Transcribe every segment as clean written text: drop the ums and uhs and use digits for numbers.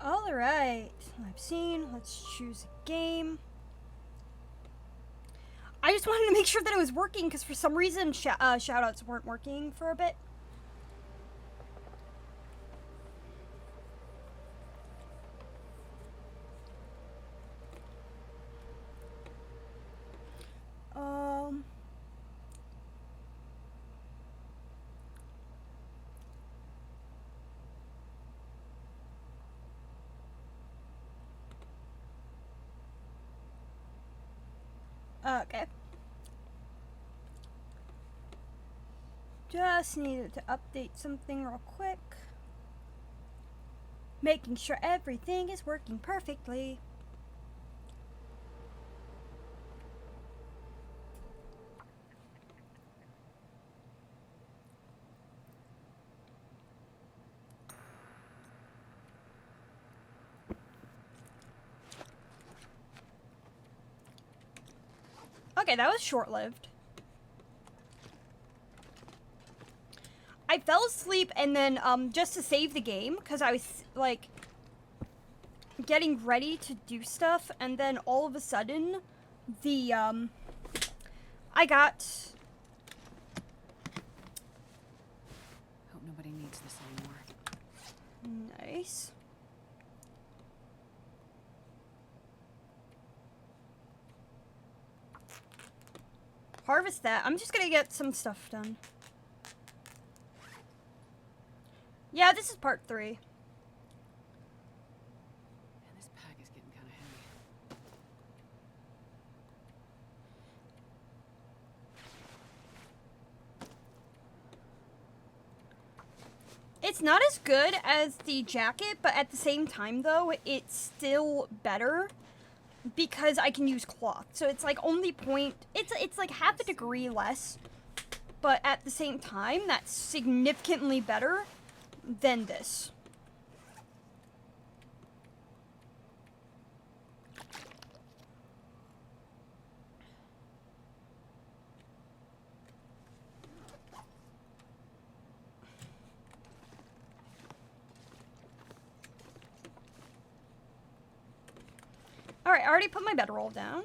Alright, I've seen. Let's choose a game. I just wanted to make sure that it was working because for some reason shoutouts weren't working for a bit. Okay. Just needed to update something real quick. Making sure everything is working perfectly. Okay, that was short-lived. I fell asleep and then, just to save the game, because I was, like, getting ready to do stuff, and then all of a sudden, I got... Hope nobody needs this anymore. Nice. Harvest that. I'm just gonna get some stuff done. Yeah, this is part 3. Man, this pack is getting kind of heavy. It's not as good as the jacket, but at the same time, though, it's still better because I can use cloth. So it's like only it's like half a degree less, but at the same time, that's significantly better than this. Alright, I already put my bedroll down.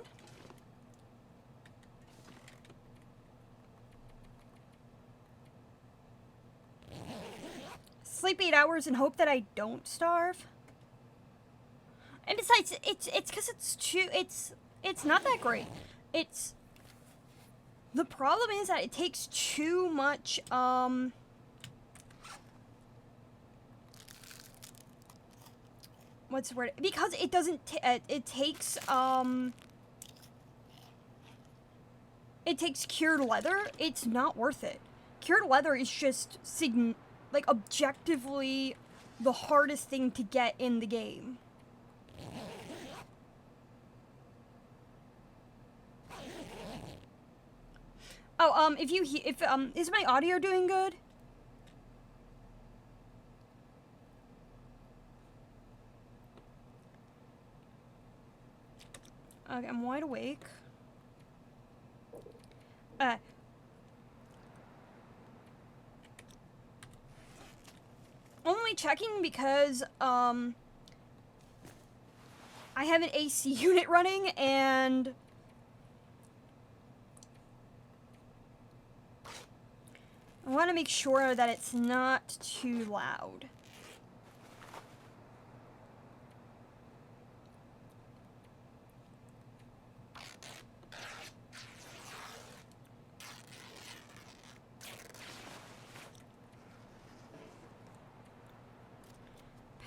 Sleep 8 hours and hope that I don't starve. And besides, it's because it's not that great. The problem is that it takes too much, what's the word? Because it doesn't, it takes cured leather, it's not worth it. Cured leather is just, like, objectively the hardest thing to get in the game. Oh, is my audio doing good? Okay, I'm wide awake. Only checking because, I have an AC unit running, and I want to make sure that it's not too loud.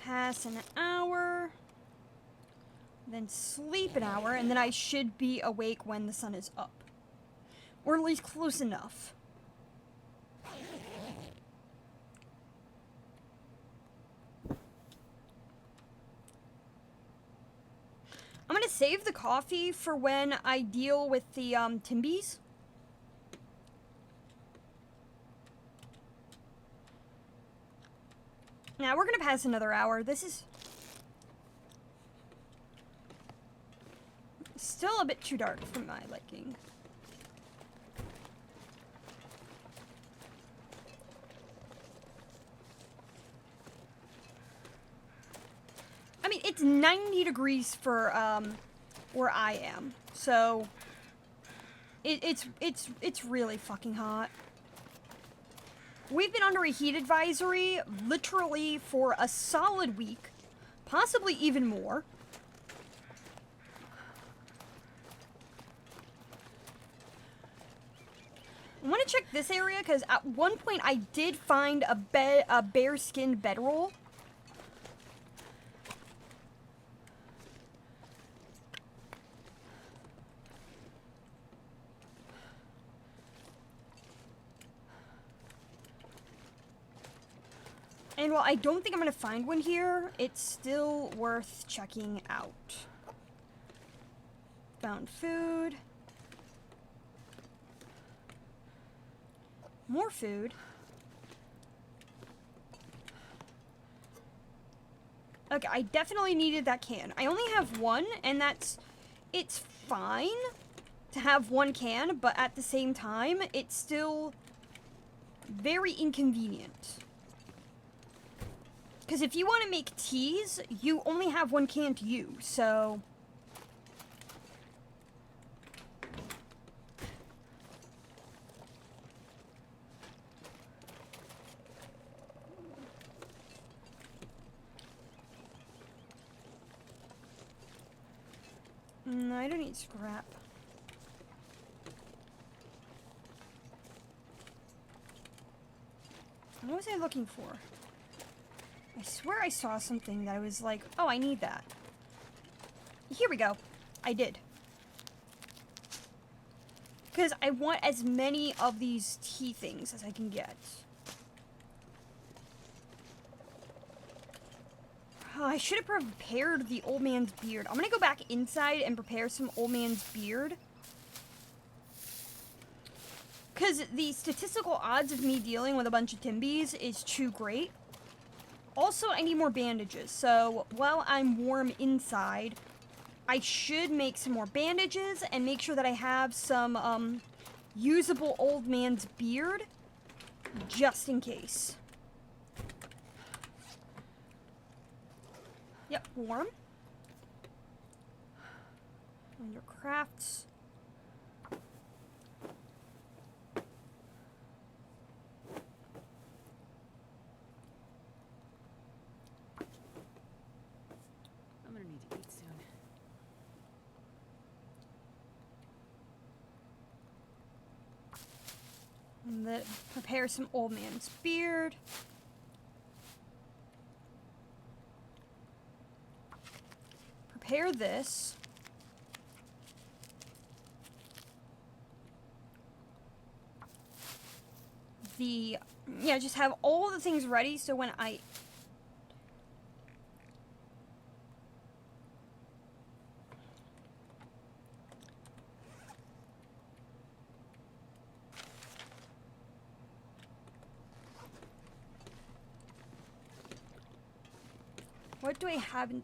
Pass an hour, then sleep an hour, and then I should be awake when the sun is up. Or at least close enough. I'm gonna save the coffee for when I deal with the, Timbies. Now we're gonna pass another hour. This is still a bit too dark for my liking. I mean, it's 90 degrees for, where I am. So, it's really fucking hot. We've been under a heat advisory literally for a solid week, possibly even more. I want to check this area because at one point I did find a bear-skinned bedroll. And while I don't think I'm going to find one here, it's still worth checking out. Found food. More food. Okay, I definitely needed that can. I only have one, and it's fine to have one can, but at the same time, it's still very inconvenient. Because if you want to make teas, you only have one can to use, so... No, I don't need scrap. What was I looking for? I swear I saw something that I was like, oh, I need that. Here we go. I did. Because I want as many of these tea things as I can get. Oh, I should have prepared the old man's beard. I'm gonna go back inside and prepare some old man's beard. Because the statistical odds of me dealing with a bunch of Timbies is too great. Also, I need more bandages. So, while I'm warm inside, I should make some more bandages and make sure that I have some, usable old man's beard. Just in case. Yep, warm. Under crafts. I'm gonna need to eat soon. And then prepare some old man's beard. Prepare this. Yeah, just have all the things ready so when I... What do I have in...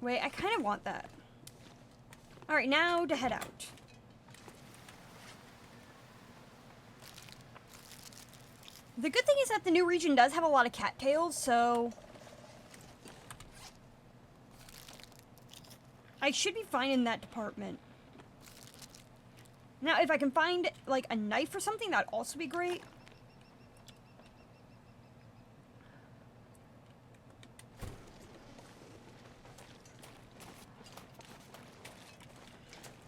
Wait, I kind of want that. Alright, now to head out. The good thing is that the new region does have a lot of cattails, so... I should be fine in that department. Now, if I can find, like, a knife or something, that'd also be great.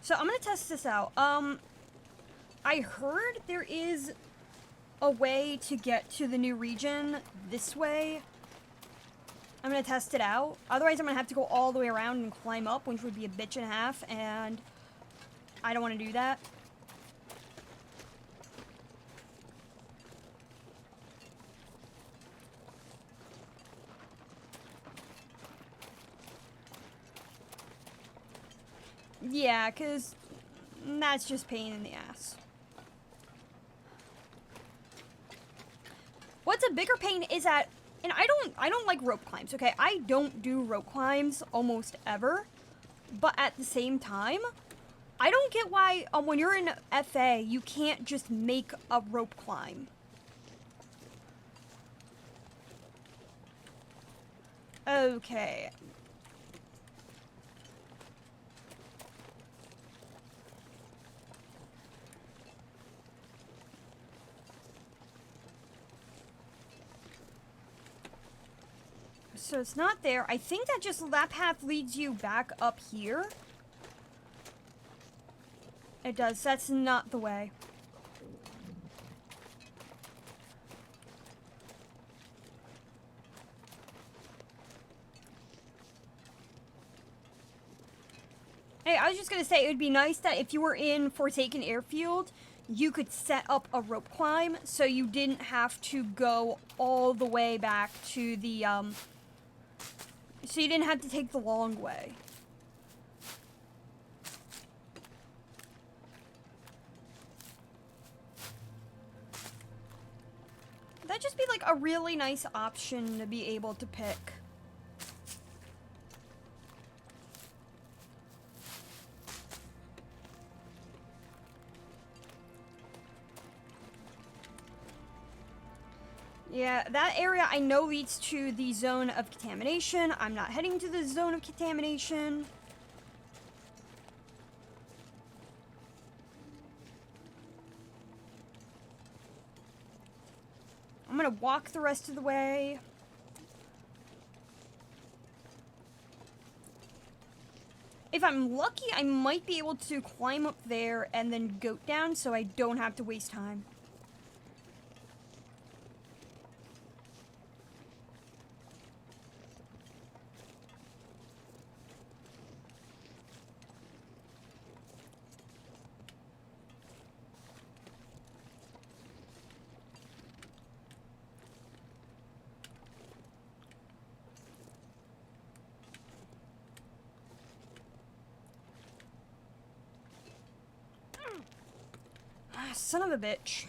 So, I'm gonna test this out. I heard there is a way to get to the new region this way. I'm gonna test it out. Otherwise, I'm gonna have to go all the way around and climb up, which would be a bitch and a half, and I don't want to do that. Yeah, because that's just pain in the ass. What's a bigger pain is that, and I don't like rope climbs, okay? I don't do rope climbs almost ever, but at the same time, I don't get why when you're in FA, you can't just make a rope climb. Okay. So it's not there. I think that path leads you back up here. It does. That's not the way. Hey, I was just gonna say, it would be nice that if you were in Forsaken Airfield, you could set up a rope climb so you didn't have to go all the way back to the, so you didn't have to take the long way. That'd just be like a really nice option to be able to pick. Yeah, that area I know leads to the zone of contamination. I'm not heading to the zone of contamination. I'm gonna walk the rest of the way. If I'm lucky, I might be able to climb up there and then goat down so I don't have to waste time. Son of a bitch.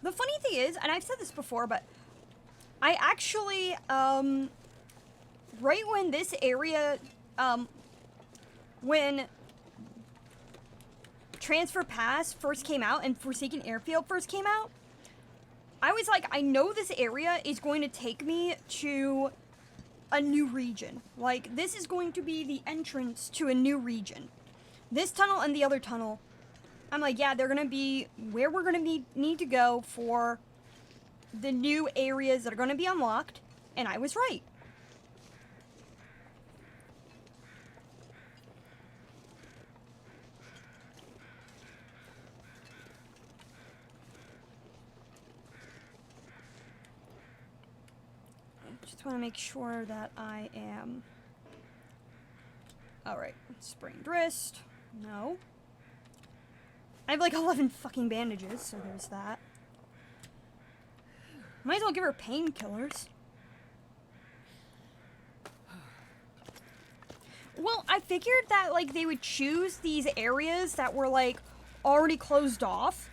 The funny thing is, and I've said this before, but I actually, right when this area, when Transfer Pass first came out and Forsaken Airfield first came out, I was like, I know this area is going to take me to a new region. Like, this is going to be the entrance to a new region. This tunnel and the other tunnel, I'm like, yeah, they're gonna be where we're gonna need to go for the new areas that are gonna be unlocked, and I was right. I just want to make sure that I am... Alright, sprained wrist. No. I have like 11 fucking bandages, so there's that. Might as well give her painkillers. Well, I figured that like they would choose these areas that were like already closed off.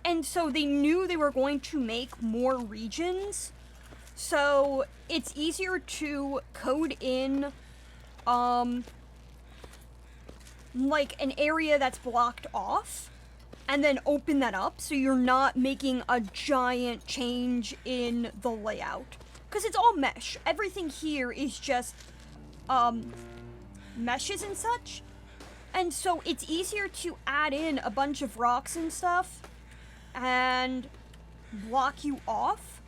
And so they knew they were going to make more regions. So it's easier to code in like an area that's blocked off and then open that up so you're not making a giant change in the layout, because it's all mesh. Everything here is just meshes and such, and so it's easier to add in a bunch of rocks and stuff and block you off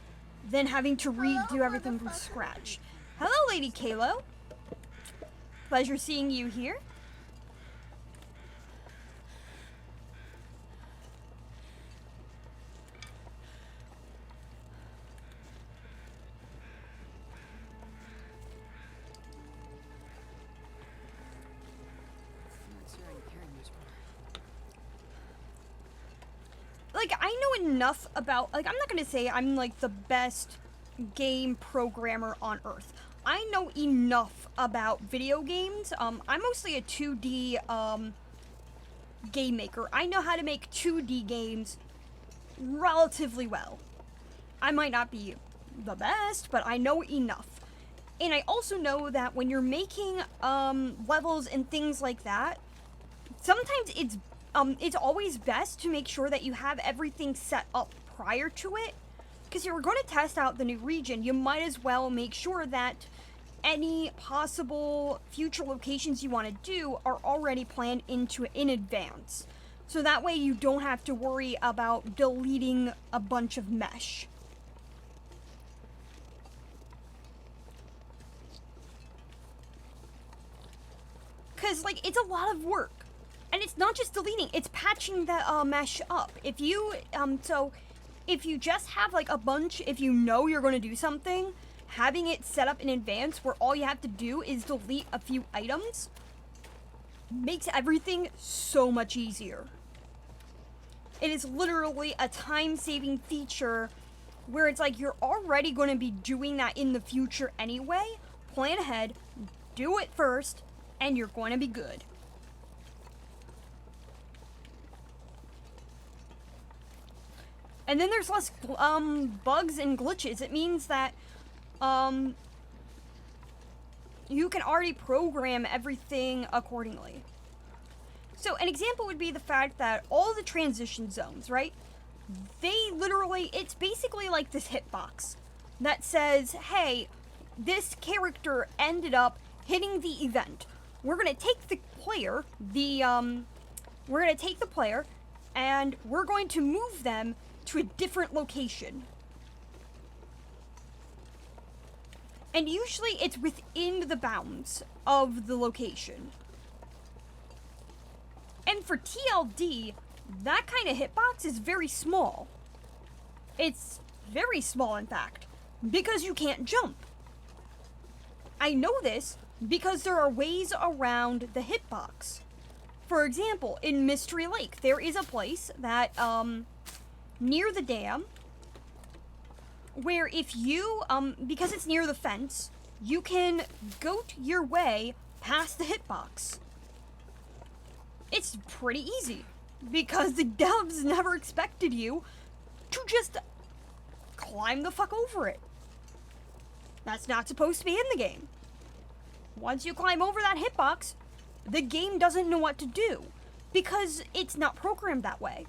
than having to redo everything from scratch. Hello, Lady Kalo. Pleasure seeing you here. Like, I know enough about, like, I'm not gonna say I'm, like, the best game programmer on Earth. I know enough about video games. I'm mostly a 2D, game maker. I know how to make 2D games relatively well. I might not be the best, but I know enough. And I also know that when you're making, levels and things like that, sometimes it's always best to make sure that you have everything set up prior to it, because you're going to test out the new region. You might as well make sure that any possible future locations you want to do are already planned in advance. So that way you don't have to worry about deleting a bunch of mesh. Because, like, it's a lot of work. And it's not just deleting, it's patching the mesh up. If you, so if you just have, like, a bunch, if you know you're going to do something, having it set up in advance where all you have to do is delete a few items makes everything so much easier. It is literally a time-saving feature where it's like you're already going to be doing that in the future anyway. Plan ahead, do it first, and you're going to be good. And then there's less bugs and glitches. It means that you can already program everything accordingly. So an example would be the fact that all the transition zones, right? They literally, it's basically like this hitbox that says, hey, this character ended up hitting the event. We're gonna take the player, and we're going to move them to a different location. And usually it's within the bounds of the location. And for TLD, that kind of hitbox is very small. It's very small, in fact, because you can't jump. I know this because there are ways around the hitbox. For example, in Mystery Lake, there is a place that, near the dam, where if you, because it's near the fence, you can goat your way past the hitbox. It's pretty easy, because the devs never expected you to just climb the fuck over it. That's not supposed to be in the game. Once you climb over that hitbox, the game doesn't know what to do, because it's not programmed that way.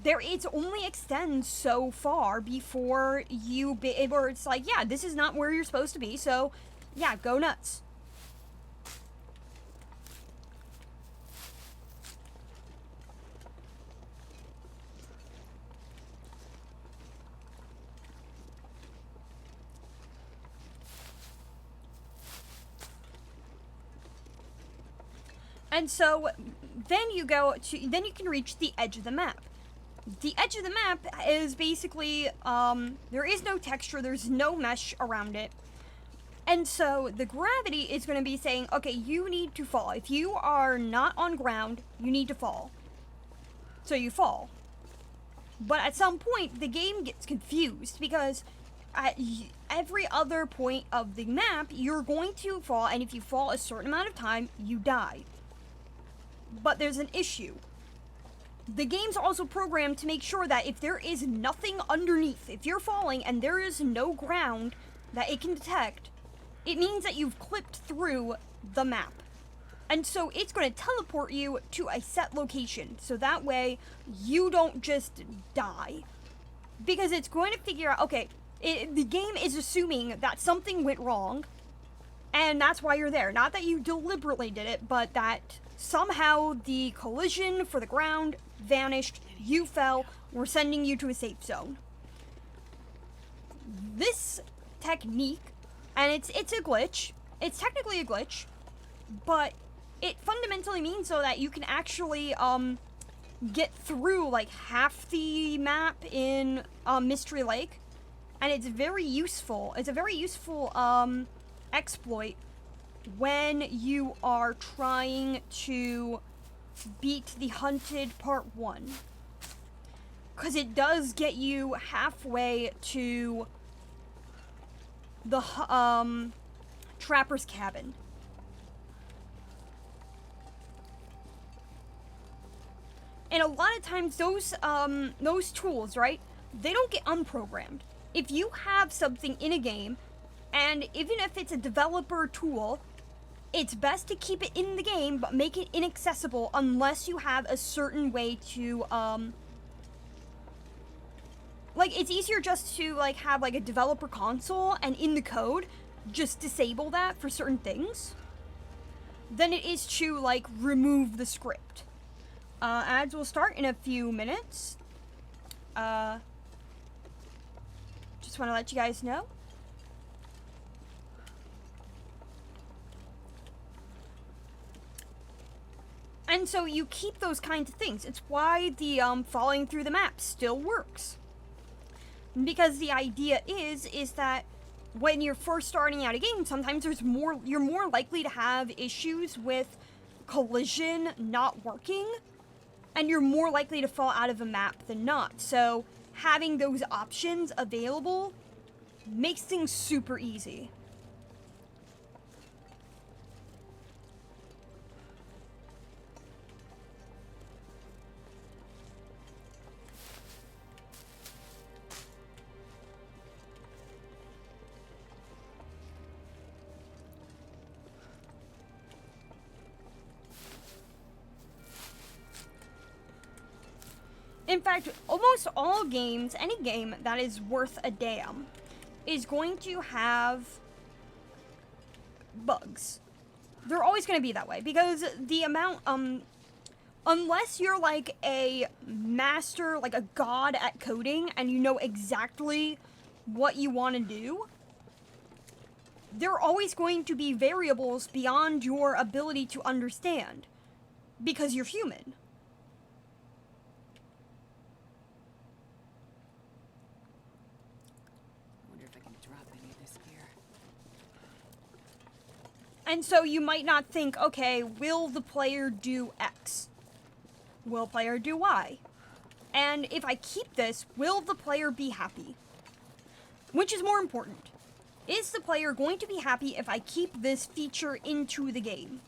It only extends so far before you or it's like, yeah, this is not where you're supposed to be, so yeah, go nuts. And so then you can reach the edge of the map. The edge of the map is basically, there is no texture, there's no mesh around it. And so the gravity is going to be saying, okay, you need to fall. If you are not on ground, you need to fall. So you fall. But at some point, the game gets confused because at every other point of the map, you're going to fall, and if you fall a certain amount of time, you die. But there's an issue. The game's also programmed to make sure that if there is nothing underneath, if you're falling and there is no ground that it can detect, it means that you've clipped through the map. And so it's going to teleport you to a set location, so that way you don't just die. Because it's going to figure out, okay, the game is assuming that something went wrong, and that's why you're there. Not that you deliberately did it, but that somehow the collision for the ground vanished, you fell, we're sending you to a safe zone. This technique, and it's a glitch, it's technically a glitch, but it fundamentally means so that you can actually get through like half the map in Mystery Lake, and it's very useful. It's a very useful exploit when you are trying to beat the Hunted Part 1. Because it does get you halfway to the Trapper's Cabin. And a lot of times those tools, right, they don't get unprogrammed. If you have something in a game, and even if it's a developer tool, it's best to keep it in the game, but make it inaccessible unless you have a certain way to, like, it's easier just to, like, have, like, a developer console, and in the code, just disable that for certain things, than it is to, like, remove the script. Ads will start in a few minutes. Just want to let you guys know. And so you keep those kinds of things. It's why the falling through the map still works. Because the idea is that when you're first starting out a game, sometimes you're more likely to have issues with collision not working, and you're more likely to fall out of a map than not. So having those options available makes things super easy. In fact, almost all games, any game that is worth a damn, is going to have bugs. They're always going to be that way, because the amount, unless you're like a master, like a god at coding, and you know exactly what you want to do, there are always going to be variables beyond your ability to understand, because you're human. And so you might not think, okay, will the player do X? Will player do Y? And if I keep this, will the player be happy? Which is more important? Is the player going to be happy if I keep this feature into the game?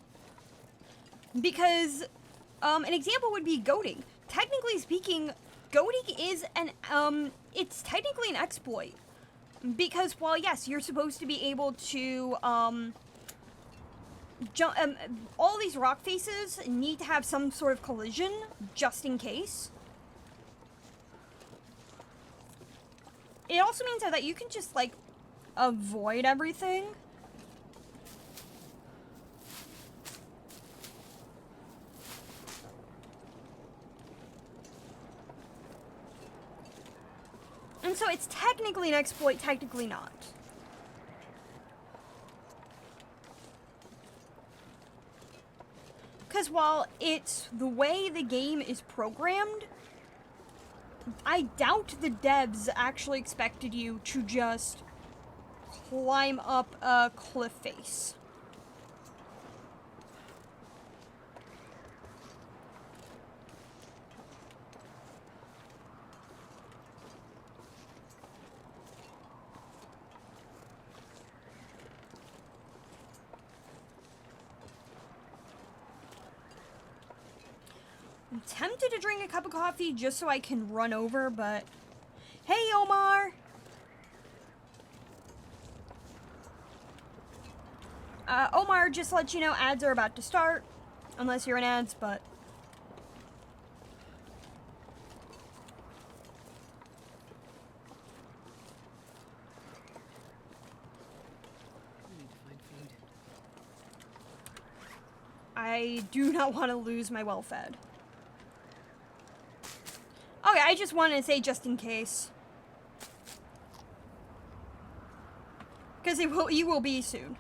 Because an example would be goating. Technically speaking, goating is it's technically an exploit. Because while yes, you're supposed to be able to, all these rock faces need to have some sort of collision, just in case. It also means that you can just, like, avoid everything. And so it's technically an exploit, technically not. Because while it's the way the game is programmed, I doubt the devs actually expected you to just climb up a cliff face. I'm tempted to drink a cup of coffee just so I can run over, but... Hey, Omar! Omar, just to let you know, ads are about to start. Unless you're in ads, but... I do not want to lose my well-fed. Okay, I just wanted to say just in case. Because you will be soon.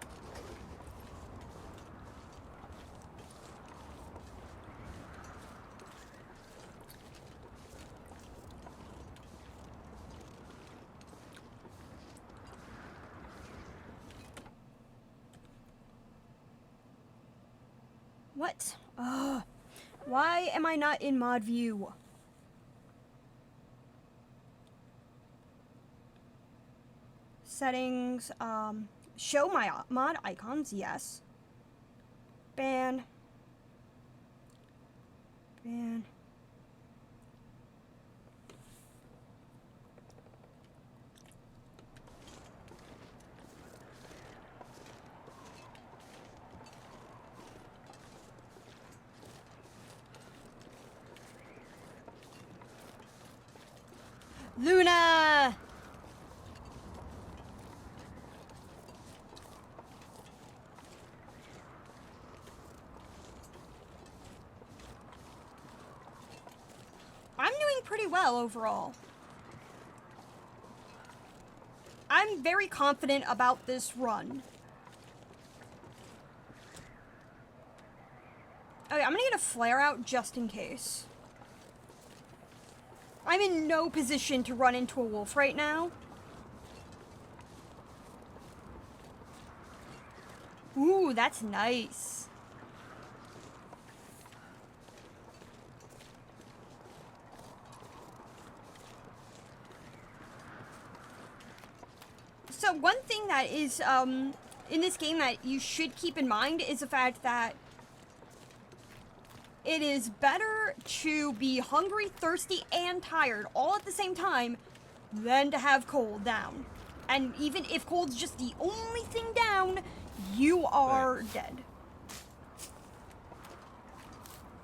What? Why am I not in mod view? Settings, show my mod icons, yes. Ban. Ban. Luna! pretty well overall. I'm very confident about this run. Okay, I'm gonna get a flare out just in case. I'm in no position to run into a wolf right now. Ooh, that's nice. So one thing that is, in this game that you should keep in mind is the fact that it is better to be hungry, thirsty, and tired all at the same time than to have cold down. And even if cold's just the only thing down, you are dead.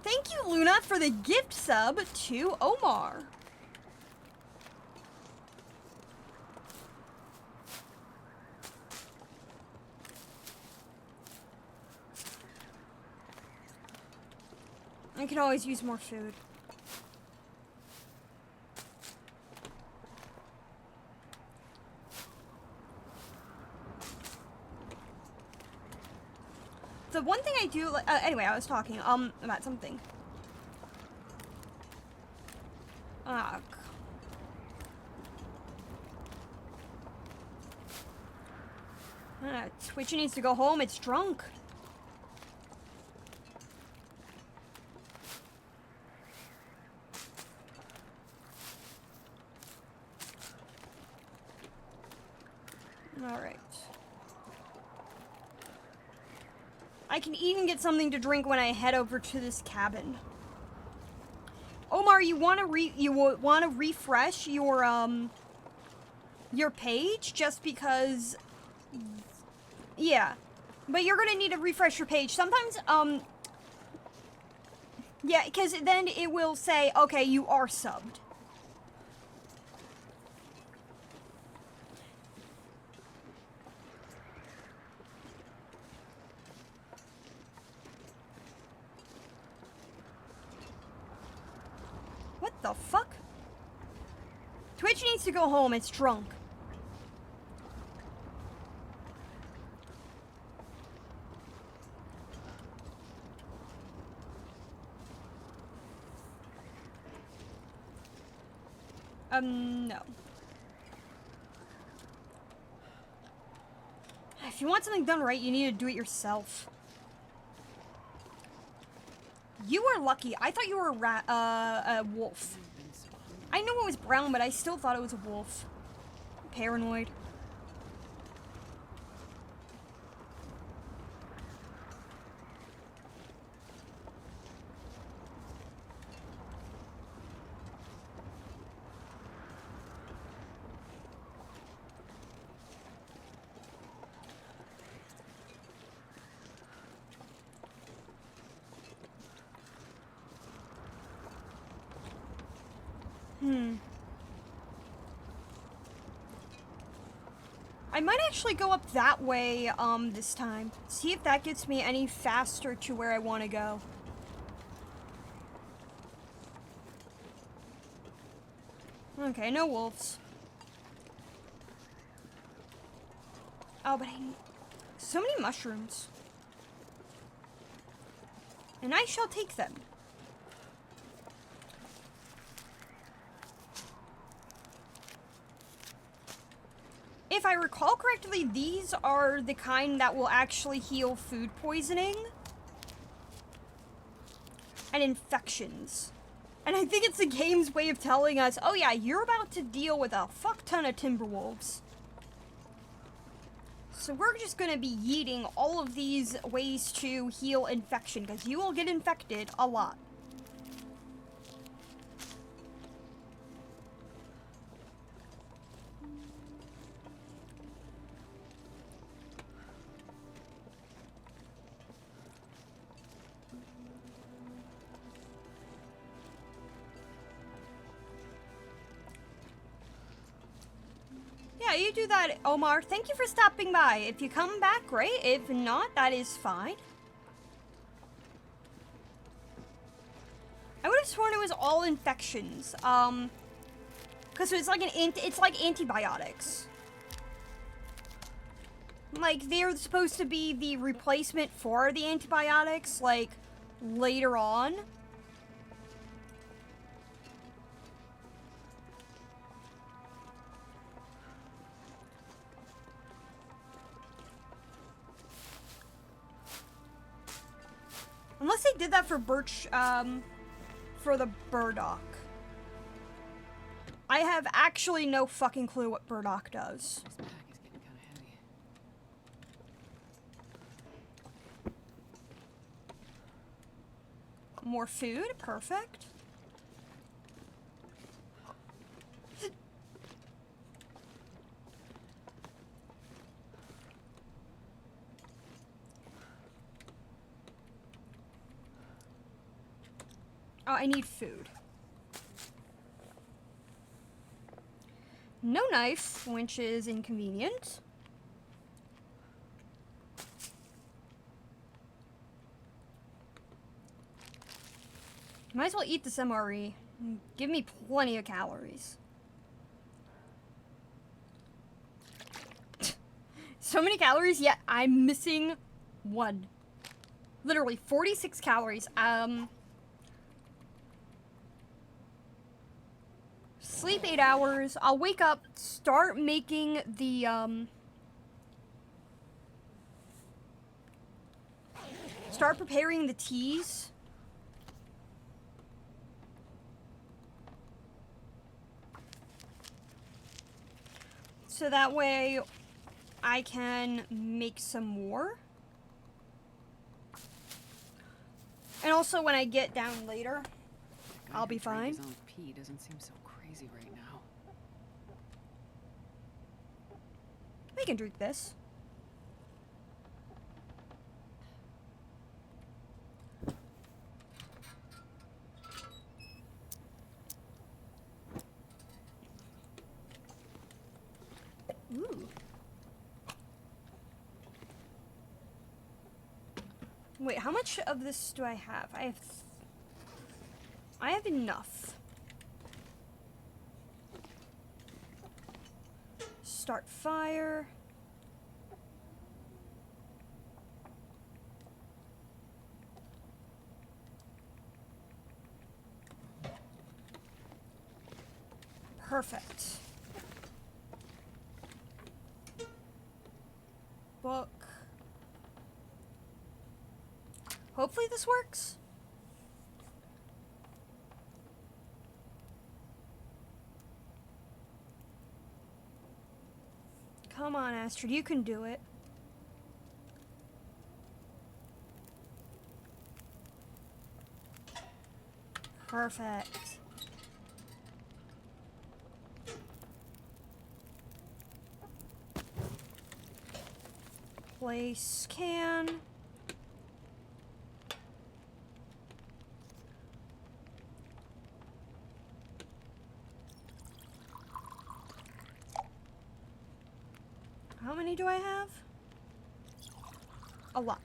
Thank you, Luna, for the gift sub to Omar. I can always use more food. The one thing I do, anyway, I was talking, about something. Twitch needs to go home, it's drunk. Alright. I can even get something to drink when I head over to this cabin. Omar, you want to refresh your page just because, yeah, but you're gonna need to refresh your page. Sometimes, yeah, because then it will say, okay, you are subbed. What the fuck? Twitch needs to go home, it's drunk. No. If you want something done right, you need to do it yourself. You are lucky. I thought you were a wolf. I know it was brown, but I still thought it was a wolf. Paranoid. I might actually go up that way, this time. See if that gets me any faster to where I want to go. Okay, no wolves. Oh, but I need so many mushrooms. And I shall take them. If I recall correctly, these are the kind that will actually heal food poisoning and infections. And I think it's the game's way of telling us, oh yeah, you're about to deal with a fuck ton of timberwolves. So we're just gonna be yeeting all of these ways to heal infection, because you will get infected a lot. Yeah, you do that, Omar. Thank you for stopping by. If you come back, great. If not, that is fine. I would have sworn it was all infections. Because it's like it's like antibiotics. Like, they're supposed to be the replacement for the antibiotics, like, later on. Unless they did that for for the burdock. I have actually no fucking clue what burdock does. This pack is getting kind of heavy. More food, perfect. Oh, I need food. No knife, which is inconvenient. Might as well eat this MRE. Give me plenty of calories. So many calories, yet I'm missing one. Literally 46 calories. Sleep 8 hours. I'll wake up, start making the, start preparing the teas. So that way I can make some more. And also when I get down later, I'll be fine. His own pee doesn't seem so crazy right now. We can drink this. Ooh. Wait, how much of this do I have? I have enough. Start fire. Perfect. Book. Hopefully this works. Come on, Astrid, you can do it. Perfect. Place can. How many do I have? A lot.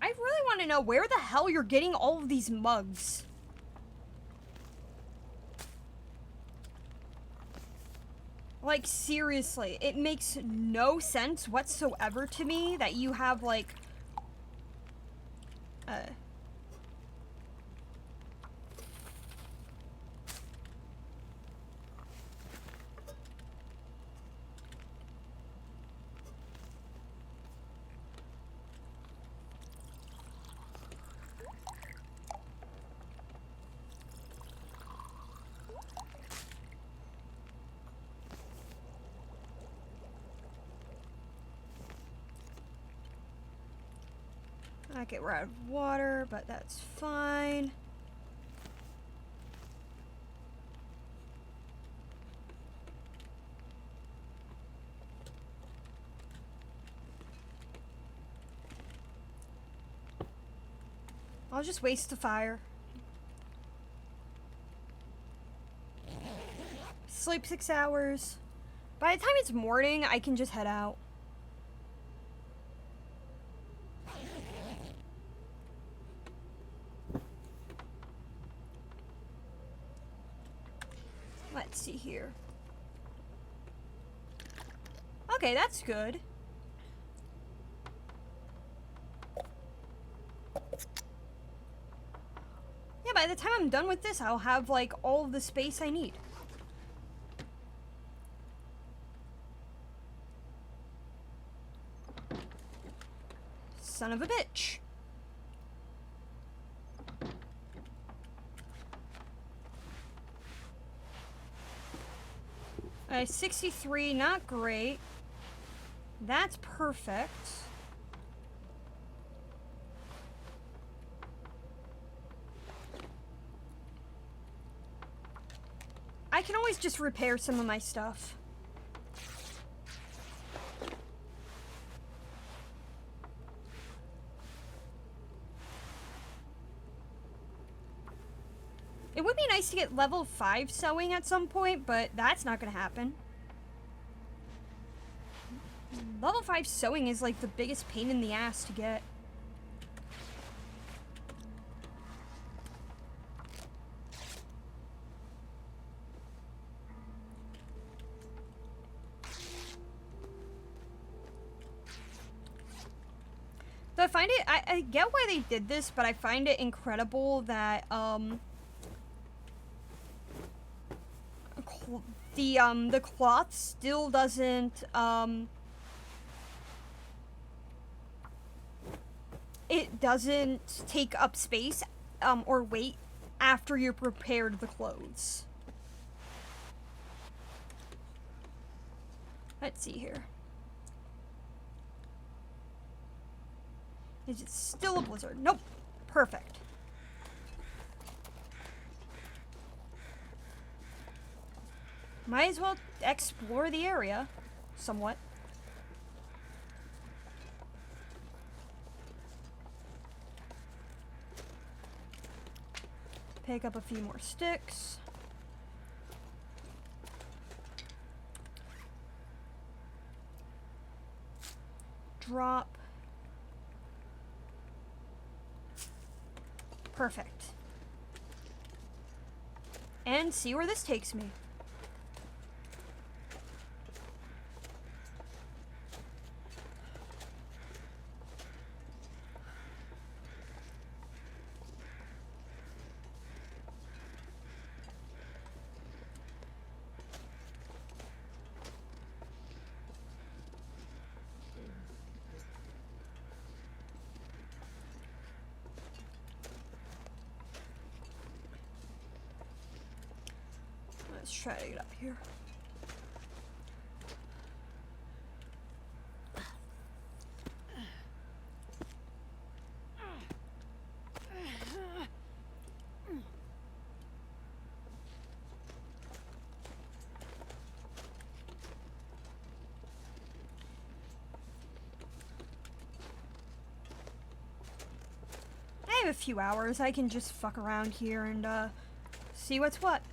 I really want to know where the hell you're getting all of these mugs. Like, seriously, it makes no sense whatsoever to me that you have, like, okay, we're out of water, but that's fine. I'll just waste the fire. Sleep 6 hours. By the time it's morning, I can just head out. Let's see here. Okay, that's good. Yeah, by the time I'm done with this, I'll have, like, all of the space I need. Son of a bitch. 63, not great. That's perfect. I can always just repair some of my stuff. It would be nice to get level 5 sewing at some point, but that's not gonna happen. Level 5 sewing is like the biggest pain in the ass to get. So I find it, I get why they did this, but I find it incredible that, the cloth still doesn't, it doesn't take up space, or weight after you've prepared the clothes. Let's see here. Is it still a blizzard? Nope. Perfect. Might as well explore the area, somewhat. Pick up a few more sticks. Drop. Perfect. And see where this takes me. Let's try to get up here. I have a few hours. I can just fuck around here and see what's what.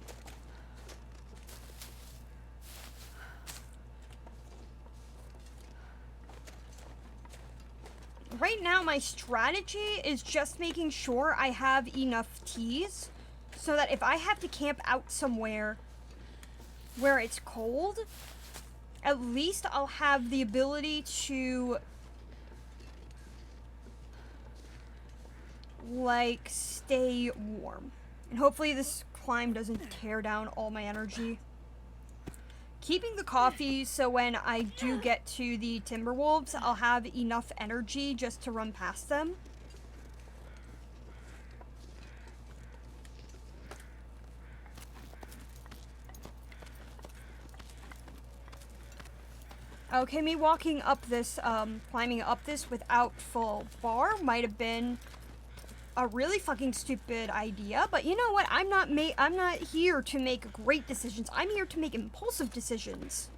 Right now, my strategy is just making sure I have enough teas so that if I have to camp out somewhere where it's cold, at least I'll have the ability to, like, stay warm. And hopefully this climb doesn't tear down all my energy. Keeping the coffee so when I do get to the Timberwolves, I'll have enough energy just to run past them. Okay, me walking up this, climbing up this without full bar might have been a really fucking stupid idea, but you know what? I'm not here to make great decisions. I'm here to make impulsive decisions.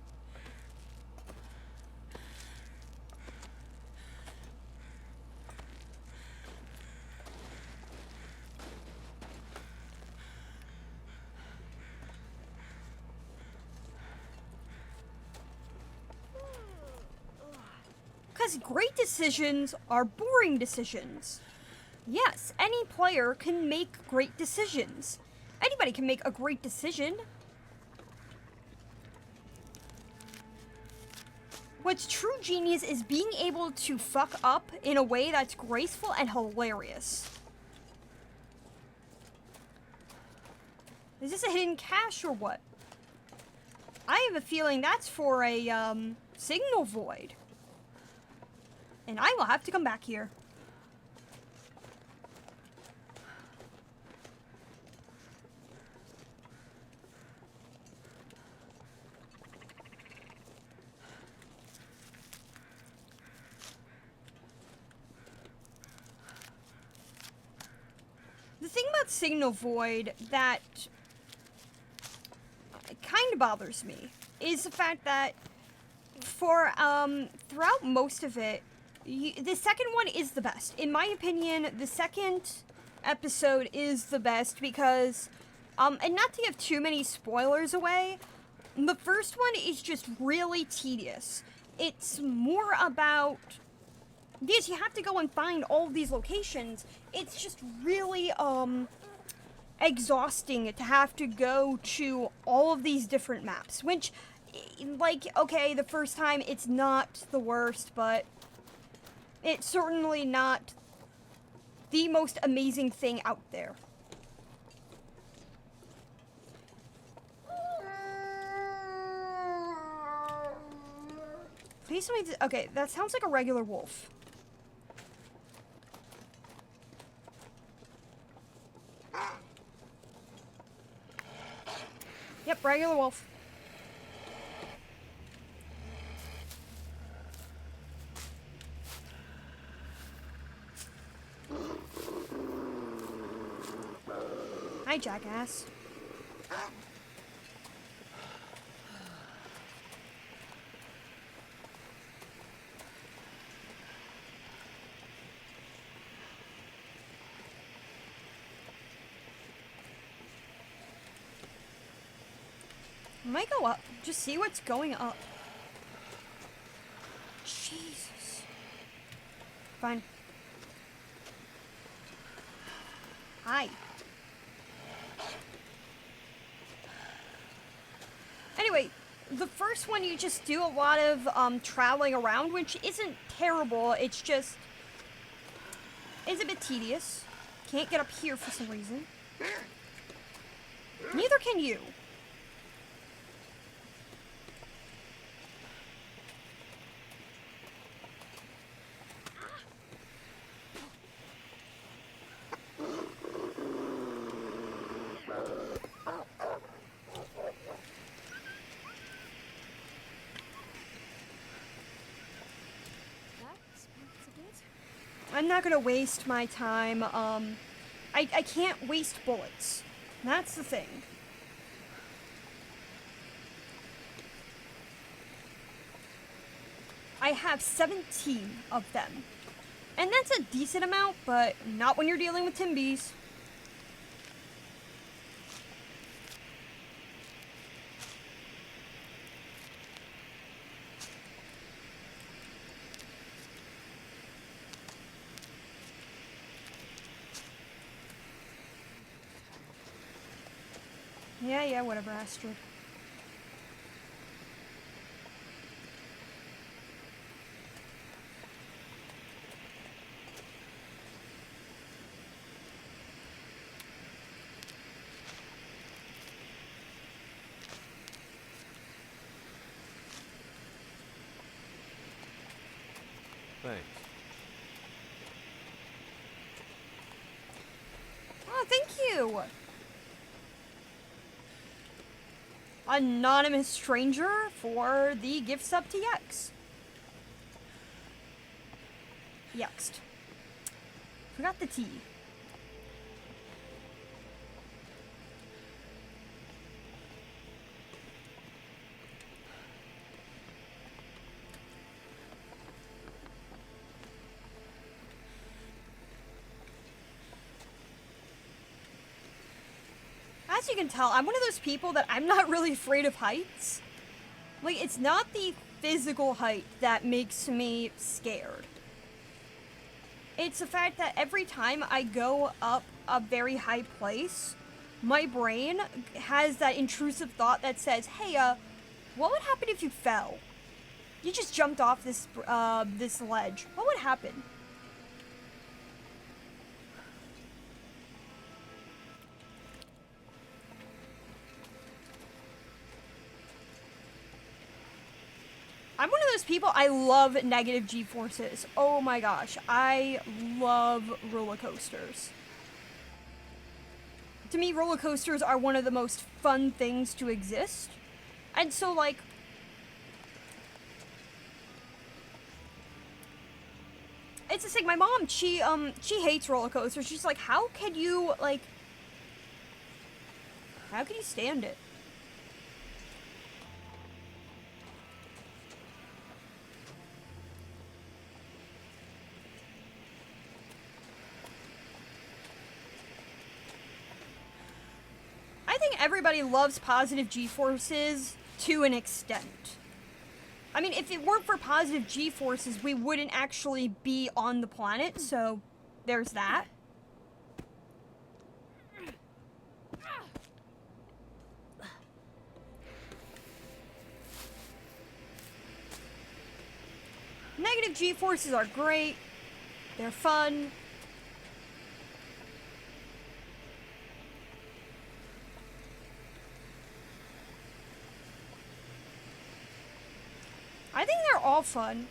because great decisions are boring decisions. Yes, any player can make great decisions. Anybody can make a great decision. What's true genius is being able to fuck up in a way that's graceful and hilarious. Is this a hidden cache or what? I have a feeling that's for a, signal void. And I will have to come back here. The thing about Signal Void that kind of bothers me is the fact that for, throughout most of it, the second one is the best. In my opinion, the second episode is the best because, and not to give too many spoilers away, the first one is just really tedious. It's more about, yes, you have to go and find all of these locations. It's just really, exhausting to have to go to all of these different maps, which, like, okay, the first time it's not the worst, but it's certainly not the most amazing thing out there. Please tell me okay, that sounds like a regular wolf. Yep, regular wolf. Hi, jackass. I might go up. Just see what's going up. Jesus. Fine. Hi. Anyway, the first one you just do a lot of traveling around, which isn't terrible. It's just, it's a bit tedious. Can't get up here for some reason. Neither can you. I'm not gonna waste my time, I can't waste bullets. That's the thing. I have 17 of them. And that's a decent amount, but not when you're dealing with Timbies. Yeah, whatever, Astrid. Thanks. Oh, thank you! Anonymous stranger for the gift sub to Yext. Yext. Forgot the T. As you can tell, I'm one of those people that I'm not really afraid of heights. Like, it's not the physical height that makes me scared. It's the fact that every time I go up a very high place, my brain has that intrusive thought that says, hey, what would happen if you fell? You just jumped off this ledge. What would happen? I'm one of those people, I love negative G-forces. Oh my gosh, I love roller coasters. To me, roller coasters are one of the most fun things to exist. And so, like, it's the thing, my mom, she hates roller coasters. She's like, how can you stand it? I think everybody loves positive G-forces to an extent. I mean, if it weren't for positive G-forces, we wouldn't actually be on the planet, so there's that. Negative G-forces are great. They're fun. I think they're all fun.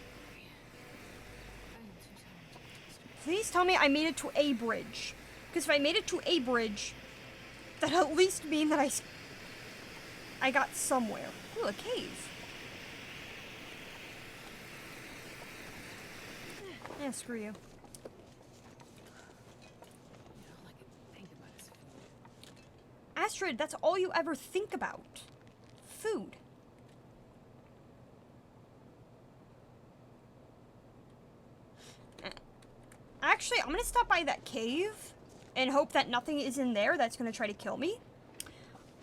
Please tell me I made it to a bridge. Because if I made it to a bridge, that'd at least mean that I got somewhere. Ooh, a cave. Yeah, screw you. All I can think about is food. Astrid, that's all you ever think about. Food. Actually, I'm gonna stop by that cave and hope that nothing is in there that's gonna try to kill me.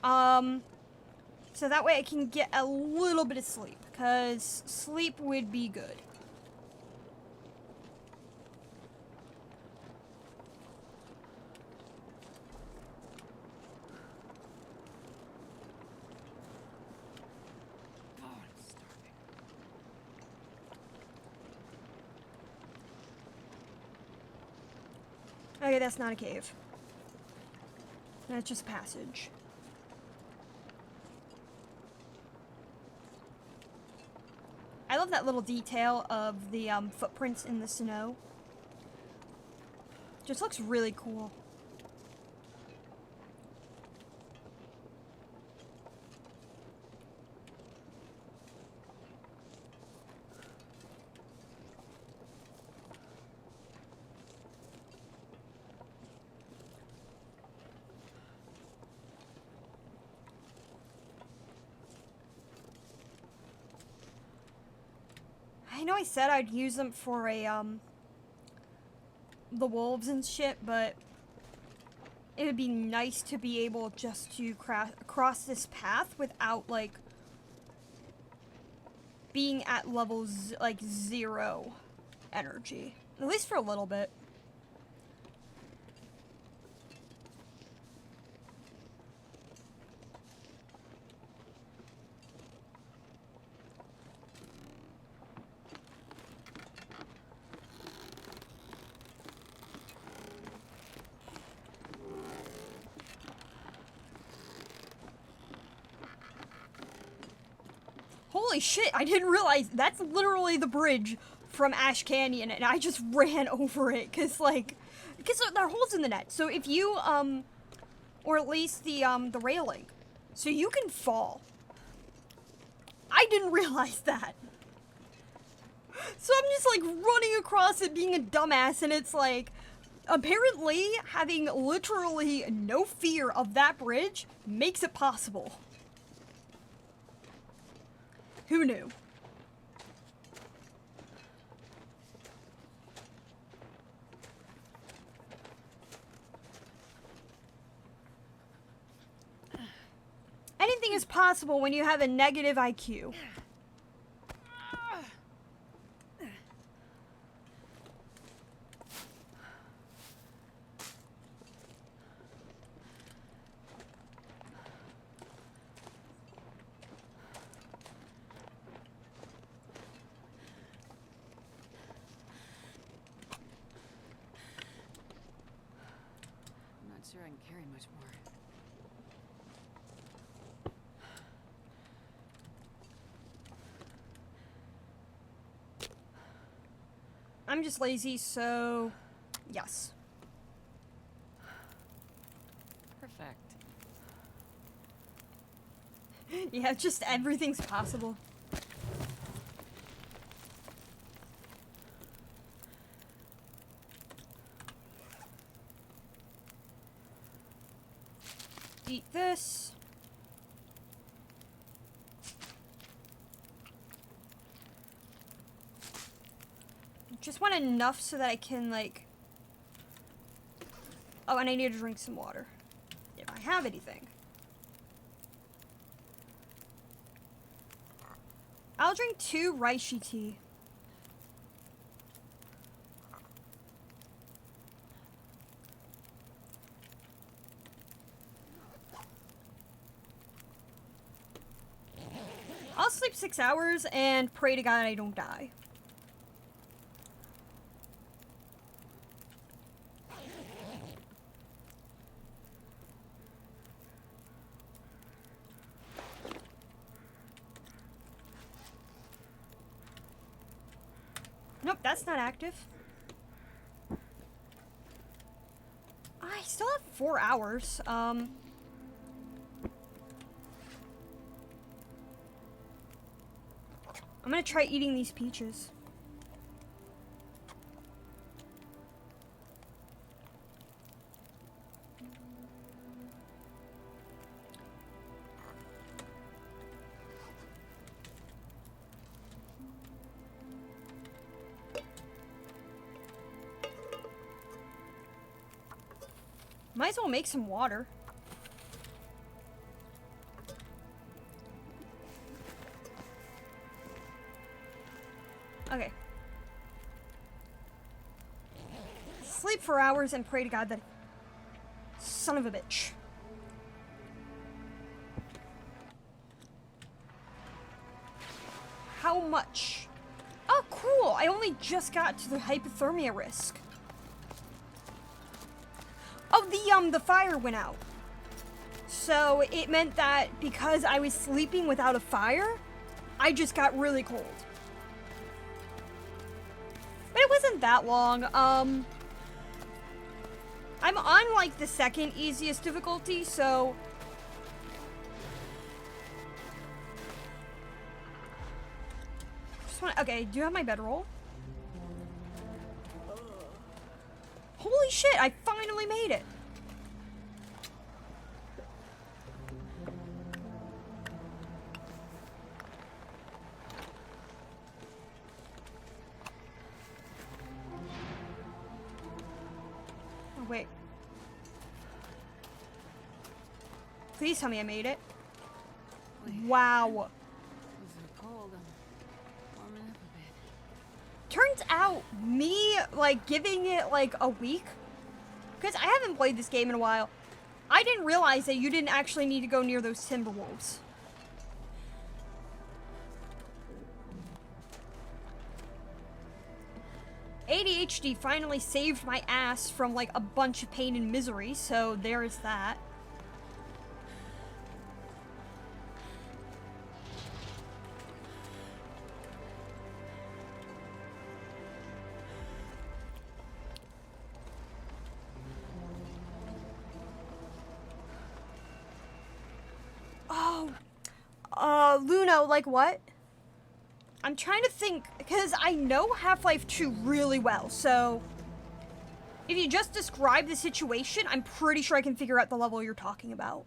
So that way I can get a little bit of sleep, because sleep would be good. Oh, I'm starving. Okay, that's not a cave. That's just a passage. I love that little detail of the footprints in the snow. Just looks really cool. I know I said I'd use them for the wolves and shit, but it would be nice to be able just to cross this path without, like, being at levels, like, 0 energy. At least for a little bit. Holy shit, I didn't realize that's literally the bridge from Ash Canyon, and I just ran over it, because there are holes in the net, so if you, or at least the railing, so you can fall. I didn't realize that. So I'm just, like, running across it being a dumbass, and it's like, apparently, having literally no fear of that bridge makes it possible. Who knew? Anything is possible when you have a negative IQ. sure I can carry much more. I'm just lazy, so yes. Perfect. Yeah, just everything's possible. Eat this. Just want enough so that I can, like... Oh, and I need to drink some water. If I have anything. I'll drink 2 reishi tea. I'll sleep 6 hours and pray to God I don't die. Nope, that's not active. I still have 4 hours. I'm gonna try eating these peaches. Might as well make some water. Okay. Sleep for hours and pray to God that... Son of a bitch. How much? Oh, cool! I only just got to the hypothermia risk. Oh, the fire went out. So it meant that because I was sleeping without a fire, I just got really cold. But it wasn't that long. I'm on, like, the second easiest difficulty, so... Okay, do you have my bedroll? Holy shit, I finally made it! Oh, wait. Please tell me I made it. Wow. Those are cold. I'm warming up a bit. Turns out, me, like, giving it, like, a week, because I haven't played this game in a while, I didn't realize that you didn't actually need to go near those timber wolves. ADHD finally saved my ass from, like, a bunch of pain and misery, so there is that. Luna, like what? I'm trying to think, because I know Half-Life 2 really well, so... If you just describe the situation, I'm pretty sure I can figure out the level you're talking about.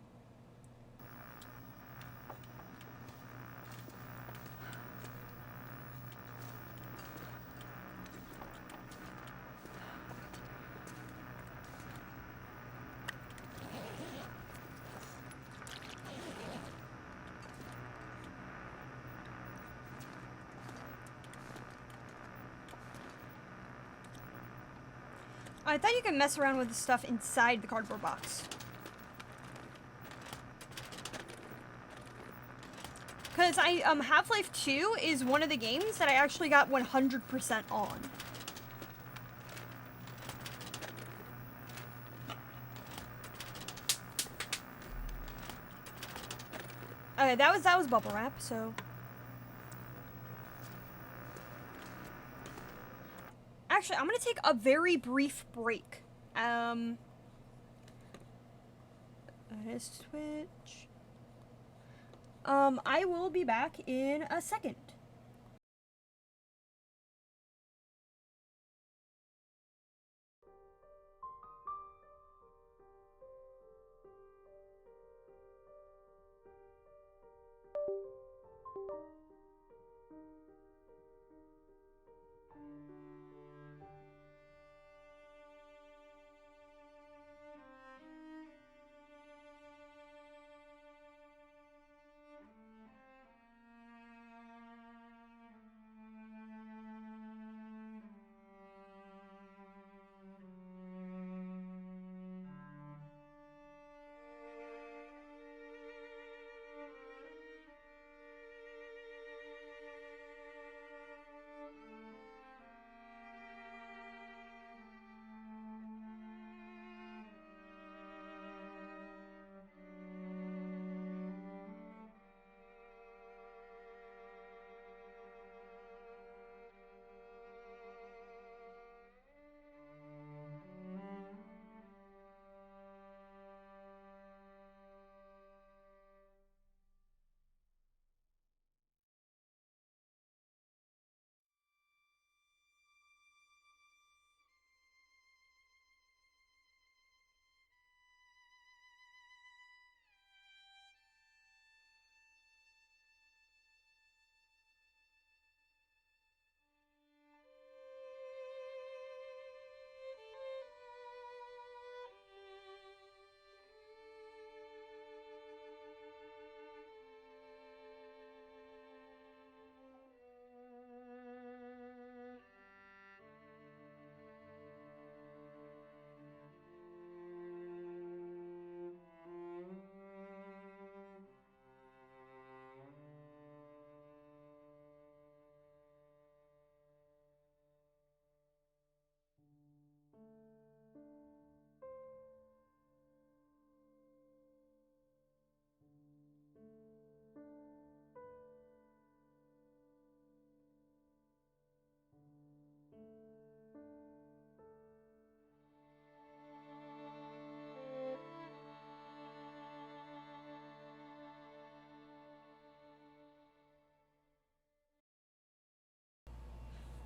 I thought you could mess around with the stuff inside the cardboard box. Because Half-Life 2 is one of the games that I actually got 100% on. Okay, that was bubble wrap, so. Actually, I'm gonna take a very brief break. Switch. I will be back in a second.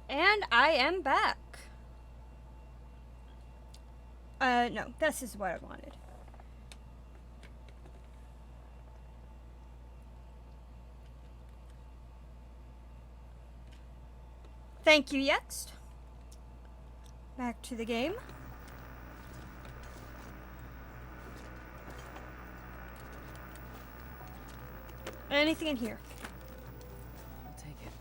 And I am back. No, this is what I wanted. Thank you, Yext. Back to the game. Anything in here? I'll take it.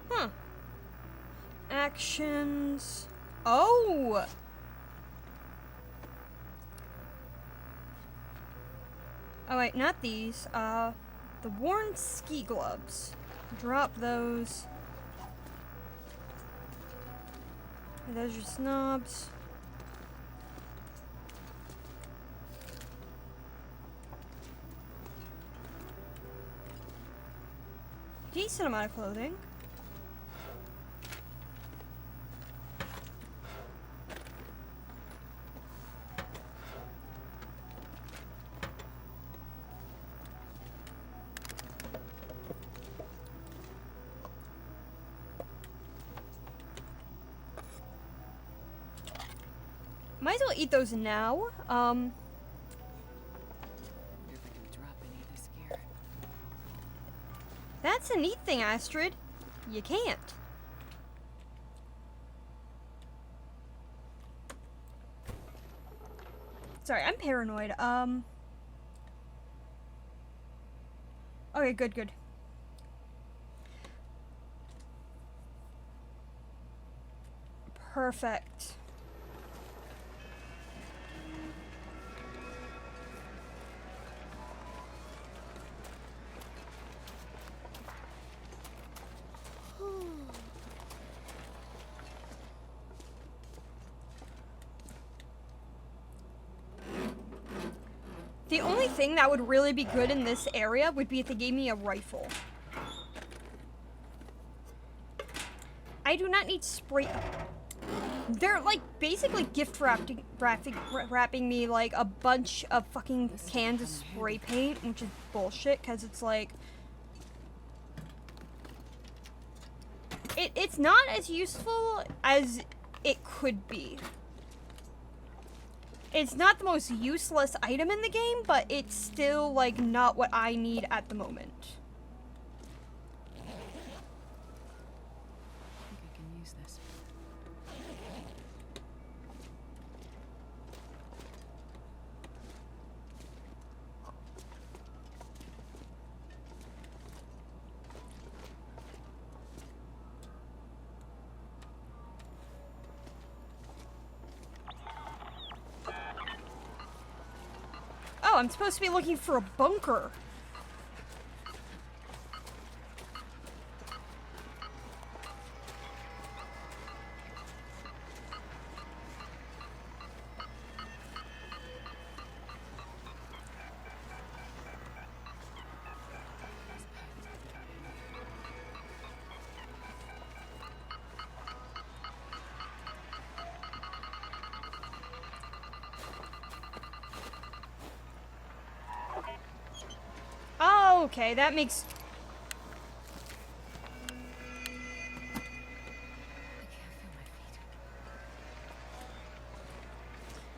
Huh. Actions. Oh! Oh wait, not these. The worn ski gloves. Drop those. Those are snobs. Decent amount of clothing. Might as well eat those now. Wonder if I can drop any of this gear. That's a neat thing, Astrid. You can't. Sorry, I'm paranoid. Okay, good. Perfect. The only thing that would really be good in this area would be if they gave me a rifle. I do not need spray. They're like basically gift wrapping me like a bunch of fucking cans of spray paint, which is bullshit because it's like it's not as useful as it could be. It's not the most useless item in the game, but it's still like not what I need at the moment. I think I can use this. Oh, I'm supposed to be looking for a bunker. Oh, okay, that makes...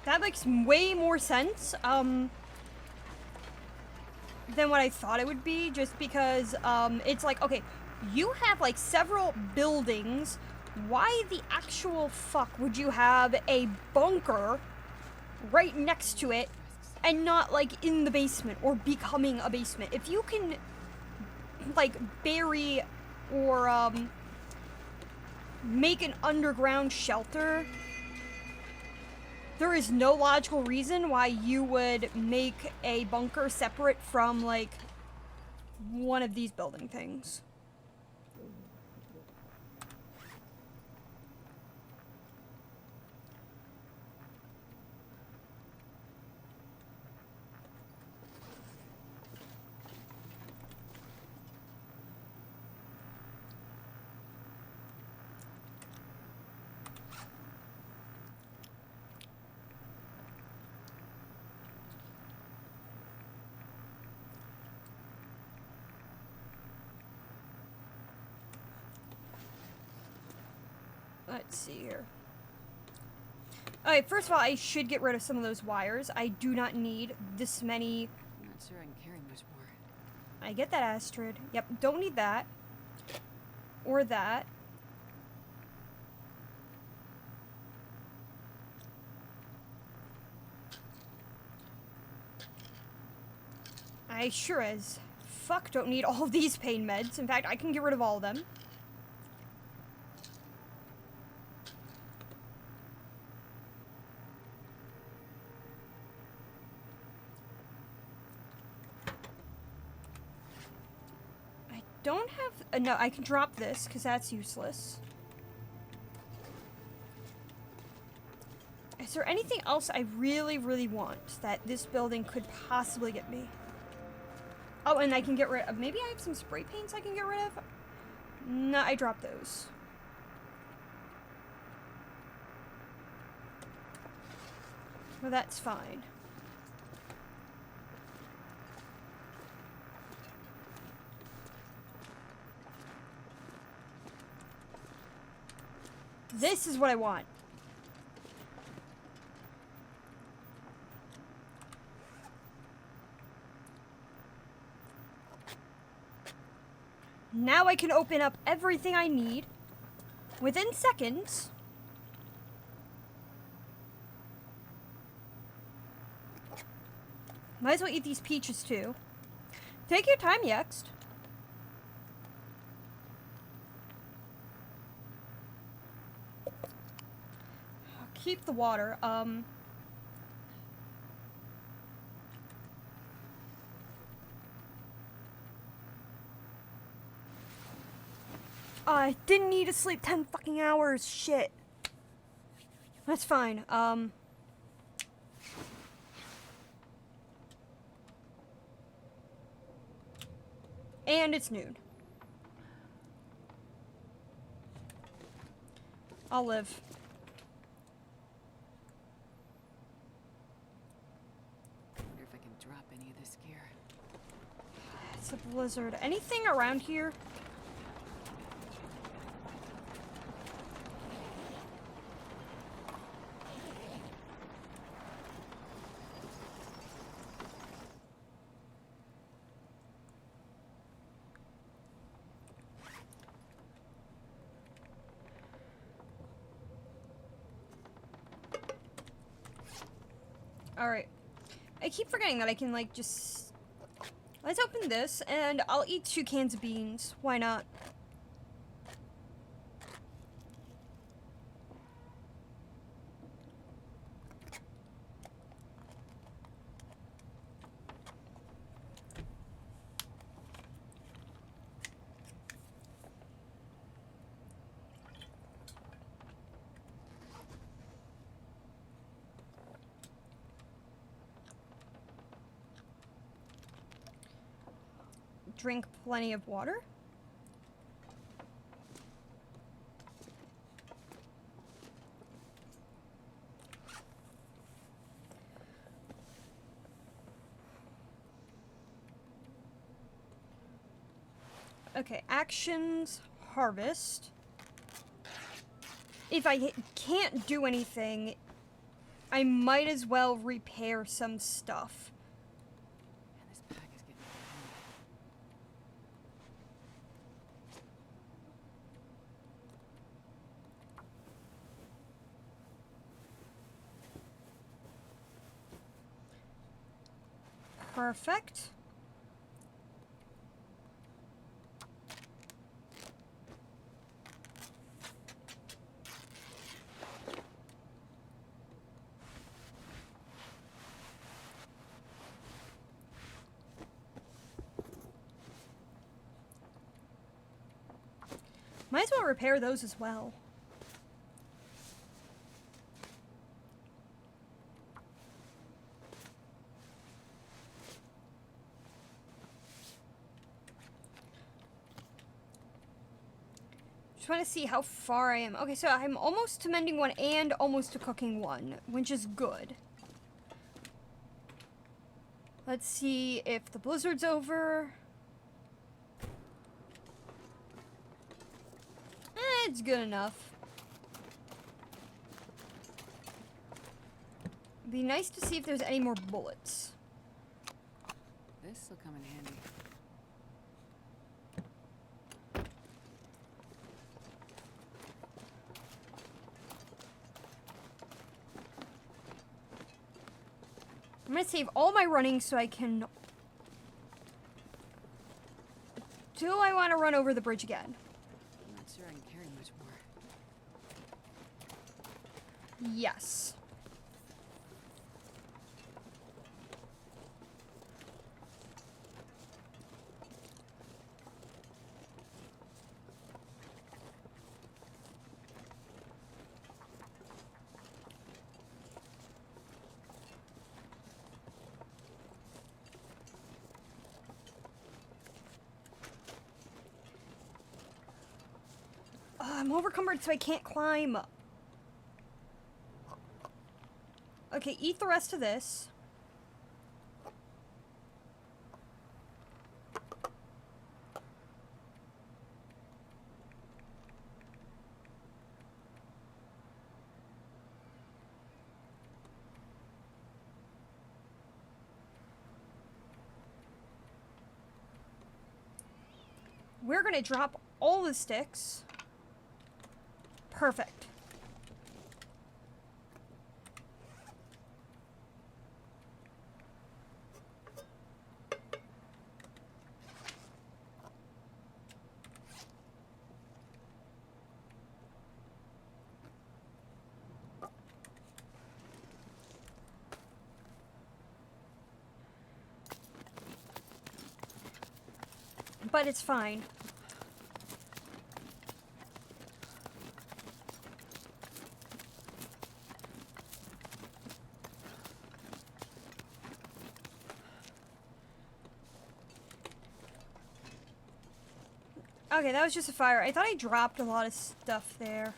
That makes way more sense, than what I thought it would be, just because, it's like, okay, you have, like, several buildings. Why the actual fuck would you have a bunker right next to it and not, like, in the basement or becoming a basement? If you can, like, bury or, make an underground shelter, there is no logical reason why you would make a bunker separate from, like, one of these building things. Let's see here. Alright, first of all, I should get rid of some of those wires. I do not need this many. I'm not sure I can carry much more. I get that, Astrid. Yep, don't need that. Or that. I sure as fuck don't need all of these pain meds. In fact, I can get rid of all of them. Don't have... no, I can drop this, because that's useless. Is there anything else I really, really want that this building could possibly get me? Oh, and I can get rid of... maybe I have some spray paints I can get rid of? No, I dropped those. Well, that's fine. This is what I want. Now I can open up everything I need within seconds. Might as well eat these peaches too. Take your time, Yext. Keep the water. I didn't need to sleep 10 fucking hours. Shit. That's fine. And it's noon. I'll live. Wonder if I can drop any of this gear. It's a blizzard. Anything around here? Alright. I keep forgetting that I can, like, just... Let's open this, and I'll eat 2 cans of beans. Why not? Drink plenty of water. Okay, actions, harvest. If I can't do anything, I might as well repair some stuff. Man, this pack is getting heavy. Perfect. Might as well repair those as well. Just want to see how far I am. Okay, so I'm almost to mending 1 and almost to cooking 1, which is good. Let's see if the blizzard's over. It's good enough. Be nice to see if there's any more bullets. This will come in handy. I'm gonna save all my running so I can... Do I want to run over the bridge again? I'm not sure I can carry much more. Yes. I'm overcumbered so I can't climb. Okay, eat the rest of this. We're gonna drop all the sticks. Perfect. But it's fine. Okay, that was just a fire. I thought I dropped a lot of stuff there.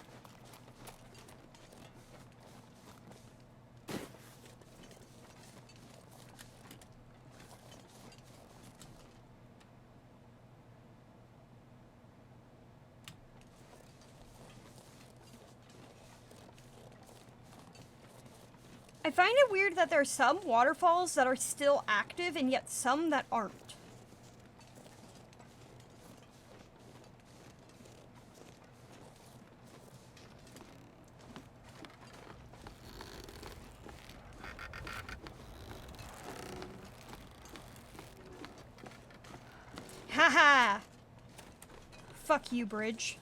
I find it weird that there are some waterfalls that are still active and yet some that aren't. Haha! Fuck you, bridge.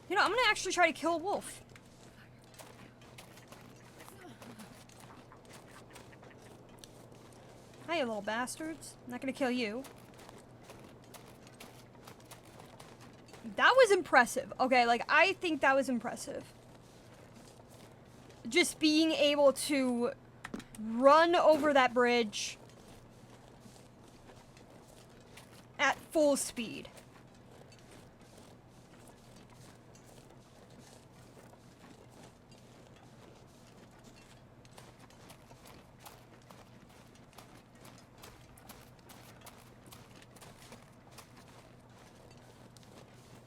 You know, I'm gonna actually try to kill a wolf. Hi, you little bastards. I'm not gonna kill you. That was impressive. Okay, like, I think that was impressive. Just being able to run over that bridge at full speed.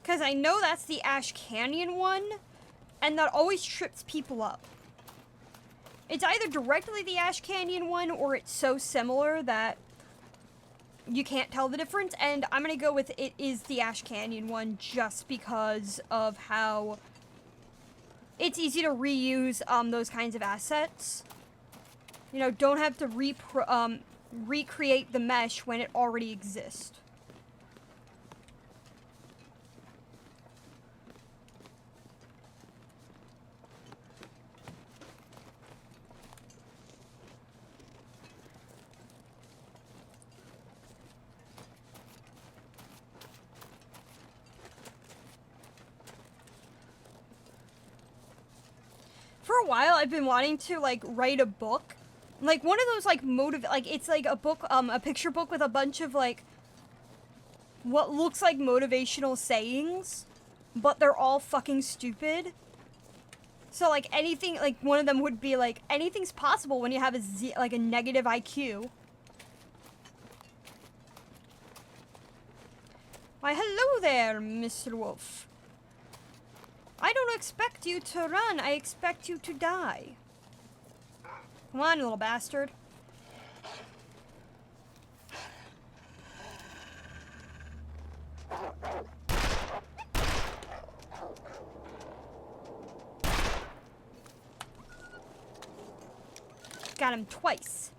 Because I know that's the Ash Canyon one, and that always trips people up. It's either directly the Ash Canyon one, or it's so similar that you can't tell the difference, and I'm gonna go with it is the Ash Canyon one just because of how it's easy to reuse those kinds of assets. You know, don't have to recreate the mesh when it already exists. For a while, I've been wanting to, like, write a book. Like, one of those, like, it's like a book, a picture book with a bunch of, like, what looks like motivational sayings, but they're all fucking stupid. So, like, anything, like, one of them would be, like, anything's possible when you have a negative IQ. Why, hello there, Mr. Wolf. I don't expect you to run, I expect you to die. Come on, you little bastard. Got him twice.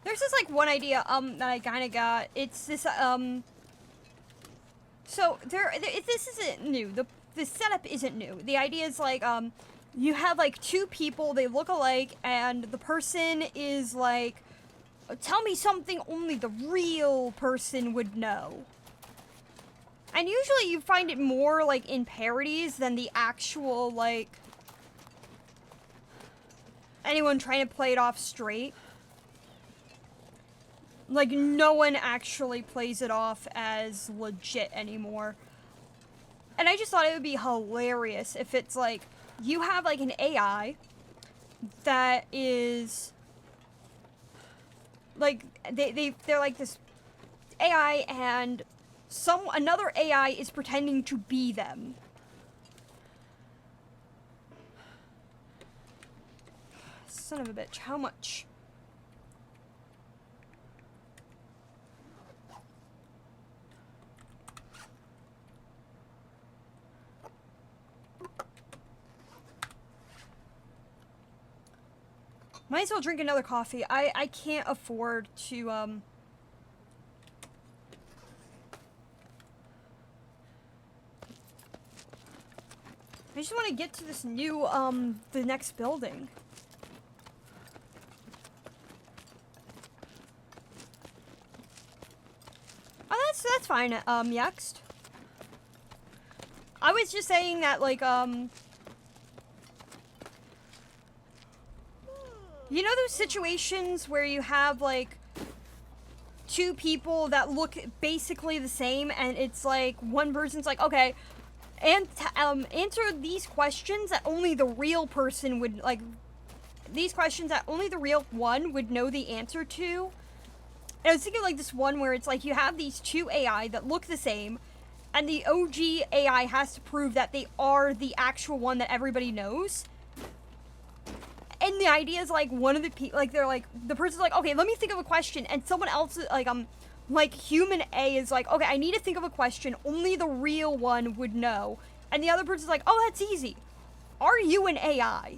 There's this, like, one idea, that I kinda got. It's this, so, this isn't new. The setup isn't new. The idea is, like, you have, like, two people, they look alike, and the person is, like, tell me something only the real person would know. And usually you find it more, like, in parodies than the actual, like, anyone trying to play it off straight. Like, no one actually plays it off as legit anymore. And I just thought it would be hilarious if it's, like, you have, like, an AI that is, like, they're like this AI, and another AI is pretending to be them. Son of a bitch, how much? Might as well drink another coffee. I can't afford to, just want to get to this new, the next building. Oh, that's fine, Yext. I was just saying that, like, you know those situations where you have, like, two people that look basically the same, and it's like, one person's like, okay, and, answer these questions that only the real person would, like, these questions that only the real one would know the answer to. And I was thinking, like, this one where it's like, you have these two AI that look the same, and the OG AI has to prove that they are the actual one that everybody knows. And the idea is, like, one of the people, like, they're like, the person's like, okay, let me think of a question, and someone else, like, human A is like, okay, I need to think of a question, only the real one would know. And the other person's like, oh, that's easy. Are you an AI?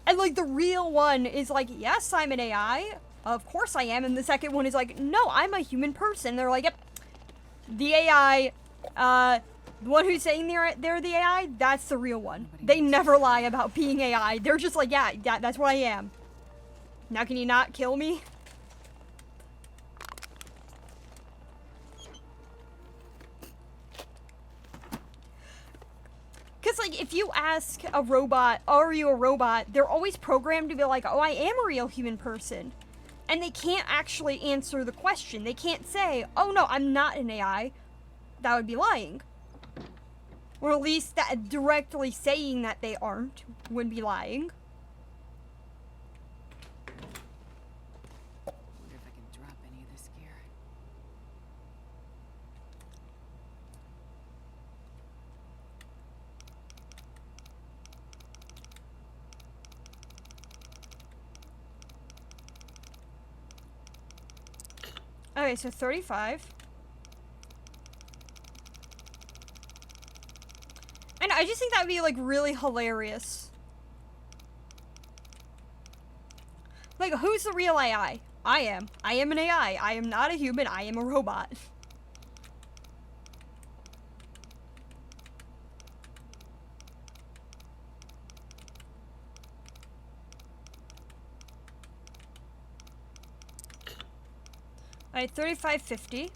And, like, the real one is like, yes, I'm an AI. Of course I am. And the second one is like, no, I'm a human person. They're like, yep. The AI, the one who's saying they're the AI, that's the real one. They never lie about being AI. They're just like, yeah, that's what I am. Now can you not kill me? Because, like, if you ask a robot, are you a robot, they're always programmed to be like, oh, I am a real human person. And they can't actually answer the question. They can't say, oh, no, I'm not an AI. That would be lying. Or at least that directly saying that they aren't would be lying. Wonder if I can drop any of this gear. Okay, so 35. And I just think that would be, like, really hilarious. Like, who's the real AI? I am. I am an AI. I am not a human. I am a robot. Alright, 3550.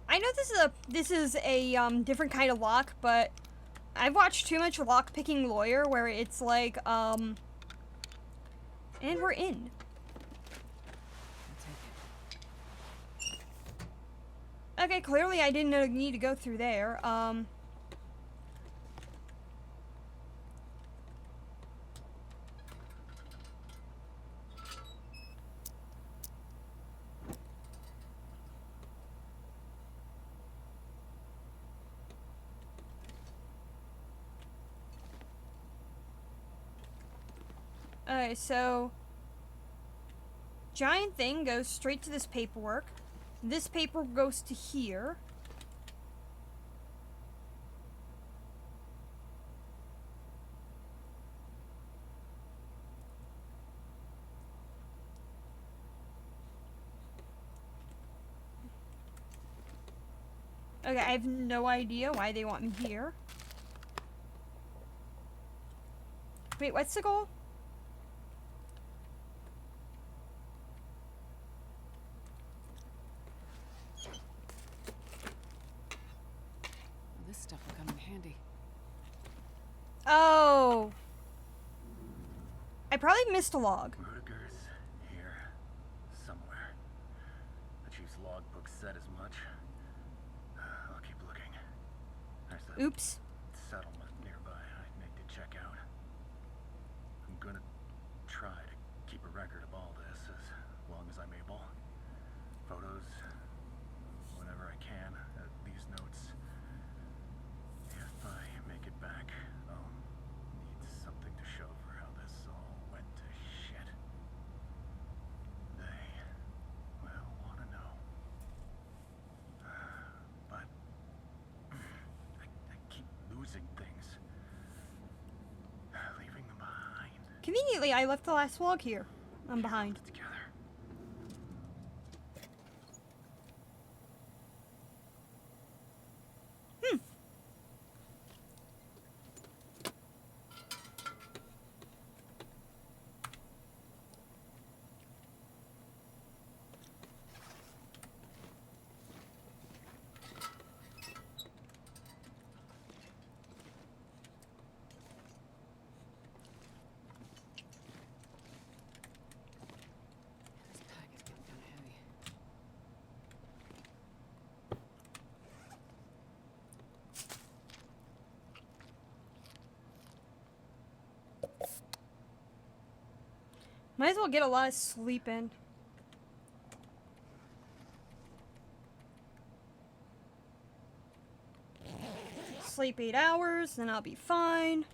I know this is a different kind of lock, but I've watched too much lock-picking lawyer where it's like, and we're in. Okay, clearly I didn't need to go through there. Okay, so giant thing goes straight to this paperwork. This paper goes to here. Okay, I have no idea why they want me here. Wait, what's the goal? This stuff will come in handy. Oh. I probably missed a log. Rudiger's here somewhere. The chief's logbook said as much. I'll keep looking. There's the Oops. settlement nearby I'd make to check out. I'm gonna try to keep a record of all this as long as I'm able. Photos, whenever I can. These notes. If I make it back, I'll need something to show for Conveniently, I left the last log here. I'm behind. Together. This pack is getting kind of heavy. Might as well get a lot of sleep in. Sleep 8 hours, then I'll be fine.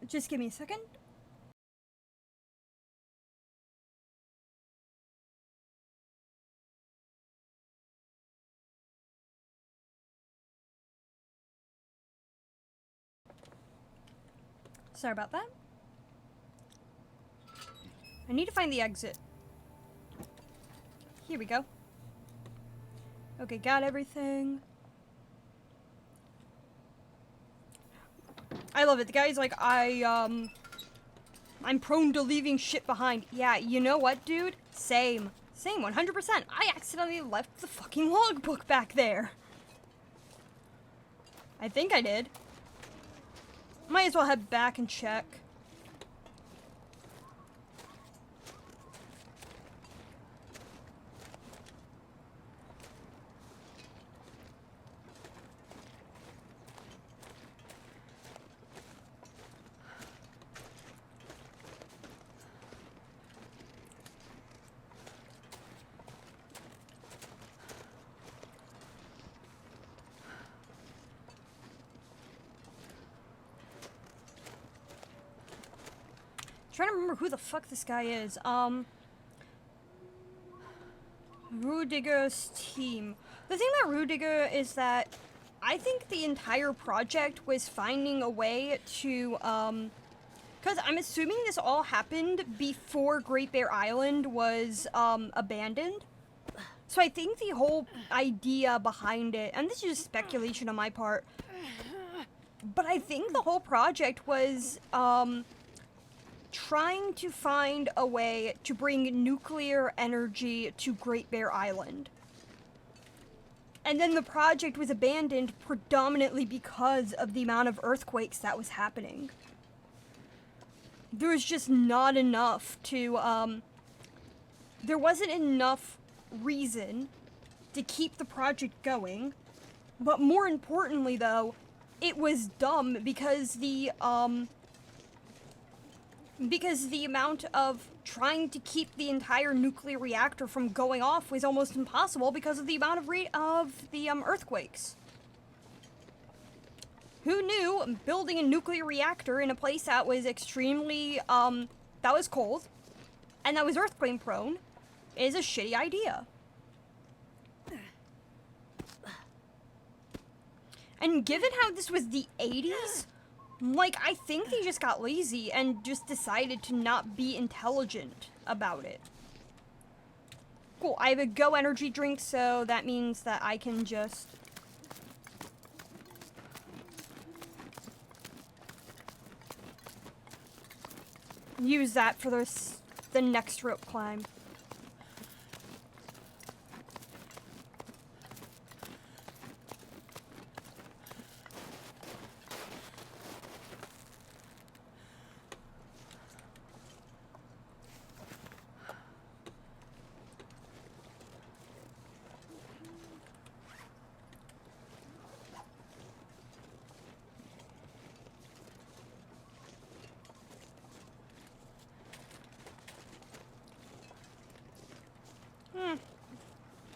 Just give me a second. Sorry about that. I need to find the exit. Here we go. Okay, got everything. I love it. The guy's like, I'm prone to leaving shit behind. Yeah, you know what, dude? Same. Same, 100%. I accidentally left the fucking logbook back there. I think I did. Might as well head back and check. Trying to remember who the fuck this guy is. Rudiger's team. The thing about Rudiger is that I think the entire project was finding a way to, because I'm assuming this all happened before Great Bear Island was, abandoned. So I think the whole idea behind it, and this is just speculation on my part, but I think the whole project was, trying to find a way to bring nuclear energy to Great Bear Island. And then the project was abandoned predominantly because of the amount of earthquakes that was happening. There was just not enough to, there wasn't enough reason to keep the project going. But more importantly, though, it was dumb because the amount of trying to keep the entire nuclear reactor from going off was almost impossible because of the amount of earthquakes. Who knew building a nuclear reactor in a place that was extremely, that was cold, and that was earthquake prone, is a shitty idea. And given how this was the 80s, like, I think they just got lazy and just decided to not be intelligent about it. Cool, I have a Go energy drink, so that means that I can just... use that for the next rope climb.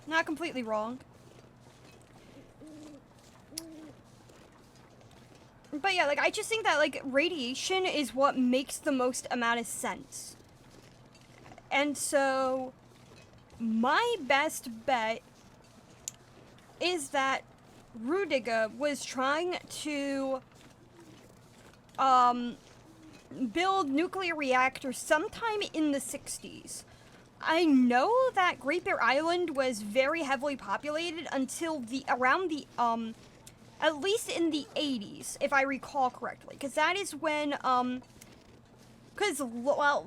Not completely wrong. But yeah, like, I just think that, like, radiation is what makes the most amount of sense. And so, my best bet is that Rudiger was trying to, build nuclear reactors sometime in the 60s. I know that Great Bear Island was very heavily populated until around the, at least in the 80s, if I recall correctly. Because that is when, well,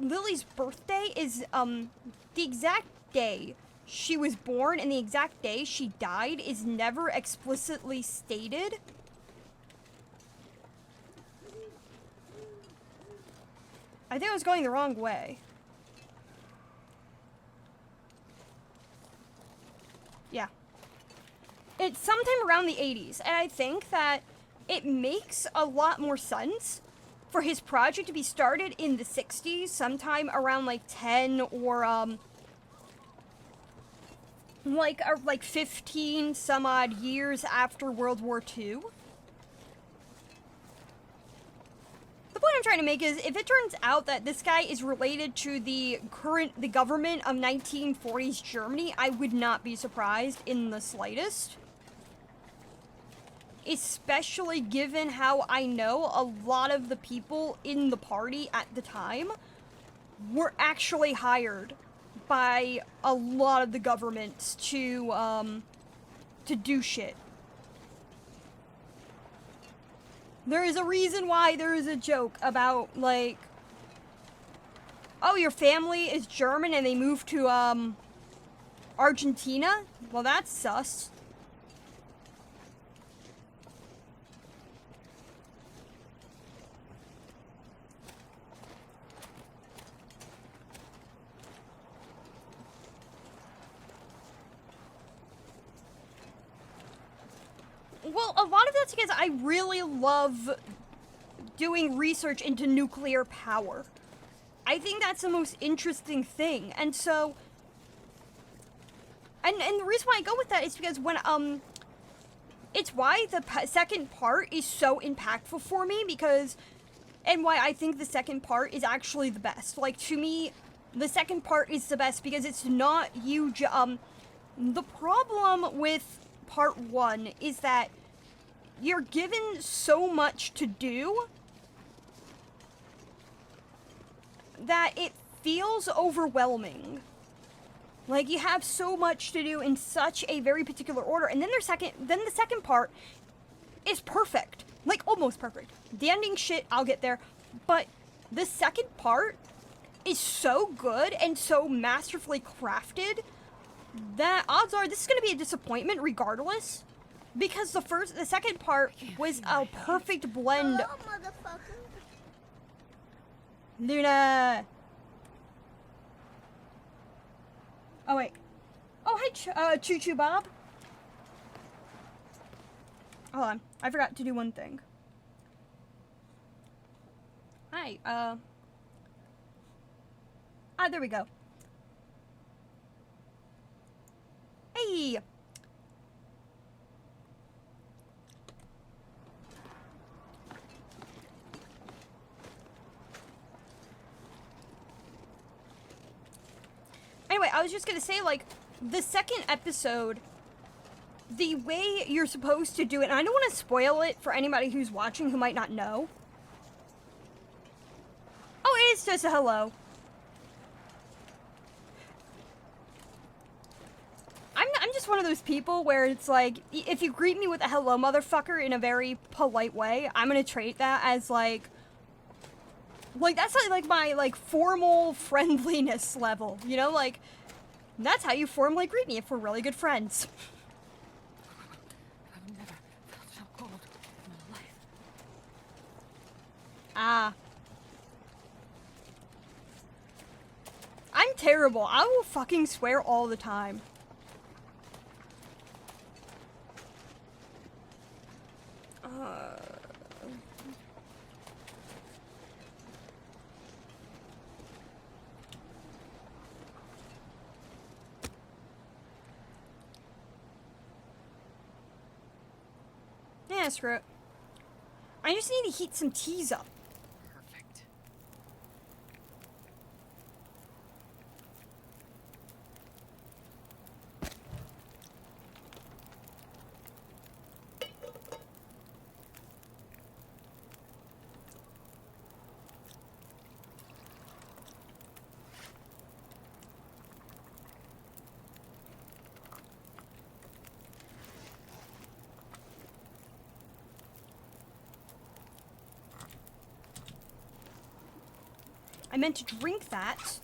Lily's birthday is, the exact day she was born and the exact day she died is never explicitly stated. I think I was going the wrong way. Yeah. It's sometime around the 80s, and I think that it makes a lot more sense for his project to be started in the 60s, sometime around like 10 or like 15 some odd years after World War II. The point I'm trying to make is, if it turns out that this guy is related to the government of 1940s Germany, I would not be surprised in the slightest. Especially given how I know a lot of the people in the party at the time were actually hired by a lot of the governments to do shit. There is a reason why there is a joke about, like, oh, your family is German and they moved to, Argentina? Well, that's sus. Well, a lot of that's because I really love doing research into nuclear power. I think that's the most interesting thing. And so, and the reason why I go with that is because when, it's why the second part is so impactful for me, because, and why I think the second part is actually the best. Like, to me, the second part is the best because it's not huge. The problem with part one is that you're given so much to do that it feels overwhelming. Like, you have so much to do in such a very particular order, and then the second part is perfect. Like, almost perfect. The ending shit, I'll get there, but the second part is so good and so masterfully crafted that odds are this is gonna be a disappointment regardless, because the second part was a perfect blend. Hello, motherfucker. Luna. Oh wait. Oh hey, Choo Choo Bob. Hold on, I forgot to do one thing. Hi. There we go. Hey. Anyway, I was just gonna say, like, the second episode, the way you're supposed to do it, and I don't want to spoil it for anybody who's watching who might not know. Oh, it is just a hello. I'm just one of those people where it's like, if you greet me with a hello, motherfucker, in a very polite way, I'm gonna treat that as, like, Like, that's like my, like, formal friendliness level, you know? Like, that's how you formally greet me if we're really good friends. I've never felt so cold in my life. Ah. I'm terrible. I will fucking swear all the time. Yeah, screw it. I just need to heat some teas up. Perfect. I meant to drink that.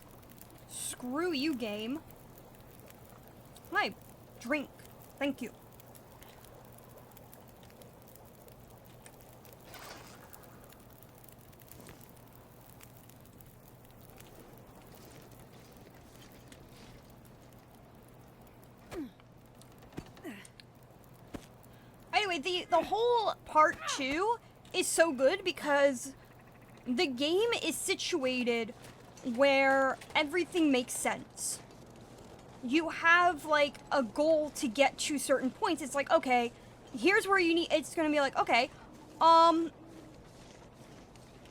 Screw you, game. My drink. Thank you. Anyway, the whole part 2 is so good because the game is situated where everything makes sense. You have, like, a goal to get to certain points. It's like, okay, here's where you need... It's gonna be like, okay,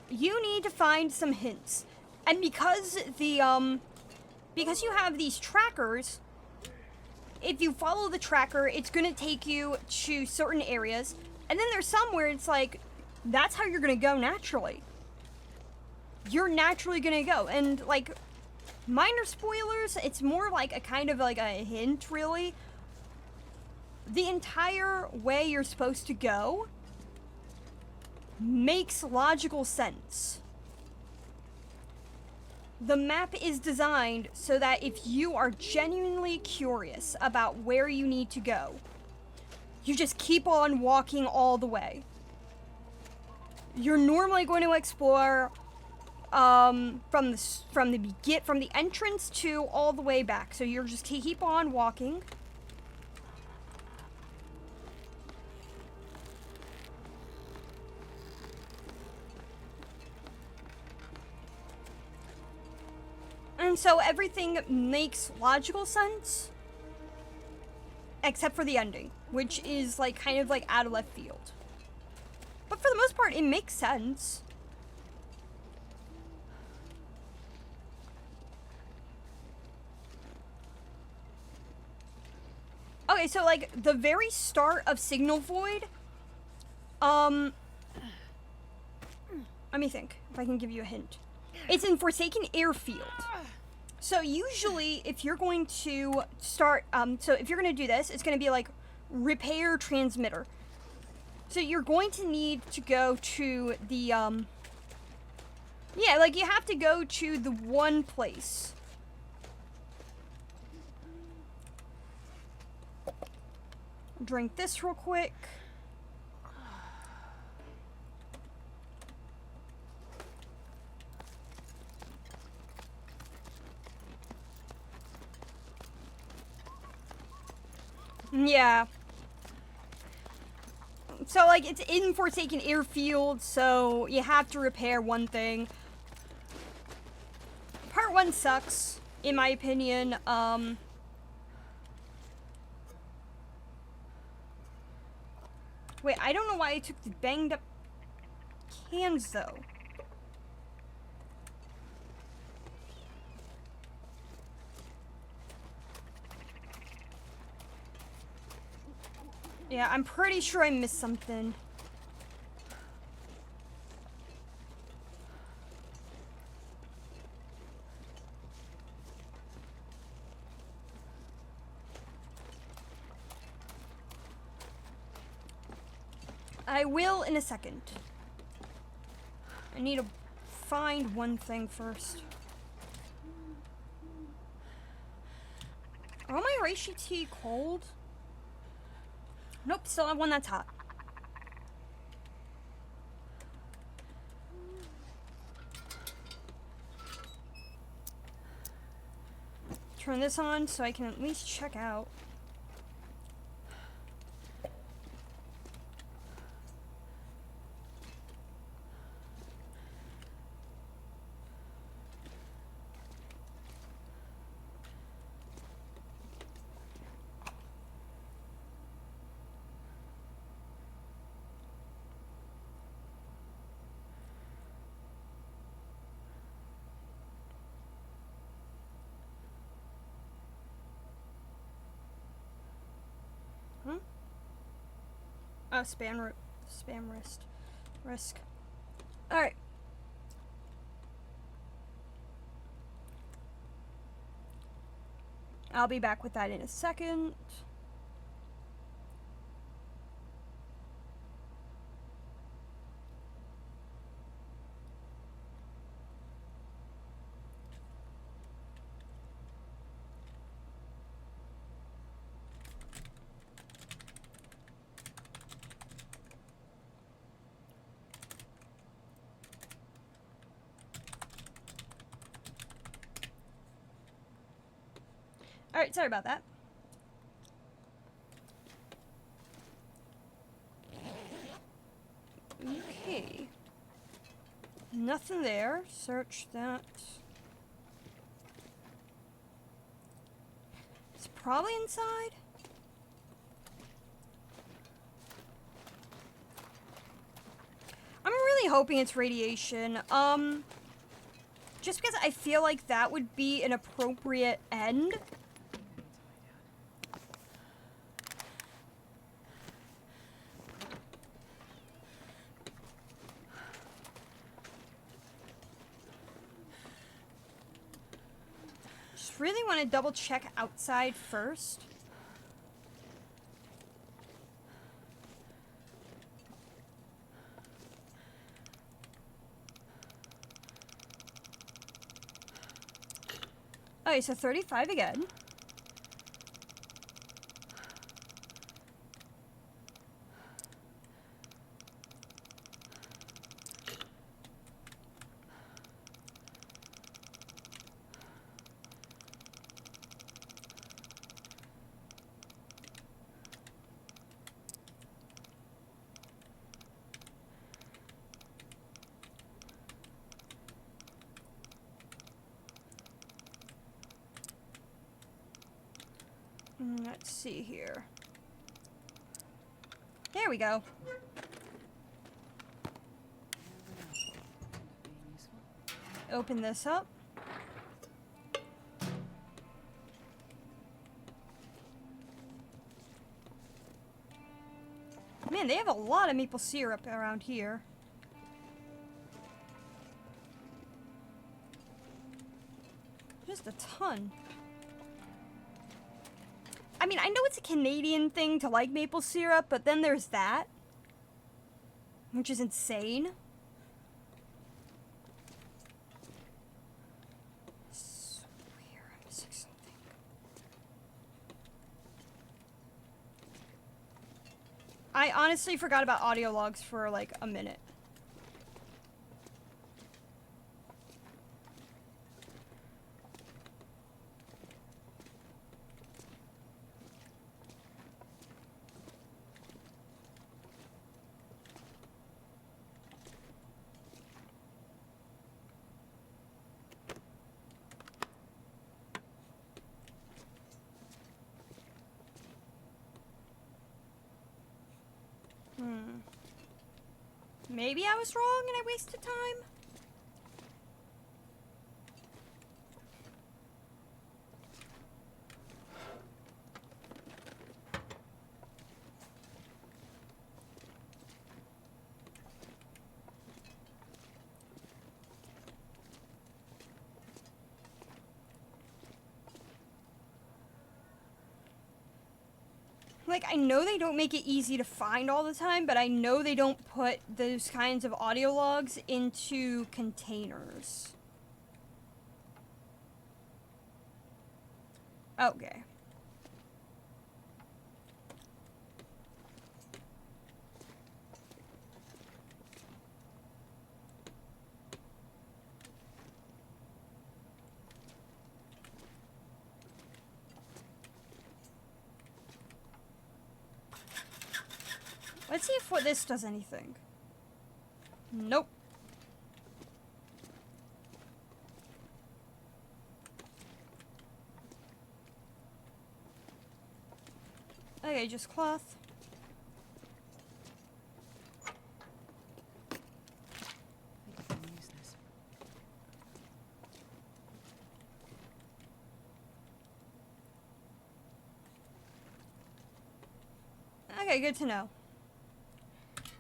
you need to find some hints. And because because you have these trackers, if you follow the tracker, it's gonna take you to certain areas. And then there's some where it's like, that's how you're gonna go naturally. You're naturally gonna go. And, like, minor spoilers, it's more like a kind of like a hint, really. The entire way you're supposed to go makes logical sense. The map is designed so that if you are genuinely curious about where you need to go, you just keep on walking all the way. You're normally going to explore from the entrance to all the way back. So you're just keep on walking. And so everything makes logical sense, except for the ending, which is like kind of like out of left field. But for the most part, it makes sense. Okay, so like the very start of Signal Void, let me think if I can give you a hint. It's in Forsaken Airfield. So usually if you're going to start, so if you're going to do this, it's going to be like repair transmitter. So you're going to need to go to the, yeah, like you have to go to the one place. Drink this real quick. Yeah. So, like, it's in Forsaken Airfield, so you have to repair one thing. Part 1 sucks, in my opinion. Wait, I don't know why I took the banged up cans, though. Yeah, I'm pretty sure I missed something. I will in a second. I need a find one thing first. Are all my reishi tea cold? Nope, still have one that's hot. Turn this on so I can at least check out. Oh, spam risk. All right. I'll be back with that in a second. Alright, sorry about that. Okay. Nothing there. Search that. It's probably inside. I'm really hoping it's radiation. Just because I feel like that would be an appropriate end. Really want to double check outside first. Okay, so 35 again. Let's see here. There we go. Open this up. Man, they have a lot of maple syrup around here. Just a ton. I mean, I know it's a Canadian thing to like maple syrup, but then there's that, which is insane. I swear I'm missing something. I honestly forgot about audio logs for like a minute. Maybe I was wrong and I wasted time? Like, I know they don't make it easy to find all the time, but I know they don't put those kinds of audio logs into containers. Okay. Let's see if what this does anything. Nope. Okay, just cloth. I think I can use this. Okay, good to know.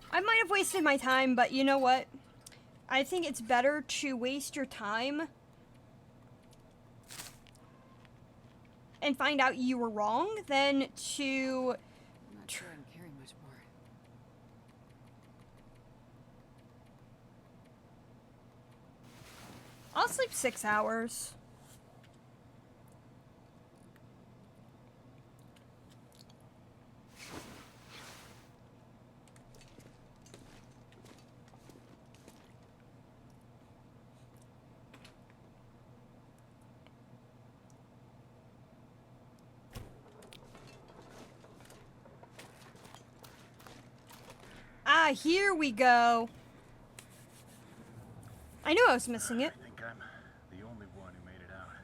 I might have wasted my time, but you know what? I think it's better to waste your time and find out you were wrong than to... I'm not sure I'm carrying much more. I'll sleep 6 hours. Ah, here we go. I knew I was missing it. I think I'm the only one who made it out.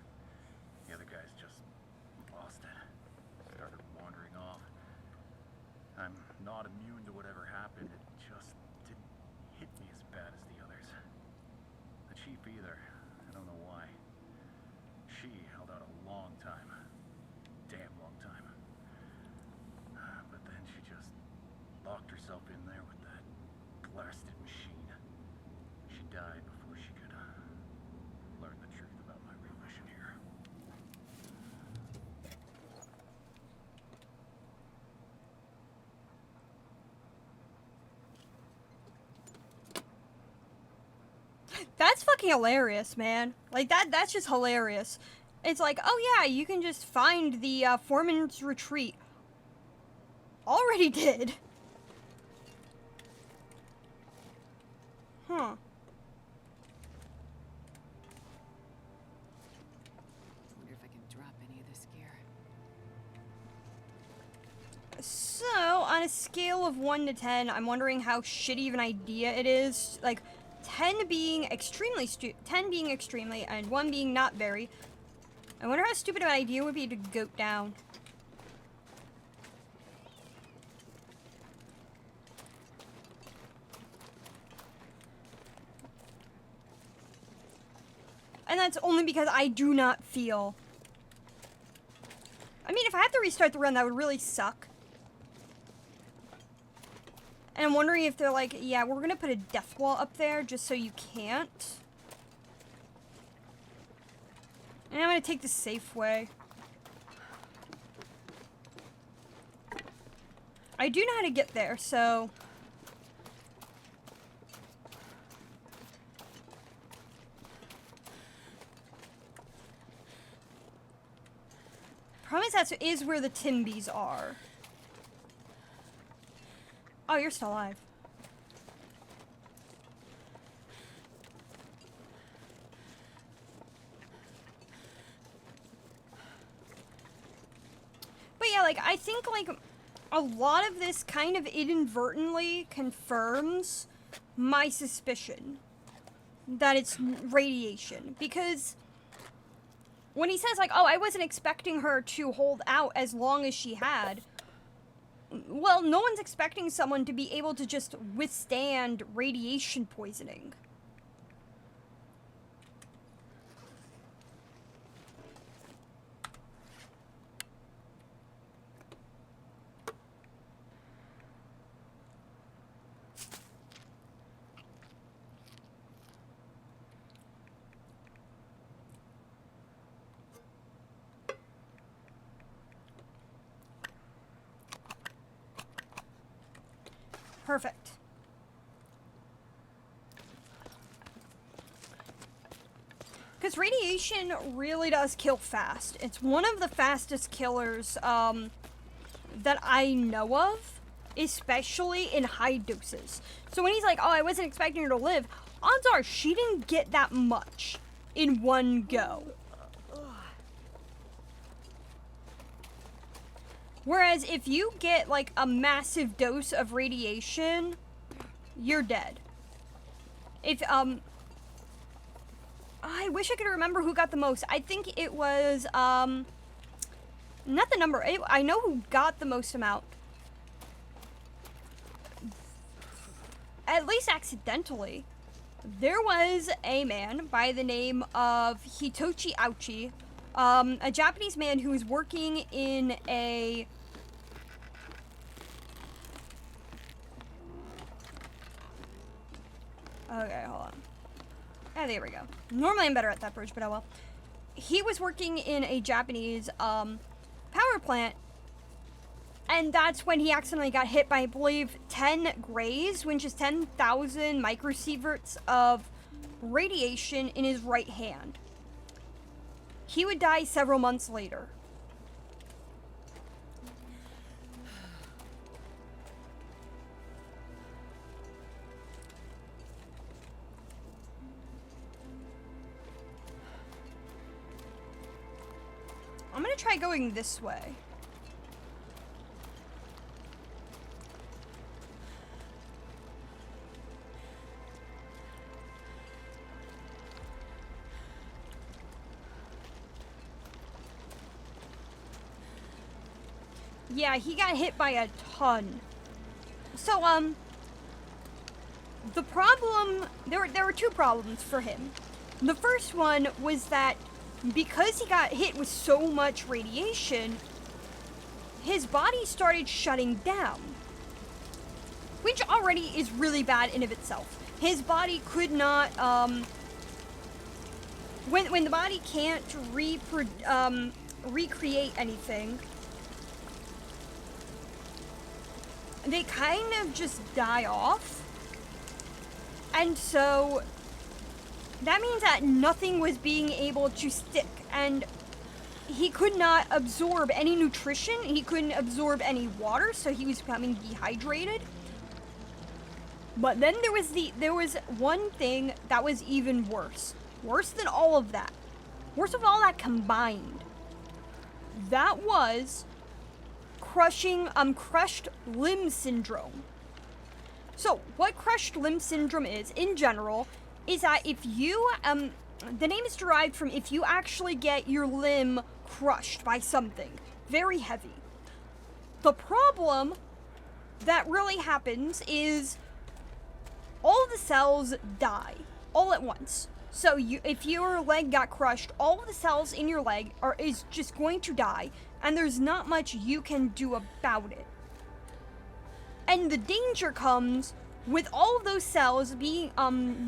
The other guys just lost it. Started wandering off. I'm not immune to whatever happened. It just didn't hit me as bad as the others. The chief either. I don't know why. She held out a long time. Damn long time. But then she just locked herself in there with that blasted machine. She died before she could learn the truth about my real mission here. That's fucking hilarious, man. Like, that's just hilarious. It's like, oh yeah, you can just find the foreman's retreat. Already did. Huh. Wonder if I can drop any of this gear. So, on a scale of 1 to 10, I'm wondering how shitty of an idea it is. Like, 10 being extremely 10 being extremely, and 1 being not very. I wonder how stupid of an idea it would be to goat down. And that's only because I do not feel... I mean, if I had to restart the run, that would really suck. And I'm wondering if they're like, yeah, we're gonna put a death wall up there just so you can't. And I'm gonna take the safe way. I do know how to get there, so... Problem is, that is where the Timbies are. Oh, you're still alive. But yeah, like, I think, like, a lot of this kind of inadvertently confirms my suspicion that it's radiation. Because when he says, like, oh, I wasn't expecting her to hold out as long as she had, well, no one's expecting someone to be able to just withstand radiation poisoning. Perfect. Because radiation really does kill fast. It's one of the fastest killers that I know of, especially in high doses. So when he's like, oh, I wasn't expecting her to live, odds are she didn't get that much in one go. Whereas if you get like a massive dose of radiation, you're dead. If, I wish I could remember who got the most. I think it was, not the number. I know who got the most amount. At least accidentally. There was a man by the name of Hitoshi Ouchi, a Japanese man who was working in a... Okay, hold on. Ah, there we go. Normally I'm better at that bridge, but oh well. He was working in a Japanese power plant, and that's when he accidentally got hit by, I believe, 10 grays, which is 10,000 microsieverts of radiation in his right hand. He would die several months later. I'm gonna try going this way. Yeah, he got hit by a ton. So, the problem, there were two problems for him. The first one was that because he got hit with so much radiation, his body started shutting down. Which already is really bad in of itself. His body could not, when the body can't recreate anything, they kind of just die off. And so that means that nothing was being able to stick, and he could not absorb any nutrition, he couldn't absorb any water, so he was becoming dehydrated. But then there was one thing that was even worse. Worse than all of that. Worst of all that combined. That was crushed limb syndrome. So, what crushed limb syndrome is, in general, is that if you, the name is derived from if you actually get your limb crushed by something very heavy. The problem that really happens is all the cells die all at once. So if your leg got crushed, all of the cells in your leg is just going to die, and there's not much you can do about it. And the danger comes with all of those cells being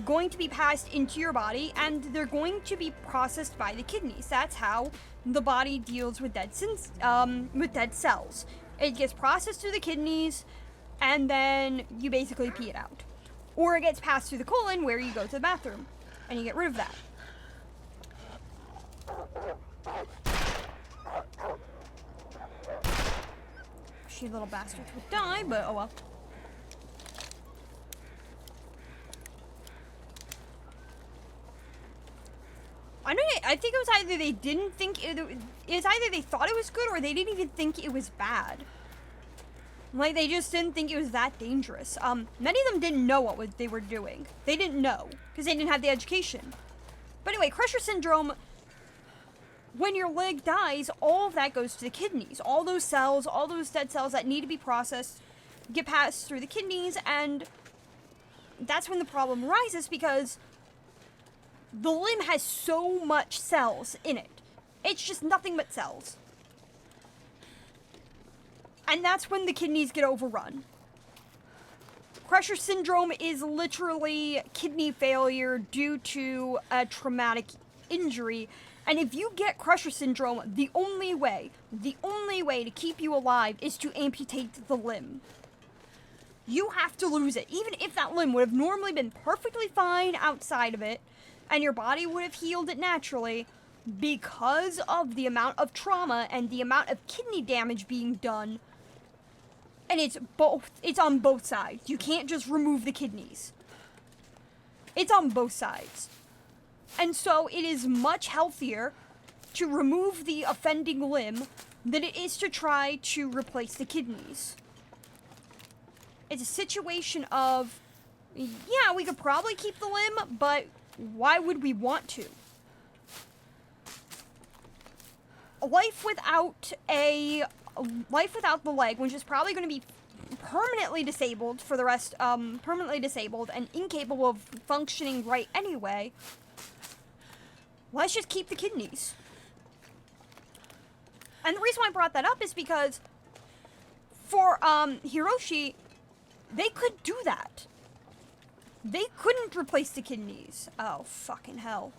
going to be passed into your body, and they're going to be processed by the kidneys. That's how the body deals with dead cells. It gets processed through the kidneys, and then you basically pee it out. Or it gets passed through the colon, where you go to the bathroom, and you get rid of that. She little bastards would die, but oh well. I think it was either they didn't think it was either they thought it was good, or they didn't even think it was bad. Like, they just didn't think it was that dangerous. Many of them didn't know what they were doing. They didn't know, because they didn't have the education. But anyway, Crusher syndrome, when your leg dies, all of that goes to the kidneys. All those cells, all those dead cells that need to be processed, get passed through the kidneys, and that's when the problem arises, because the limb has so much cells in it. It's just nothing but cells. And that's when the kidneys get overrun. Crusher syndrome is literally kidney failure due to a traumatic injury. And if you get Crusher syndrome, the only way to keep you alive is to amputate the limb. You have to lose it. Even if that limb would have normally been perfectly fine outside of it, and your body would have healed it naturally, because of the amount of trauma and the amount of kidney damage being done, and it's on both sides. You can't just remove the kidneys. It's on both sides. And so it is much healthier to remove the offending limb than it is to try to replace the kidneys. It's a situation of, yeah, we could probably keep the limb, but why would we want to? Life without the leg, which is probably going to be permanently disabled for the rest, permanently disabled and incapable of functioning right anyway. Let's just keep the kidneys. And the reason why I brought that up is because for Hiroshi, they could do that. They couldn't replace the kidneys. Oh, fucking hell.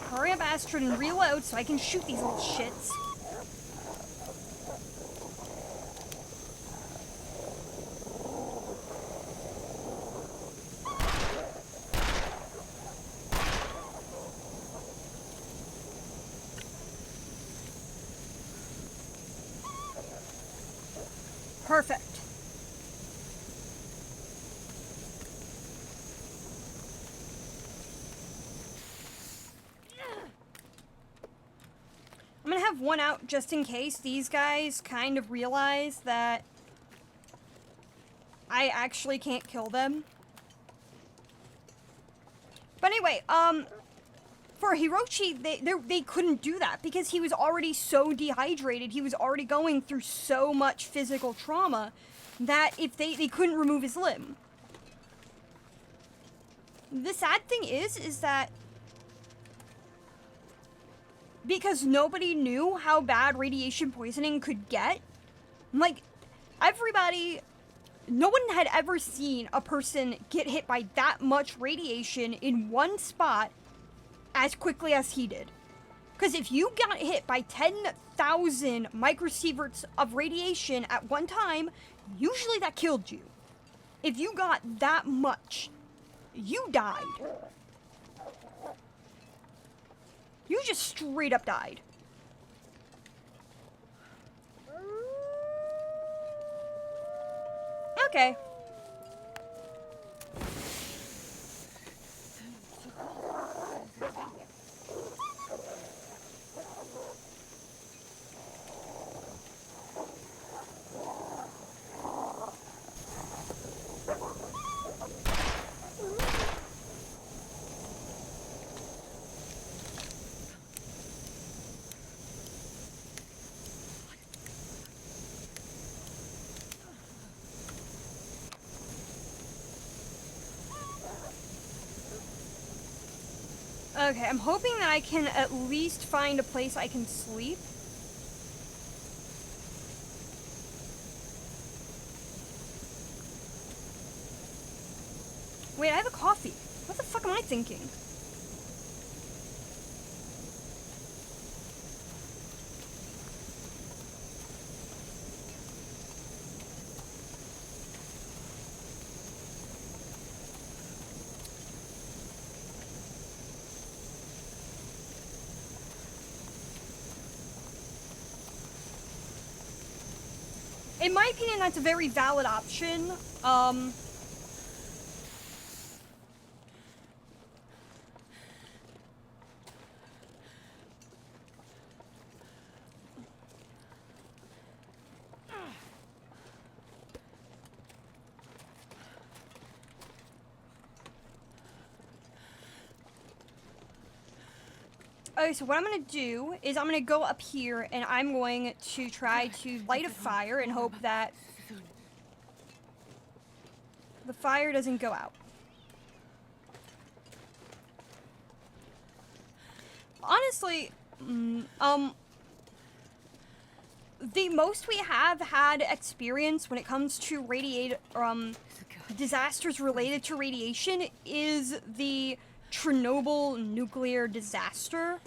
Hurry up, Astrid, and reload so I can shoot these little shits. Perfect. I'm gonna have one out just in case these guys kind of realize that I actually can't kill them. But anyway, for Hiroshi, they couldn't do that because he was already so dehydrated. He was already going through so much physical trauma that if they couldn't remove his limb. The sad thing is that because nobody knew how bad radiation poisoning could get, like, no one had ever seen a person get hit by that much radiation in one spot as quickly as he did. Because if you got hit by 10,000 microsieverts of radiation at one time, usually that killed you. If you got that much, you died. You just straight up died. Okay. Okay, I'm hoping that I can at least find a place I can sleep. Wait, I have a coffee. What the fuck am I thinking? In my opinion, that's a very valid option. Okay, so what I'm gonna do is I'm gonna go up here and I'm going to try to light a fire and hope that the fire doesn't go out. Honestly, the most we have had experience when it comes to disasters related to radiation is the Chernobyl nuclear disaster.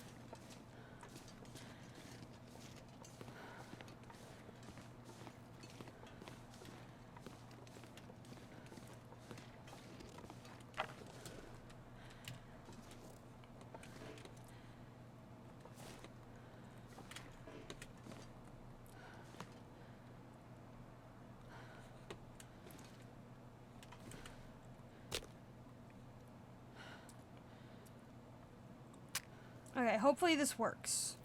Okay, hopefully this works.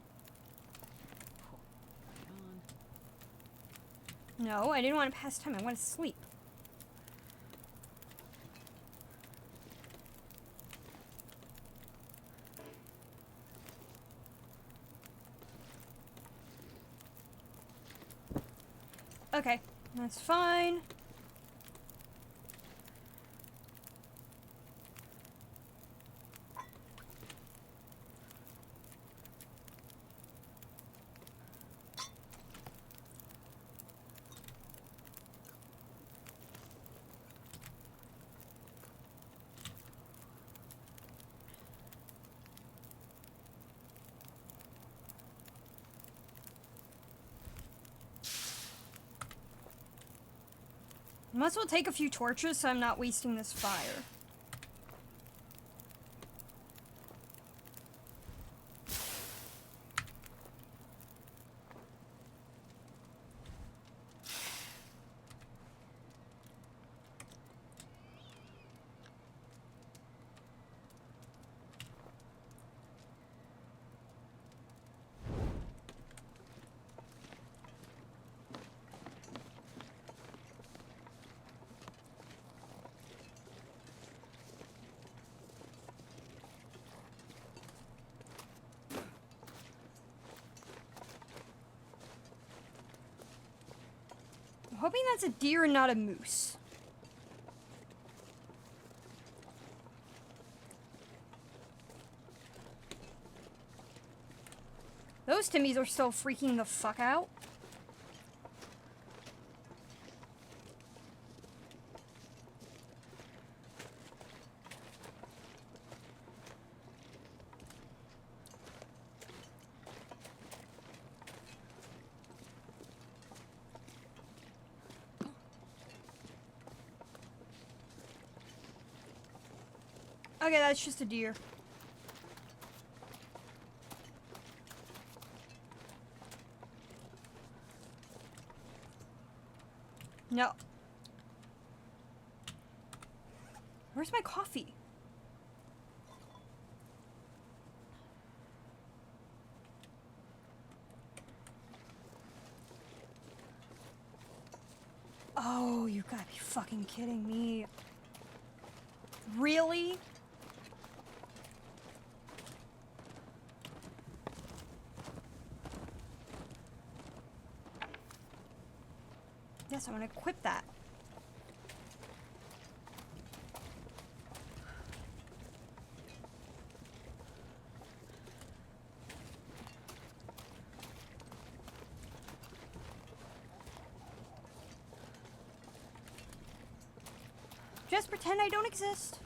No, I didn't want to pass time. I want to sleep. Okay, that's fine. Might as well take a few torches so I'm not wasting this fire. I'm hoping that's a deer and not a moose. Those Timmies are still freaking the fuck out. Okay, that's just a deer. No. Where's my coffee? Oh, you gotta be fucking kidding me. Really? Yes, I'm gonna equip that. Just pretend I don't exist.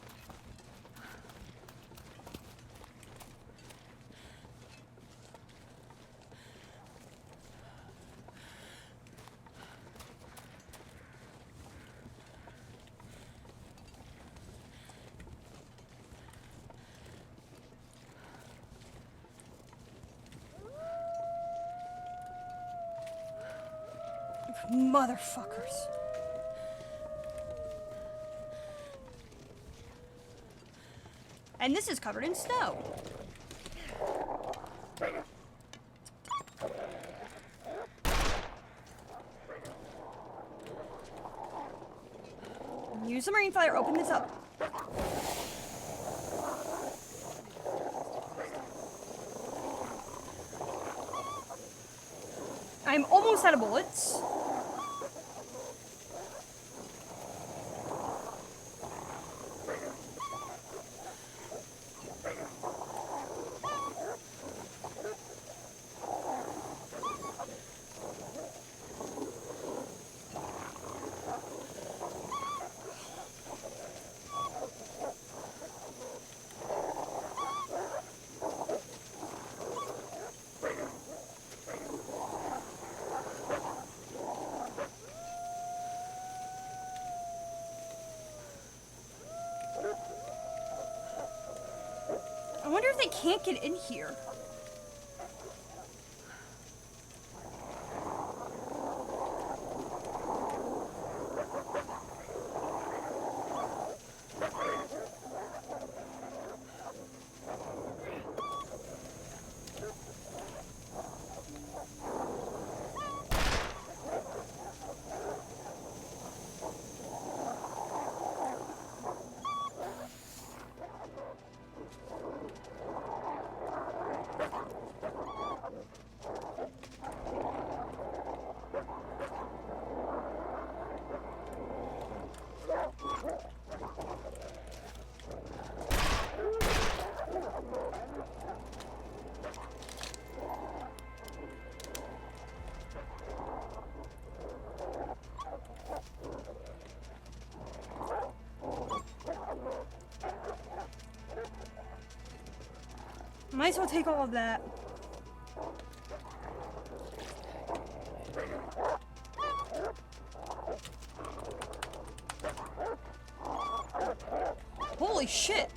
Motherfuckers. And this is covered in snow. Use the marine fire, open this up. set of bullets. I wonder if they can't get in here. Might as well take all of that. Holy shit!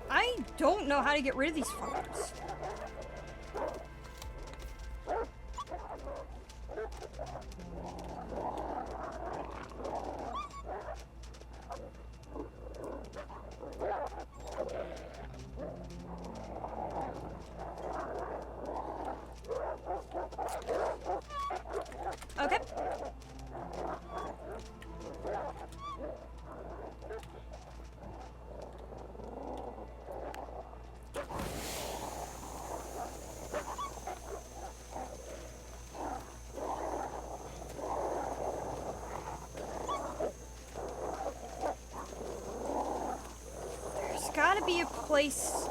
I don't know how to get rid of these fuckers. Okay. There's gotta be a place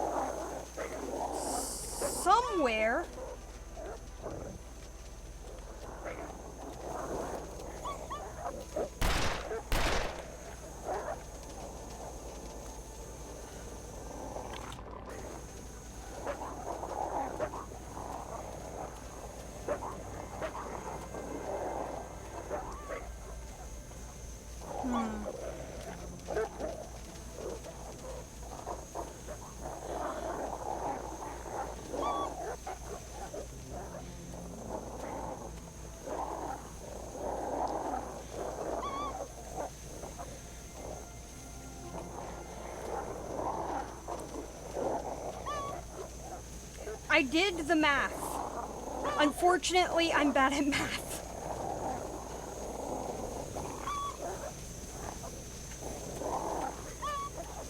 somewhere. I did the math. Unfortunately, I'm bad at math.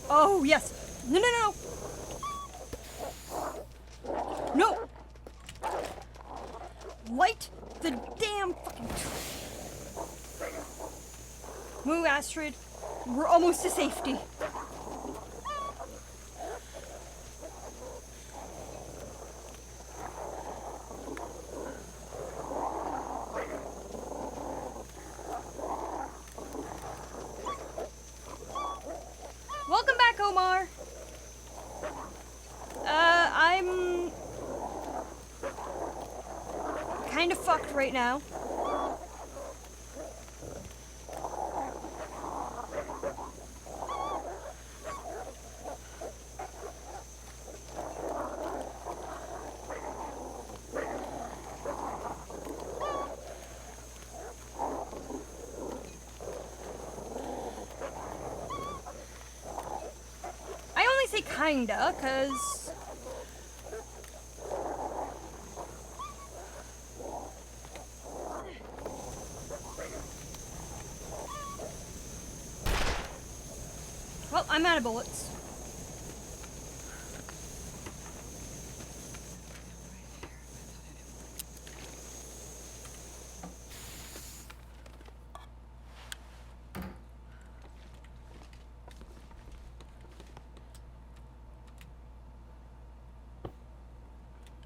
Oh, yes. No, no, no. No. Light the damn fucking... Move, Astrid. We're almost to safety. Welcome back, Omar. I'm kind of fucked right now. Kinda, cause I'm out of bullets.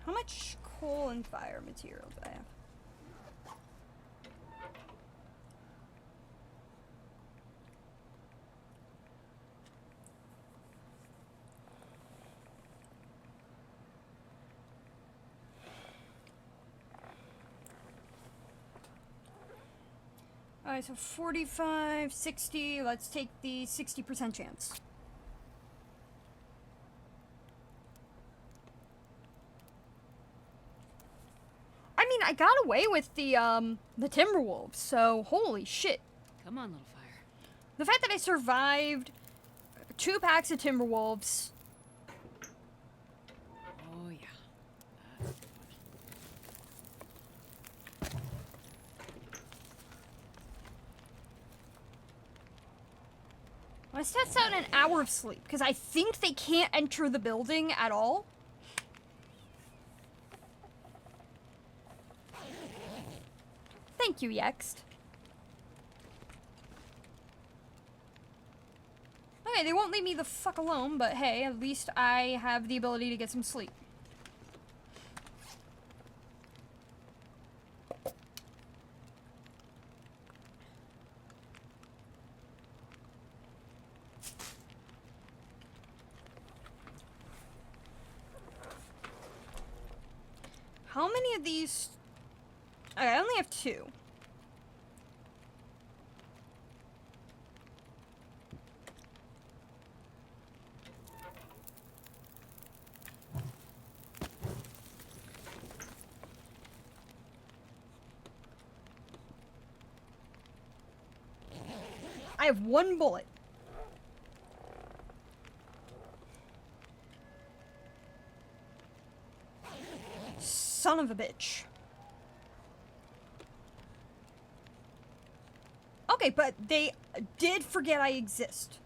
How much coal and fire material do I have? Alright, so 45, 60, let's take the 60% chance. I mean, I got away with the Timberwolves, so holy shit. Come on, little fire. The fact that I survived 2 packs of Timberwolves. Oh, yeah. That's a good one. Let's test out an hour of sleep, because I think they can't enter the building at all. Thank you, Yext. Okay, they won't leave me the fuck alone, but hey, at least I have the ability to get some sleep. How many of these? Okay, I only have 2. I have 1 bullet. Son of a bitch. Okay, but they did forget I exist.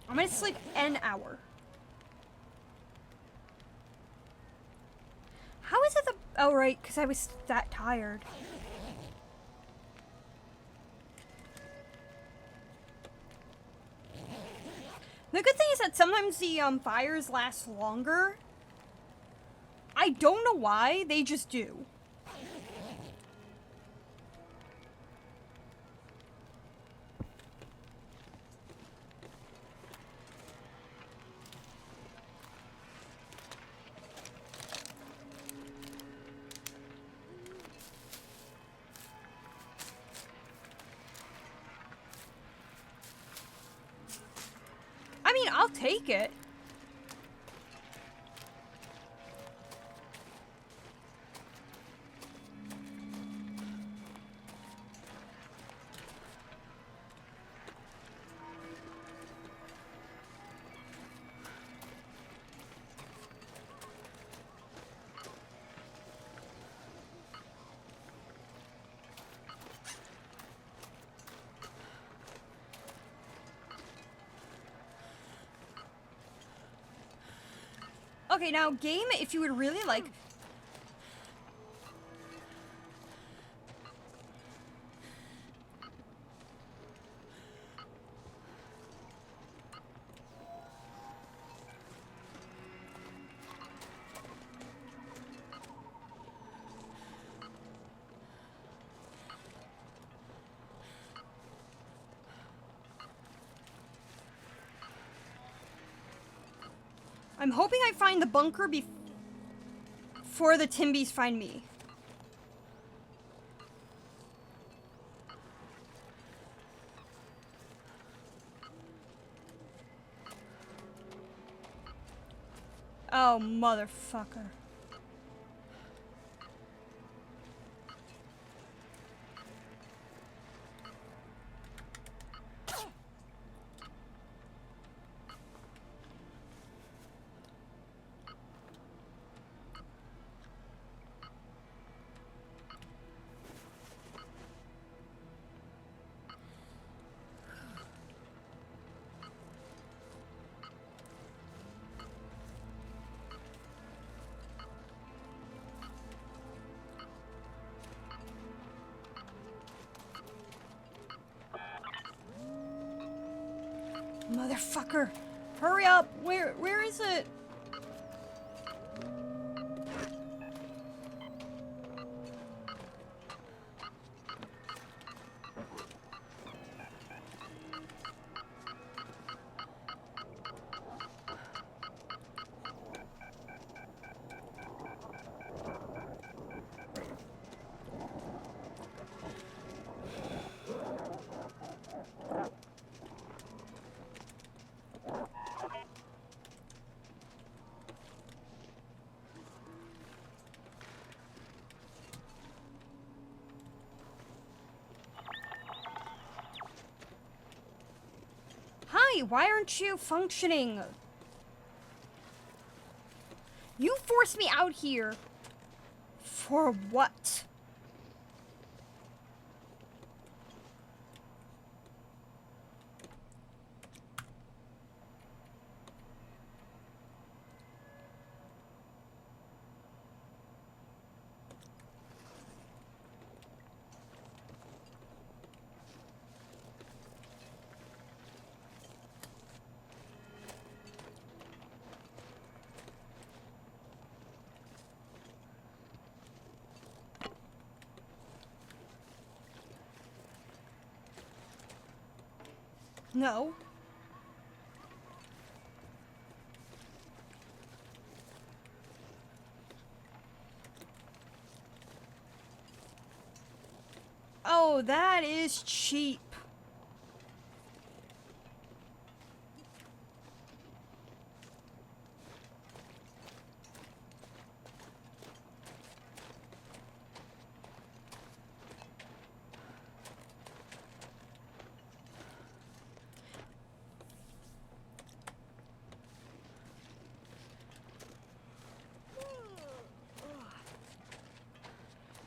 I'm gonna sleep an hour. How is it the... Oh, right, because I was that tired. The good thing is that sometimes the fires last longer. I don't know why, they just do. I mean, I'll take it. Okay, now game, if you would really like... I'm hoping I find the bunker before the Timbies find me. Oh, motherfucker. Motherfucker. Hurry up. Where is it? Hi, why aren't you functioning? You forced me out here. For what? No. Oh, that is cheap.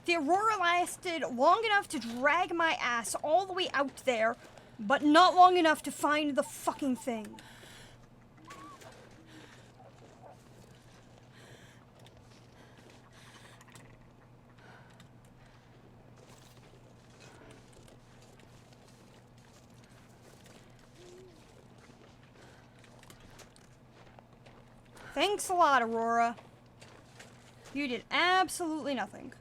The Aurora lasted long enough to drag my ass all the way out there, but not long enough to find the fucking thing. Thanks a lot, Aurora. You did absolutely nothing.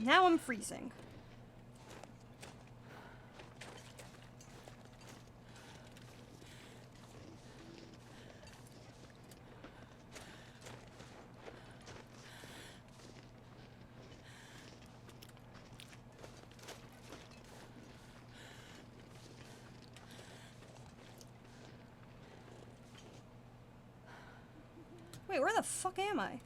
Now I'm freezing. Wait, where the fuck am I?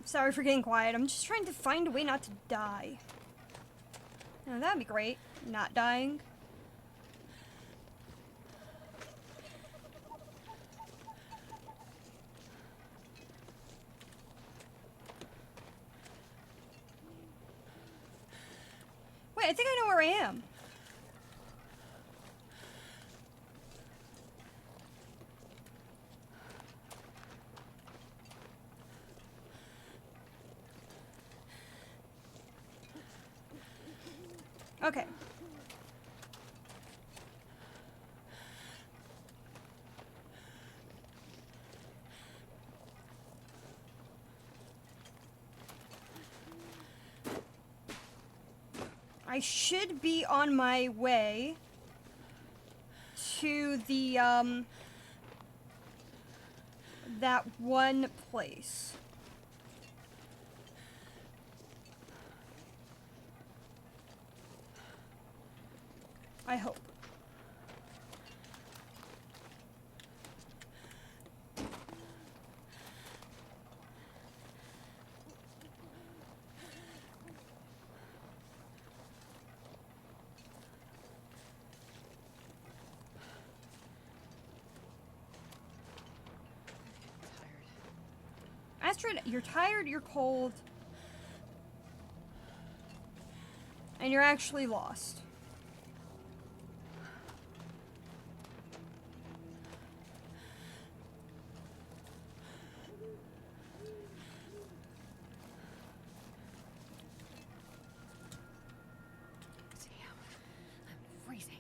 Sorry for getting quiet. I'm just trying to find a way not to die. Now that'd be great. Not dying. Wait, I think I know where I am. Okay. I should be on my way to the, that one place. I hope. Astrid, you're tired, you're cold, and you're actually lost. Damn, I'm freezing.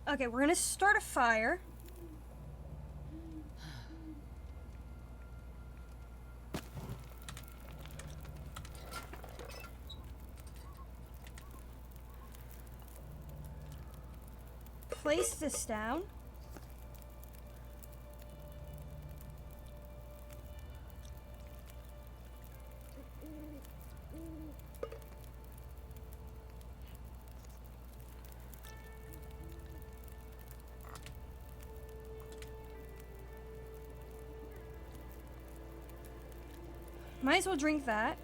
Okay, we're gonna start a fire. Place this down. Might as well drink that.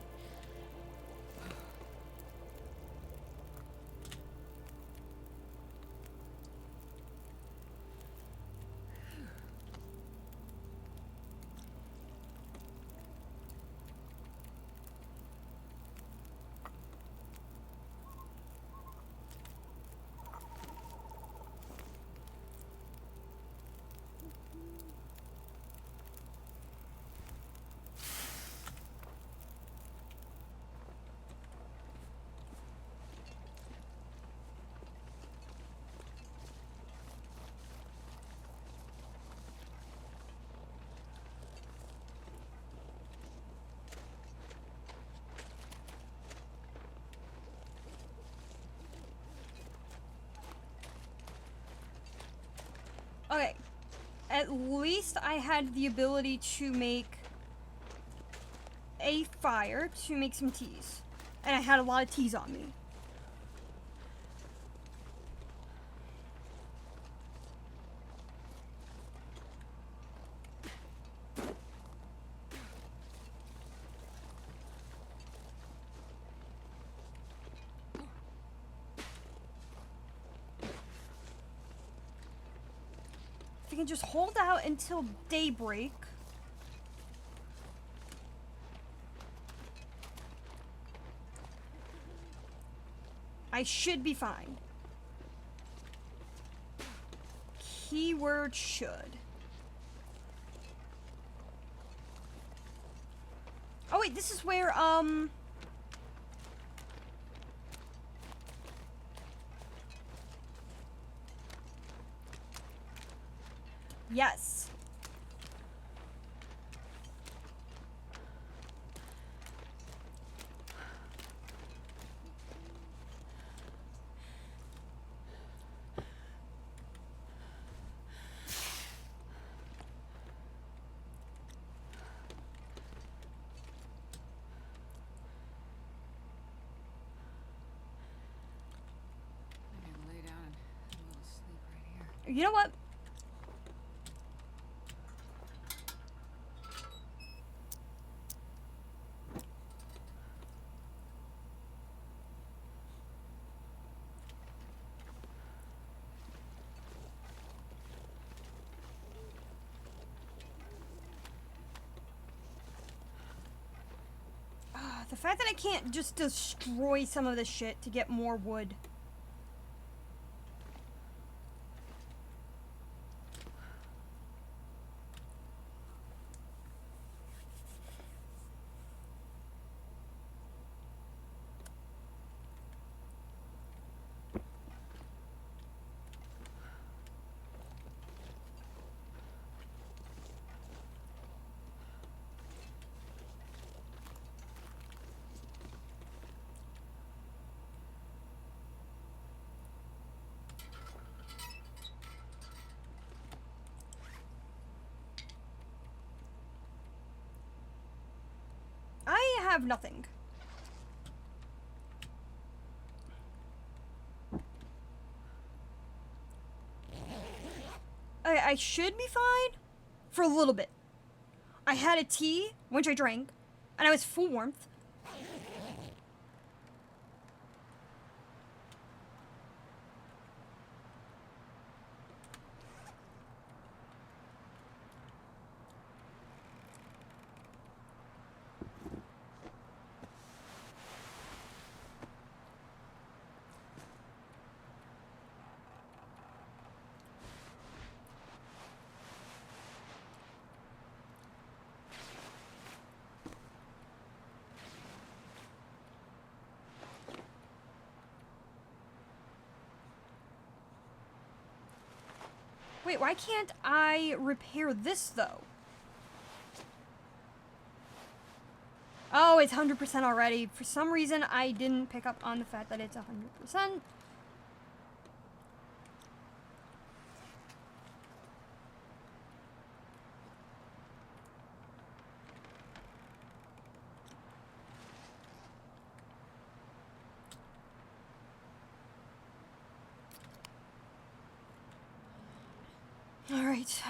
Okay, at least I had the ability to make a fire to make some teas. And I had a lot of teas on me. If you can just hold out until daybreak. I should be fine. Keyword should. Oh wait, this is where, yes. You know what? The fact that I can't just destroy some of this shit to get more wood. I have nothing. I should be fine for a little bit. I had a tea, which I drank, and I was full warmth. Wait, why can't I repair this, though? Oh, it's 100% already. For some reason, I didn't pick up on the fact that it's 100%. All right.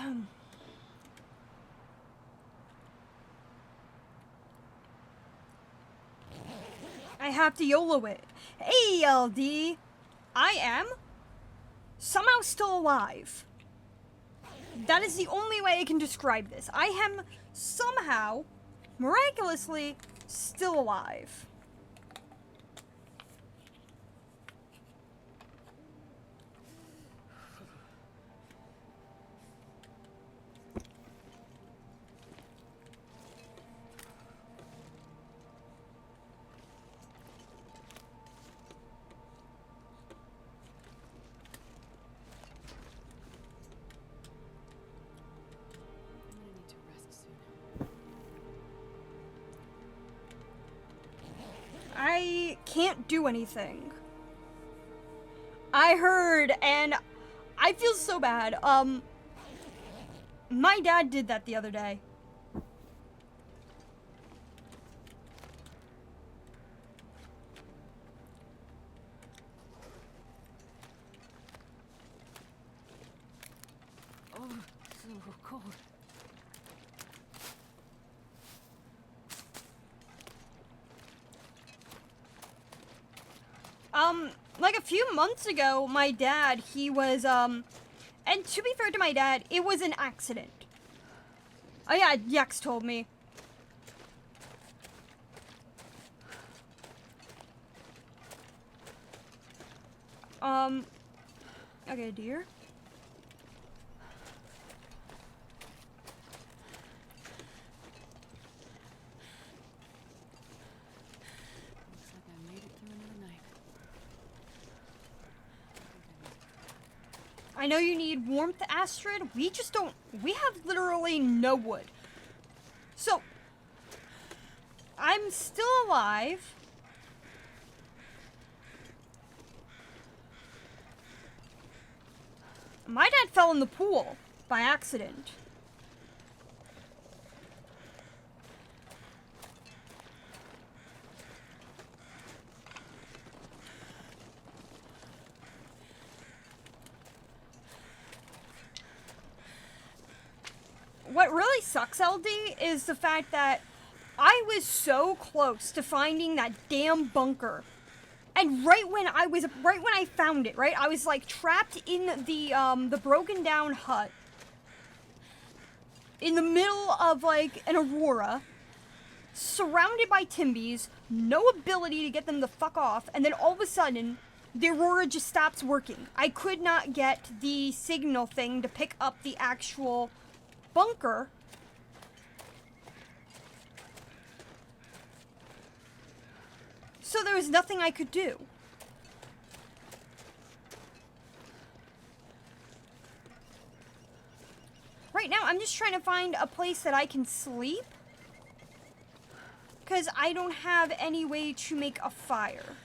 I have to YOLO it. Hey, LD. I am somehow still alive. That is the only way I can describe this. I am somehow, miraculously, still alive. I can't do anything. I heard, and I feel so bad. My dad did that the other day. Oh, so cold. Like a few months ago, my dad, he was, and to be fair to my dad, it was an accident. Oh yeah, Yex told me. Okay, dear. Looks like I made it through another night. I know you need warmth, Astrid. We just don't. We have literally no wood. So, I'm still alive. My dad fell in the pool by accident. what really sucks, LD, is the fact that I was so close to finding that damn bunker. And right when I found it, right, I was like trapped in the broken down hut in the middle of like an aurora, surrounded by Timbies, no ability to get them to fuck off, and then all of a sudden, the aurora just stops working. I could not get the signal thing to pick up the actual bunker. So there was nothing I could do. Right now, I'm just trying to find a place that I can sleep. Because I don't have any way to make a fire.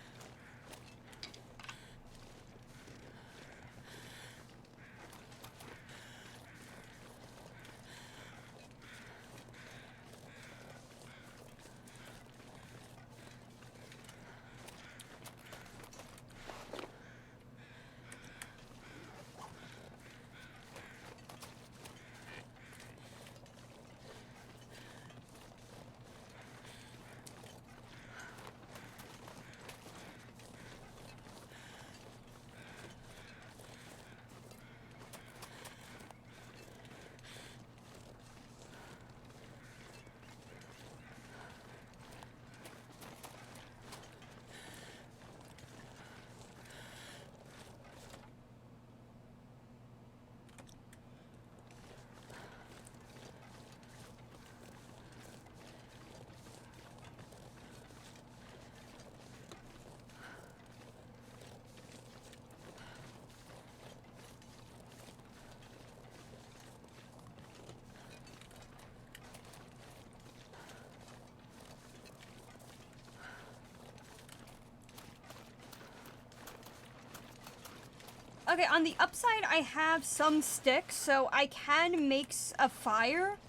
Okay, on the upside, I have some sticks, so I can make a fire.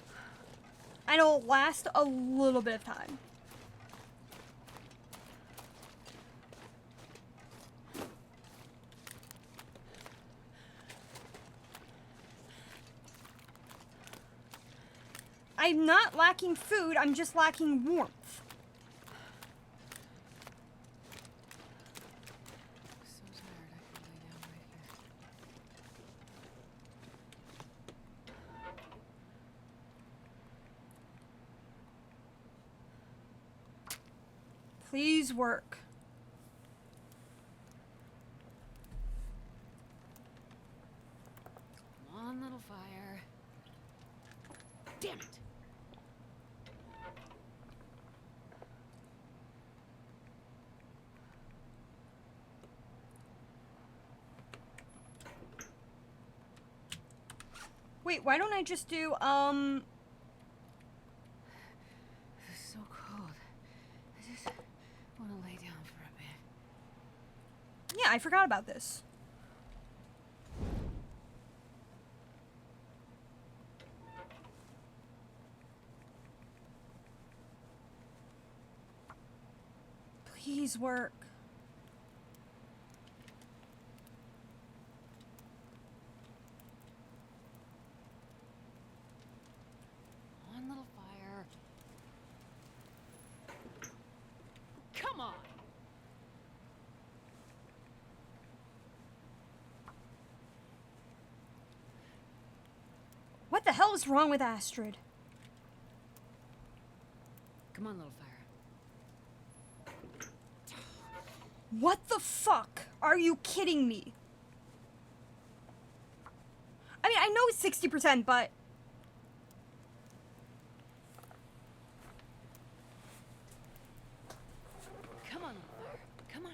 And it'll last a little bit of time. I'm not lacking food, I'm just lacking warmth. Please work. Come on, little fire. Damn it. Wait, why don't I just do, This is so cold. I just want to lay down for a bit. yeah, I forgot about this. Please work. Come on, little fire. Come on. What the hell is wrong with Astrid? Come on, little fire. What the fuck? Are you kidding me? I mean, I know it's 60%, but... Come on, little fire. Come on.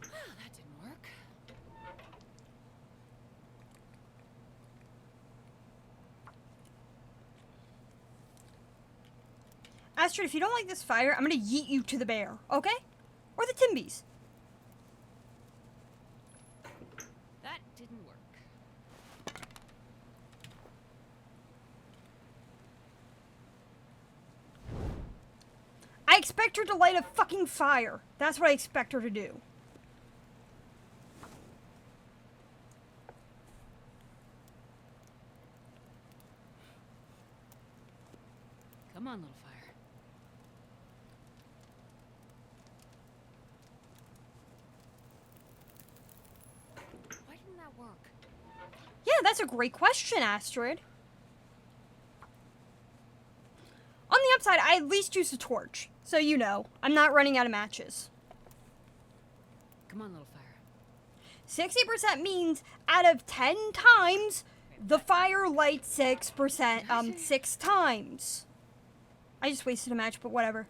Oh, that didn't work. Astrid, if you don't like this fire, I'm gonna yeet you to the bear, okay? Or the Timbies. That didn't work. I expect her to light a fucking fire. That's what I expect her to do. Come on, little fire. Why didn't that work? Yeah, that's a great question, Astrid. On the upside, I at least used a torch. So you know, I'm not running out of matches. Come on, little fire. 60% means out of 10 times, the fire lights 6%, 6 times. I just wasted a match, but whatever.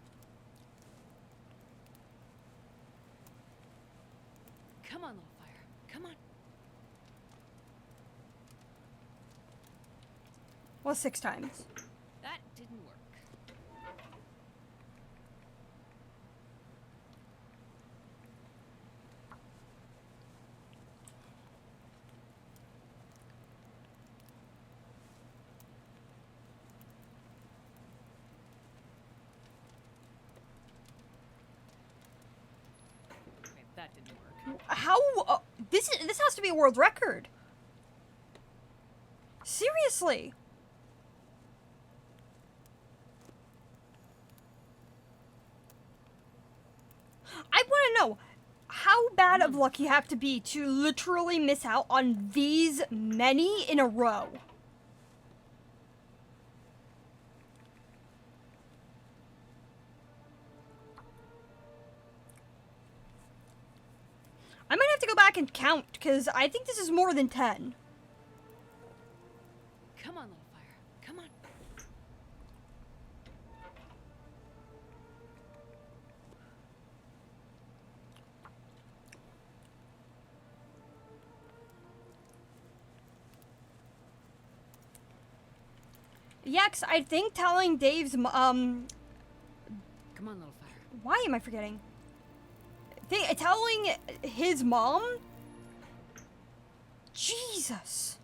Come on, little fire. Come on. Well, 6 times. That didn't work. Wait, that didn't work. How? This has to be a world record. Seriously. I want to know, how bad of luck you have to be to literally miss out on these many in a row. I might have to go back and count, because I think this is more than 10. Come on, little fire. Come on. Yeah, 'cause I think telling Dave's, Come on, little fire. why am I forgetting? Telling his mom? Jesus.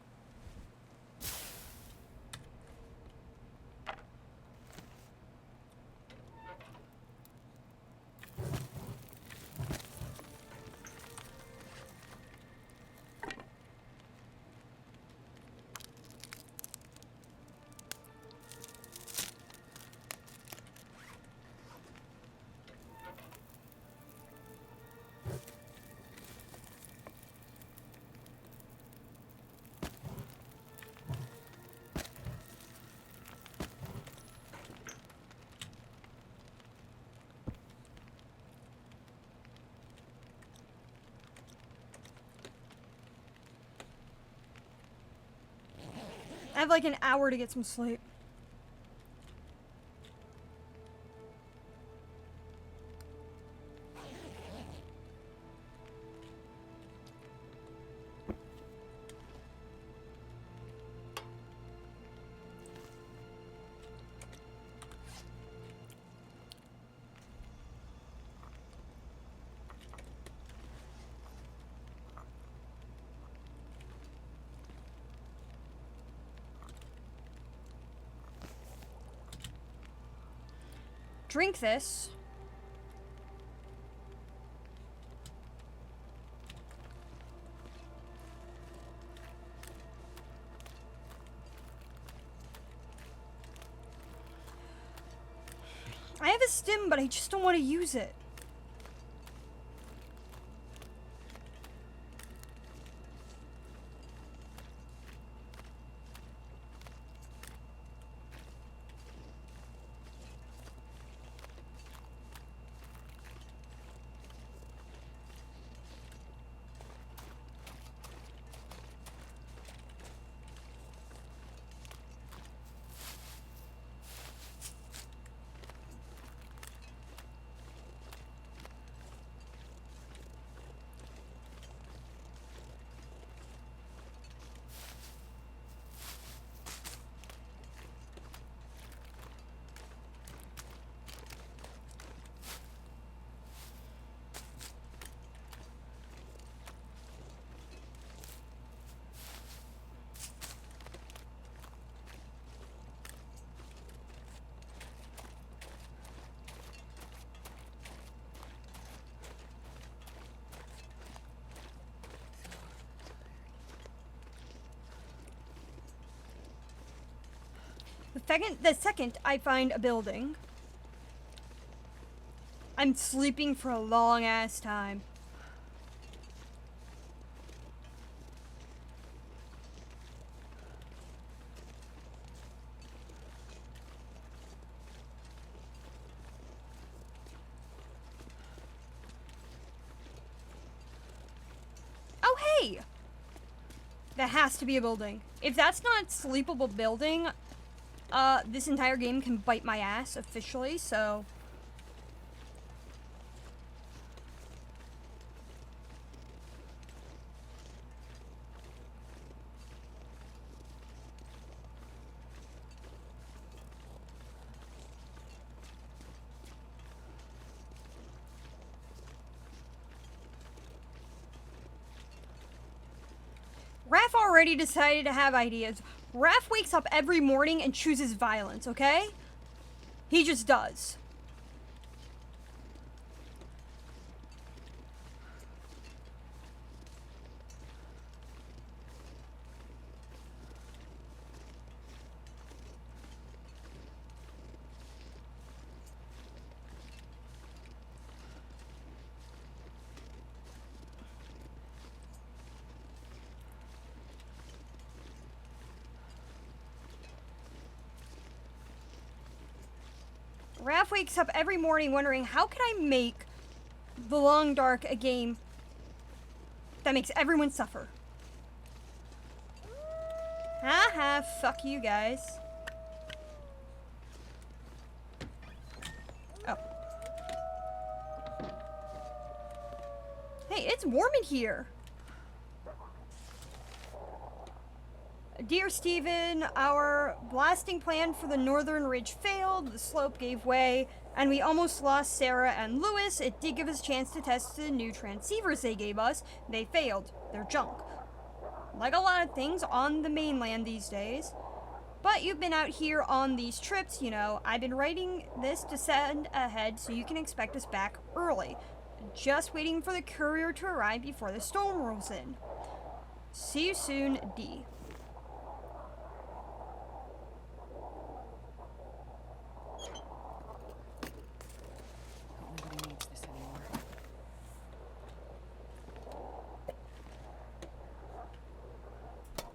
I have like an hour to get some sleep. Drink this. I have a stim, but I just don't want to use it. The second I find a building, I'm sleeping for a long ass time. Oh, hey! That has to be a building. If that's not a sleepable building, this entire game can bite my ass officially, so... Raph already decided to have ideas. Raph wakes up every morning and chooses violence, okay? He just does. Raph wakes up every morning wondering, how can I make The Long Dark a game that makes everyone suffer? Haha, fuck you guys. Oh. Hey, it's warm in here. Dear Steven, our blasting plan for the Northern Ridge failed, the slope gave way, and we almost lost Sarah and Lewis. It did give us a chance to test the new transceivers they gave us. They failed. They're junk. Like a lot of things on the mainland these days. But you've been out here on these trips, you know. I've been writing this to send ahead so you can expect us back early. Just waiting for the courier to arrive before the storm rolls in. See you soon, D. Nobody needs this anymore.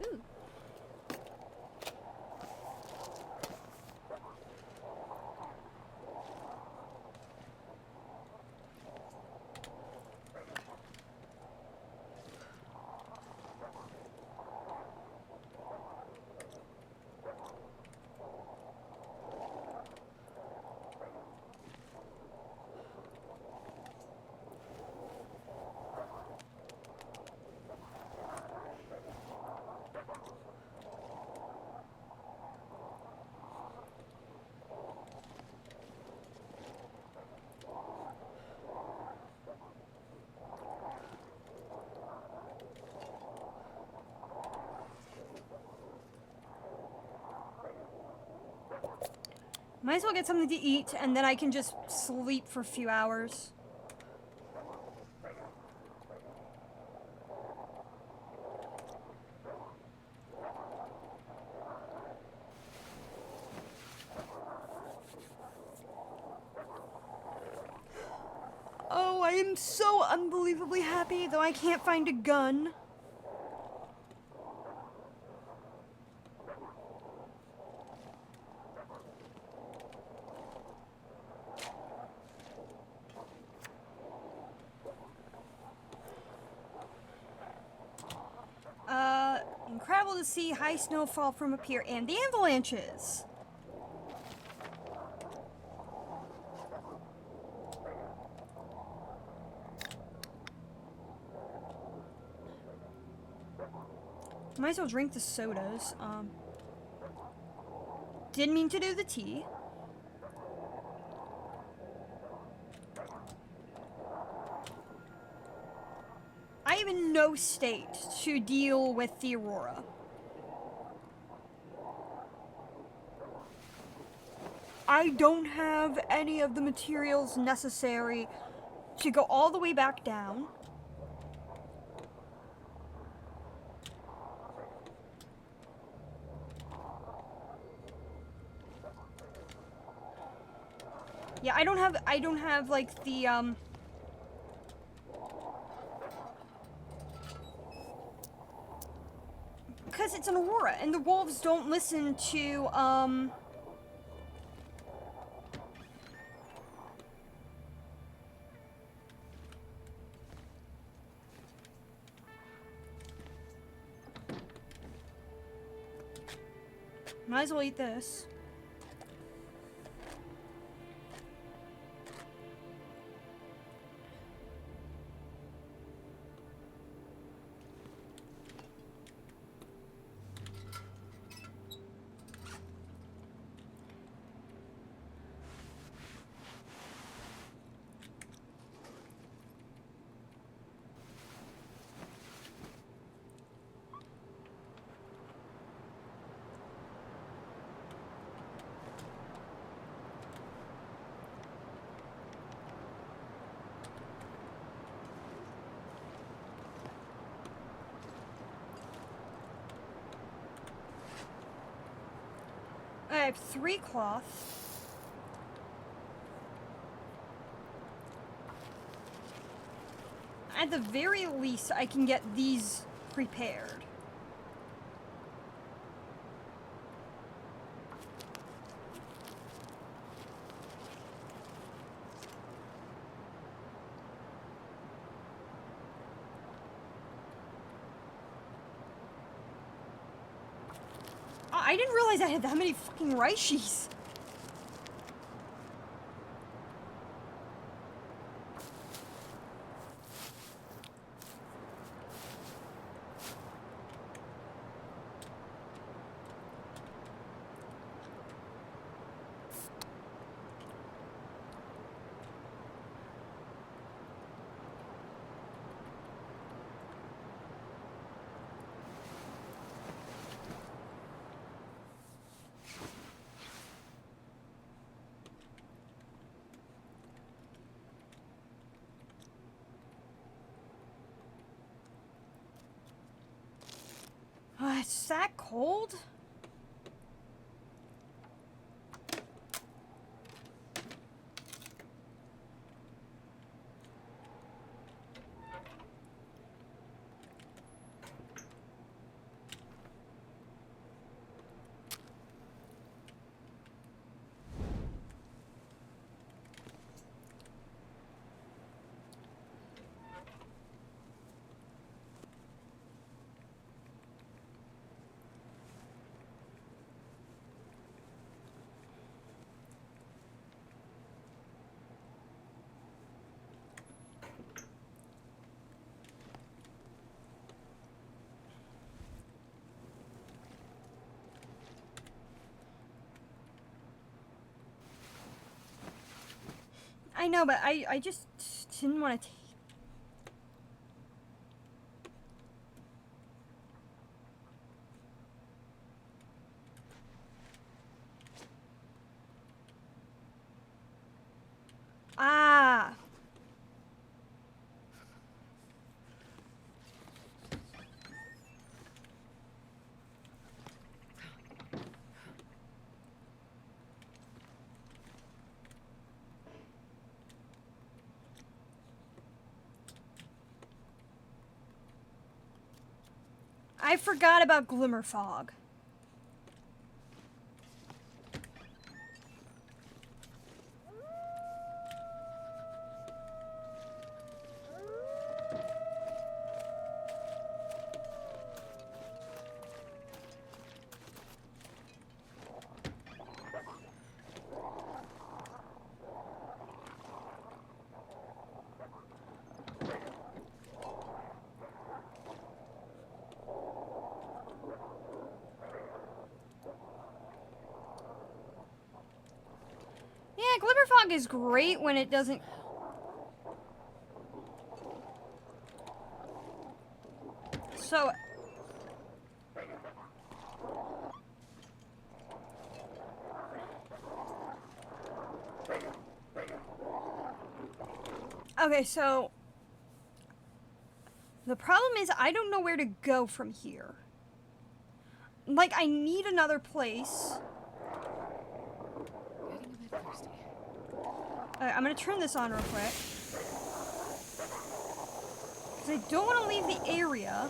Ooh. Might as well get something to eat, and then I can just sleep for a few hours. Oh, I am so unbelievably happy, though I can't find a gun. Incredible to see high snowfall from up here and the avalanches. Might as well drink the sodas. Didn't mean to do the tea. I am in no state to deal with the Aurora. I don't have any of the materials necessary to go all the way back down. Yeah, I don't have like the because it's an aurora and the wolves don't listen to might as well eat this. I have 3 cloths. At the very least, I can get these prepared. I didn't realize I had that many fucking Reichis. It's that cold? I know, but I just didn't want to take... Ah! I forgot about Glimmer Fog. Yeah, Glimmer Fog is great when it doesn't... So... Okay, so... The problem is I don't know where to go from here. Like, I need another place. Getting a bit thirsty. I'm gonna turn this on real quick. Because I don't want to leave the area.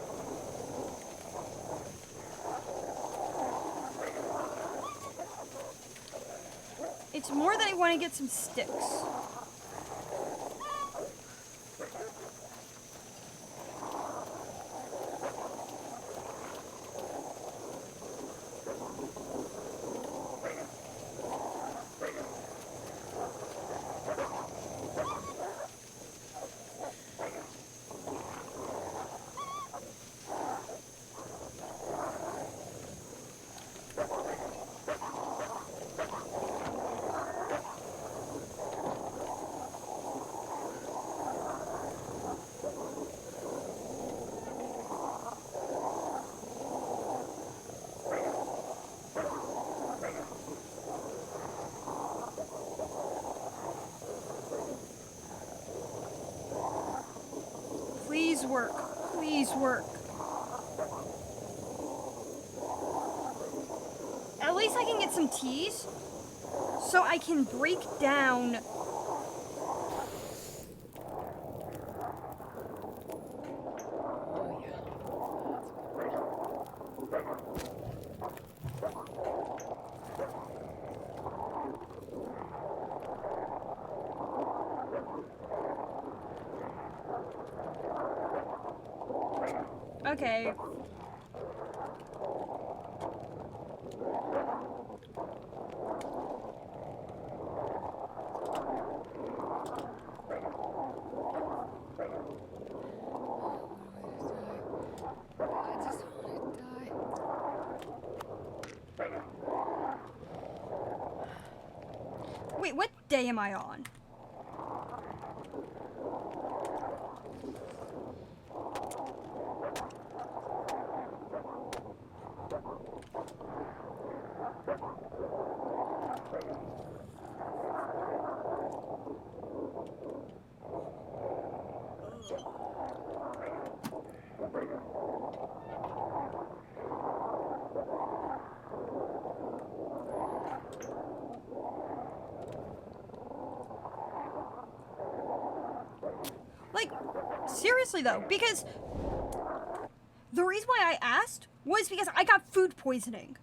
It's more that I want to get some sticks. Please work. Please work. At least I can get some teas so I can break down. Oh, yeah. Okay. I just want to die. Wait, what day am I on? Like, seriously though, because the reason why I asked was because I got food poisoning.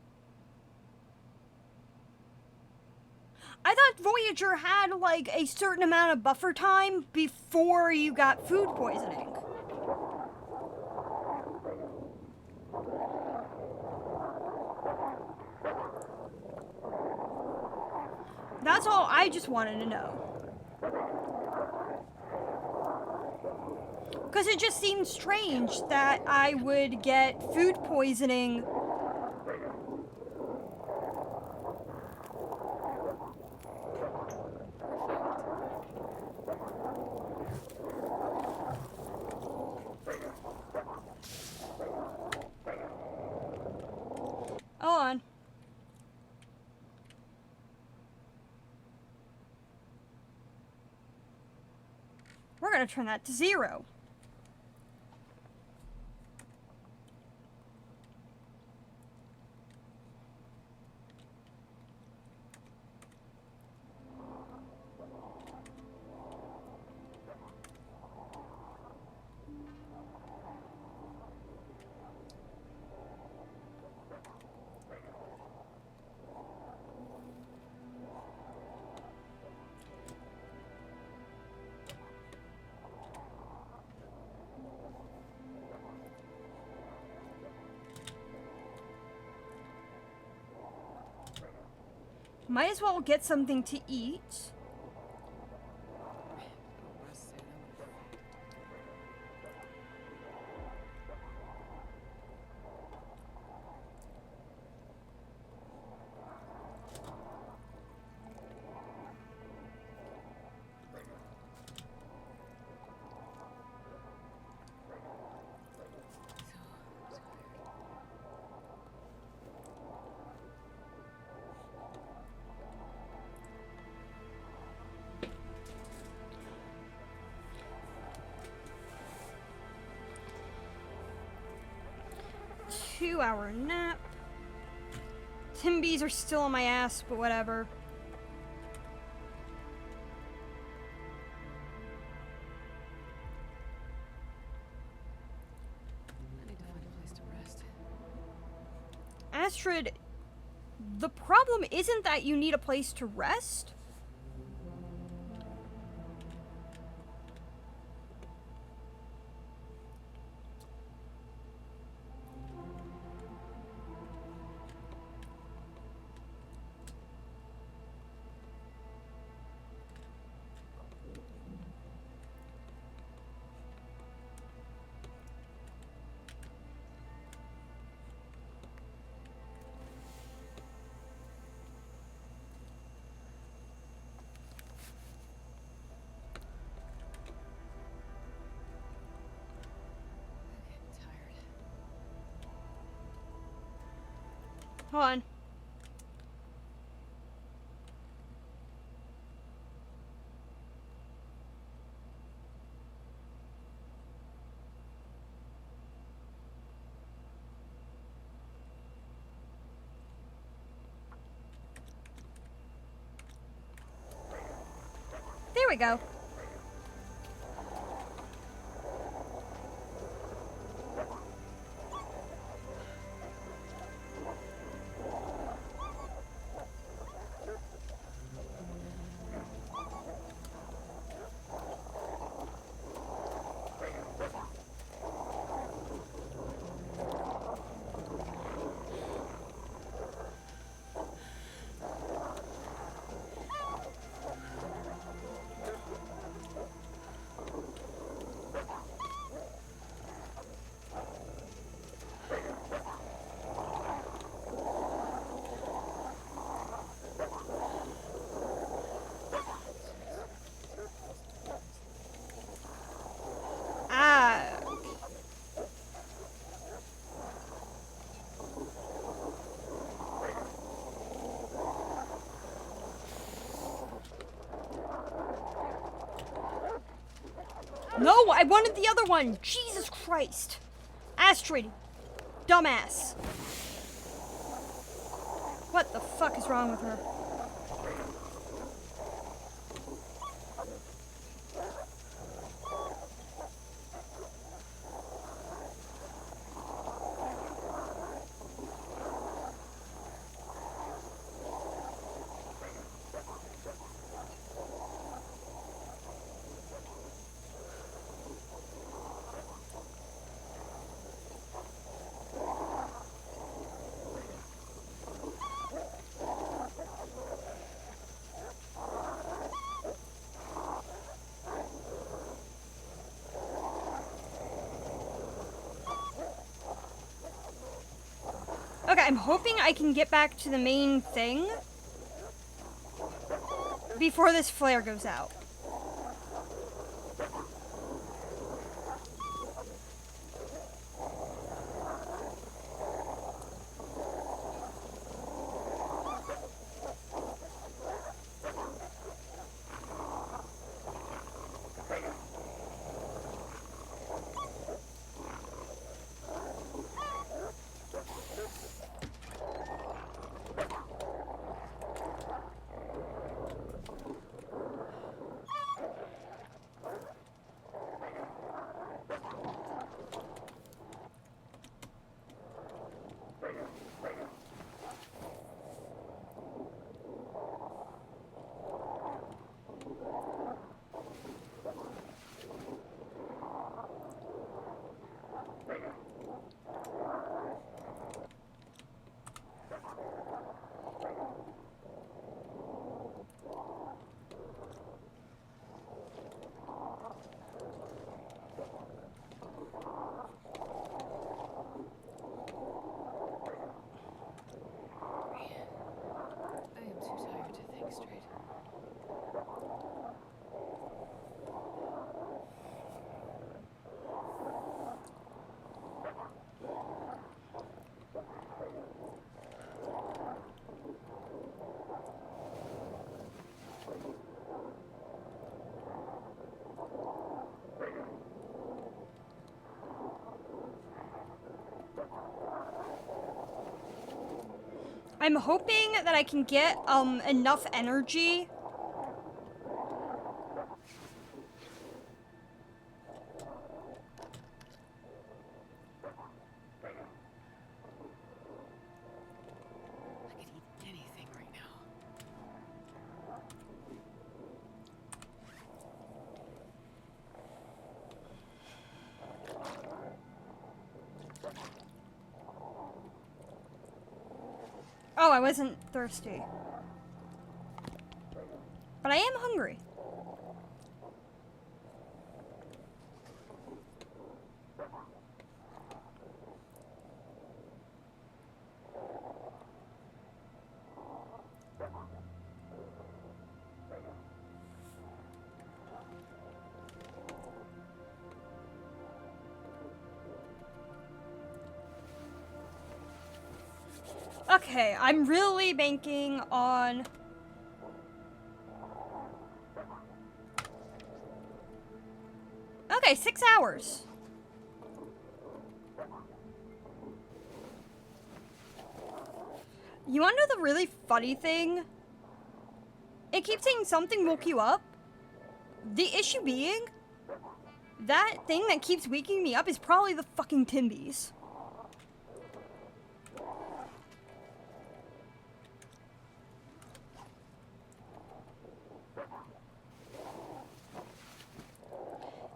I thought Voyager had like a certain amount of buffer time before you got food poisoning. That's all I just wanted to know. Because it just seemed strange that I would get food poisoning. Hold on. We're gonna turn that to 0. Might as well get something to eat. Two-hour nap. Timbies are still on my ass, but whatever. Astrid, the problem isn't that you need a place to rest. Hold on. There we go. No, I wanted the other one. Jesus Christ. Astrid. Dumbass. What the fuck is wrong with her? Okay, I'm hoping I can get back to the main thing before this flare goes out. I'm hoping that I can get enough energy Oh, I wasn't thirsty. But I am hungry. Okay, I'm really banking on... Okay, 6 hours. You wanna know the really funny thing? It keeps saying something woke you up. The issue being, that thing that keeps waking me up is probably the fucking Timbies.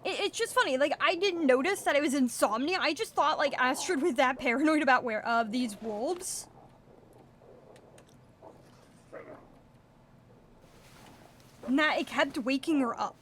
It's just funny, like, I didn't notice that it was insomnia. I just thought, like, Astrid was that paranoid about these wolves. And that it kept waking her up.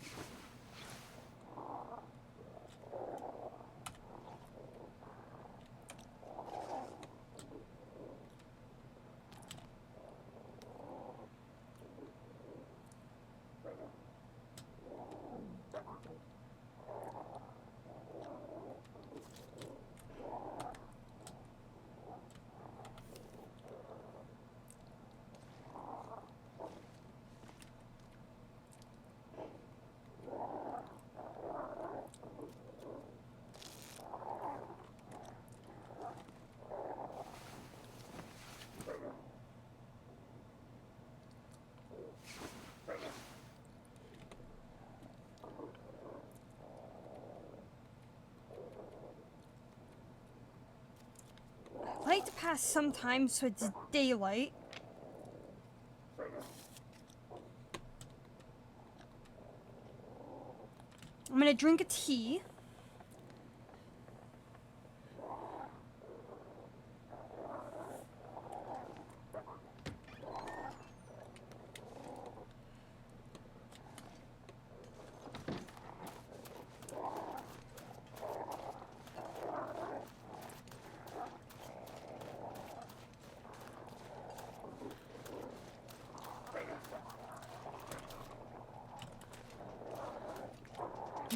I like to pass some time so it's daylight. I'm gonna drink a tea.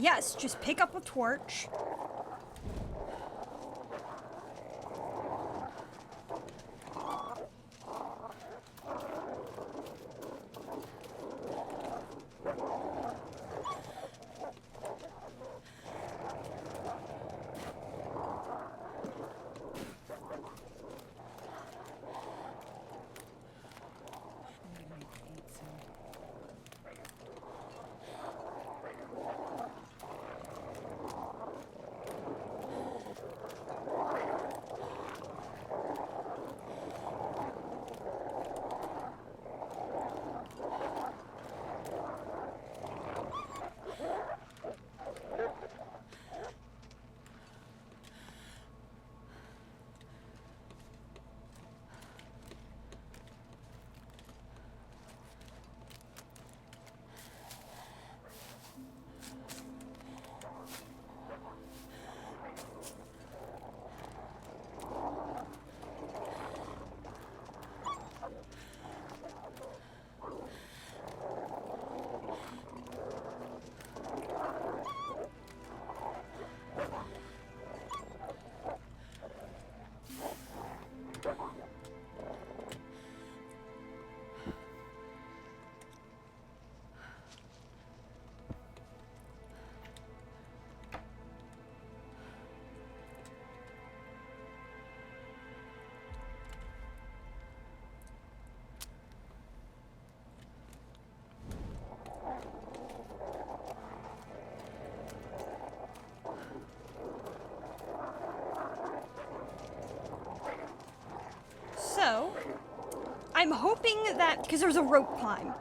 Yes, just pick up a torch. So, I'm hoping that, because there's a rope climb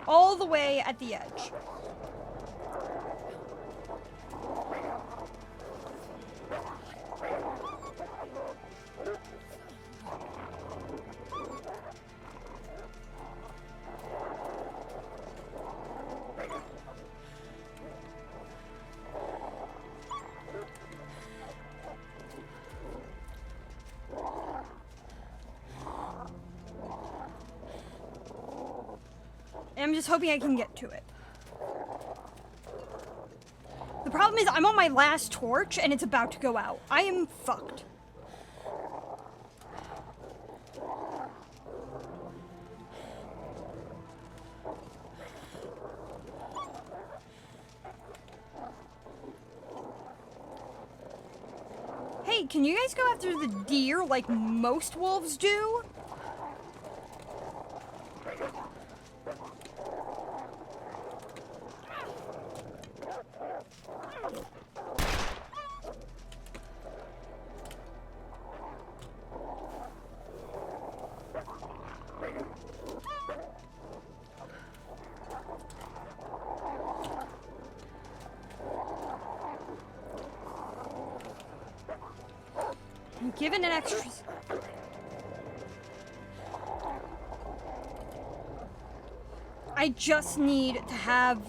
all the way at the edge. I'm just hoping I can get to it. The problem is I'm on my last torch and it's about to go out. I am fucked. Hey, can you guys go after the deer like most wolves do? I'm given an extra... I just need to have...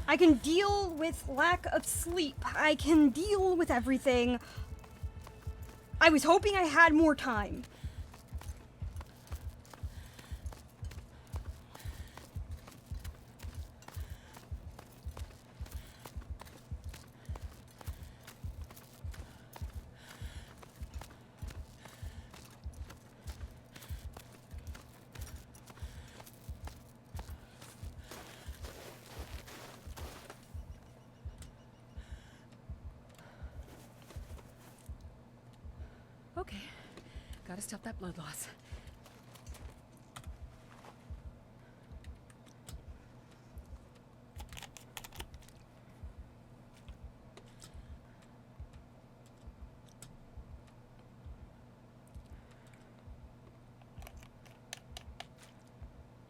I can deal with lack of sleep. I can deal with everything. I was hoping I had more time. Okay. Gotta stop that blood loss.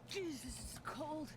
Jesus, this is cold.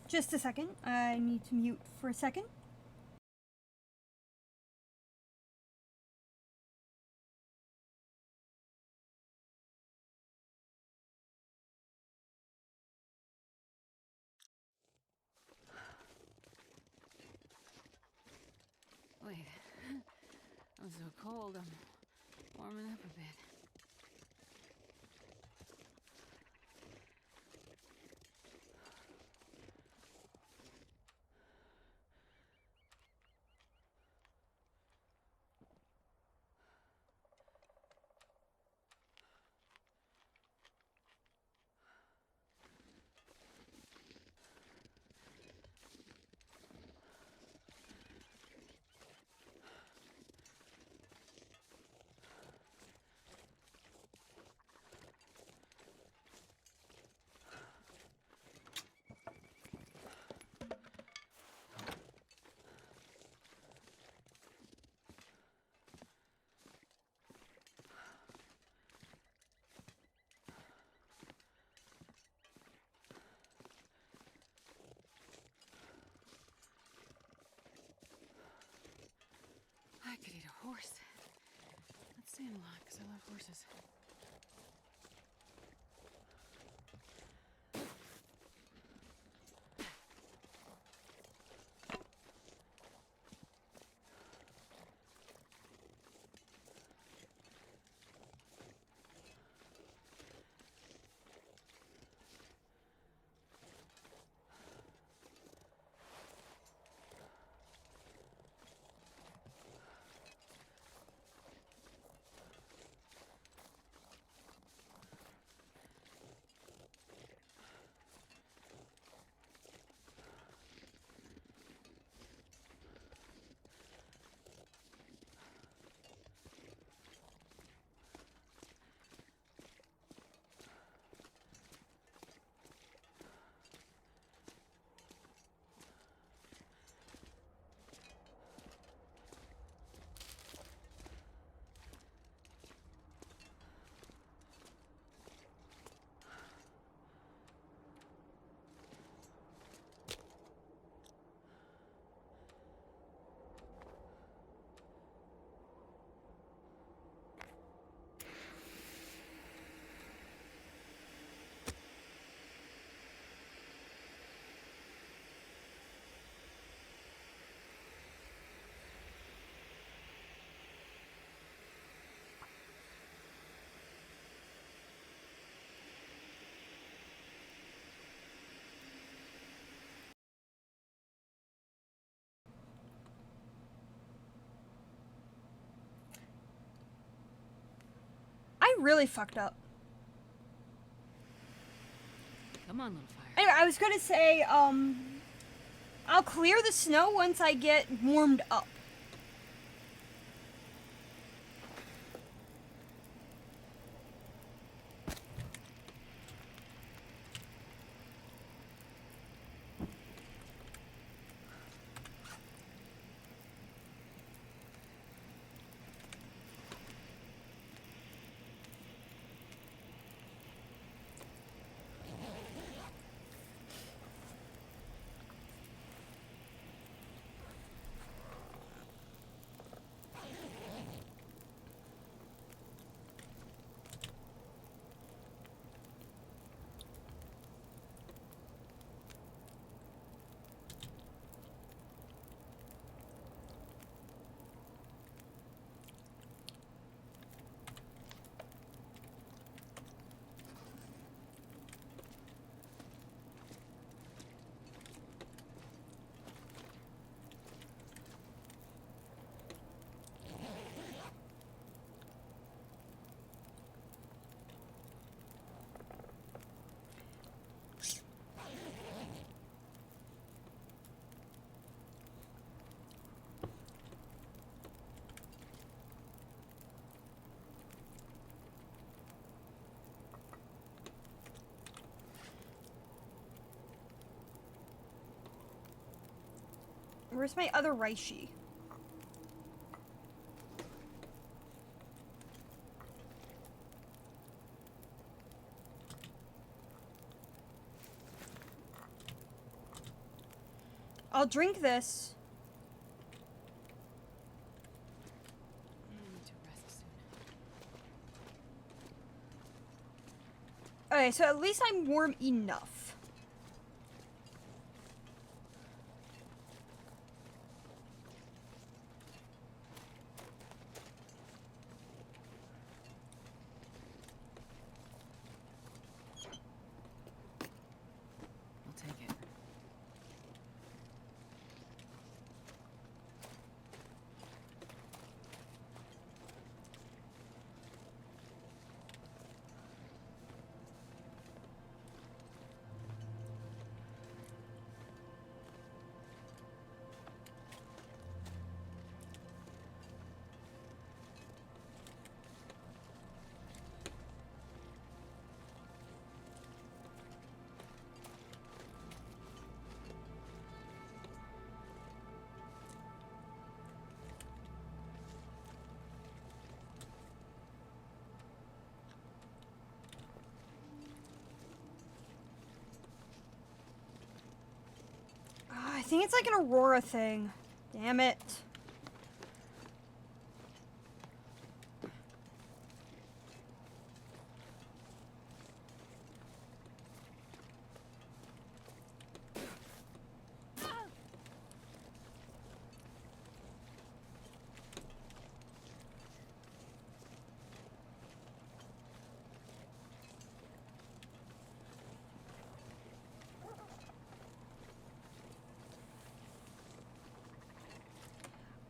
Just a second. I need to mute for a second. Wait. I'm so cold. I'm warming up a bit. I could eat a horse. Let's stay in a lot, because I love horses. really fucked up. Come on, little fire. Anyway, I was gonna say, I'll clear the snow once I get warmed up. Where's my other reishi? I'll drink this. I need to rest soon. Okay, so at least I'm warm enough. I'll take it. I think it's like an Aurora thing. Damn it.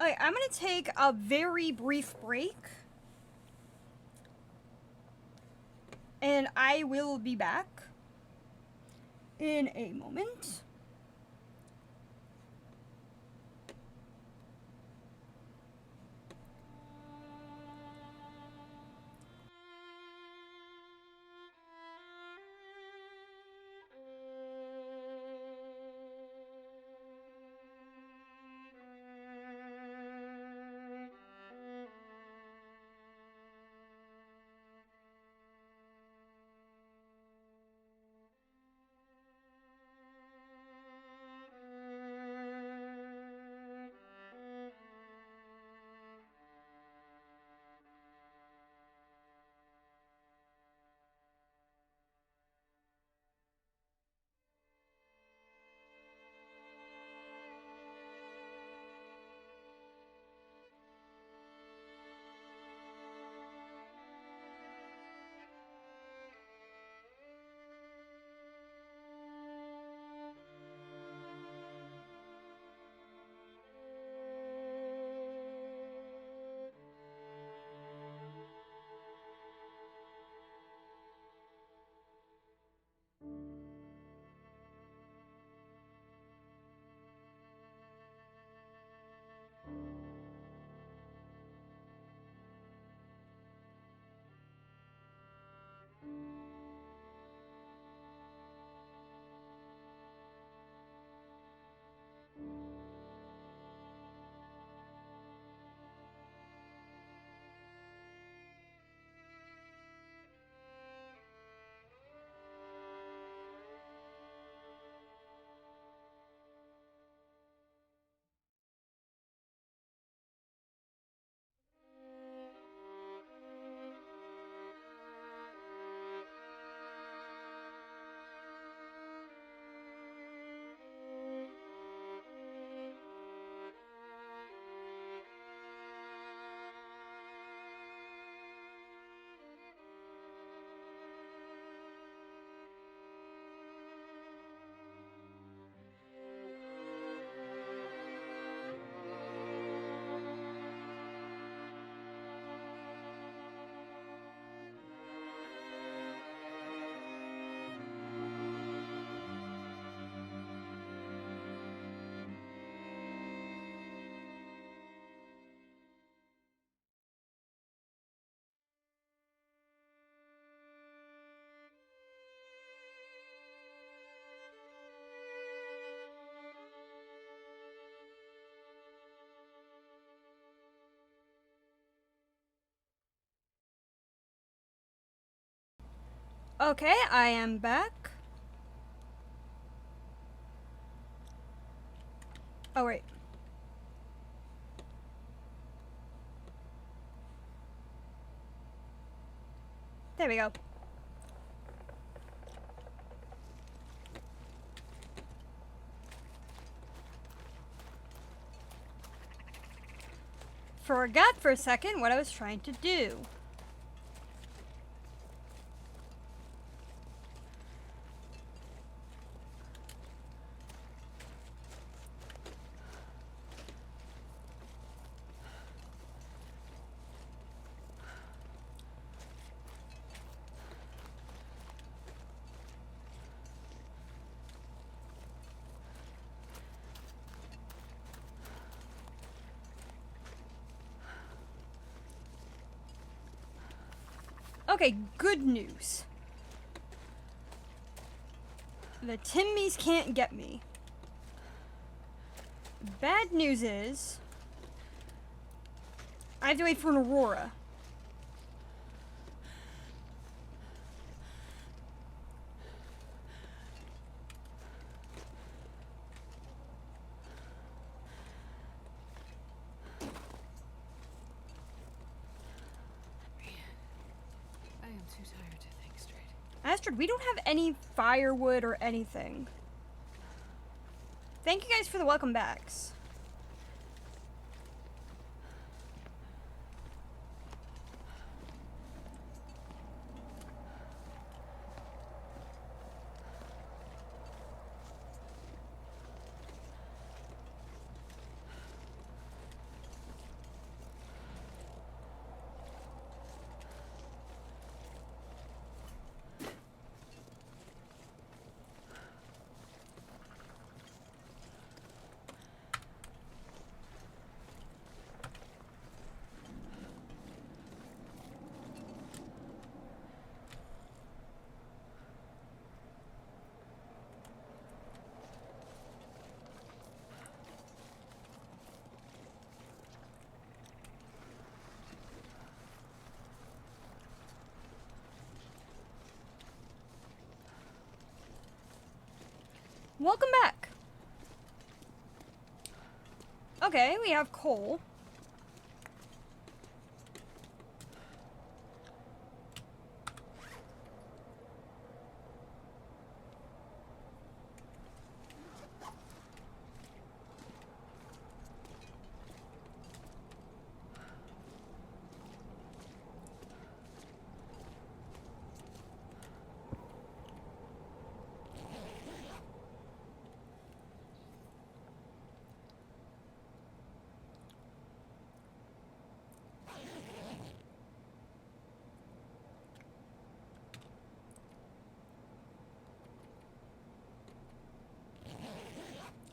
Okay, I'm gonna take a very brief break. And I will be back in a moment. Okay, I am back. Oh, wait. There we go. Forgot for a second what I was trying to do. Okay, good news. The Timmies can't get me. Bad news is I have to wait for an Aurora. I am too tired to think straight. Astrid, we don't have any firewood or anything. Thank you guys for the welcome backs. Welcome back. Okay, we have coal.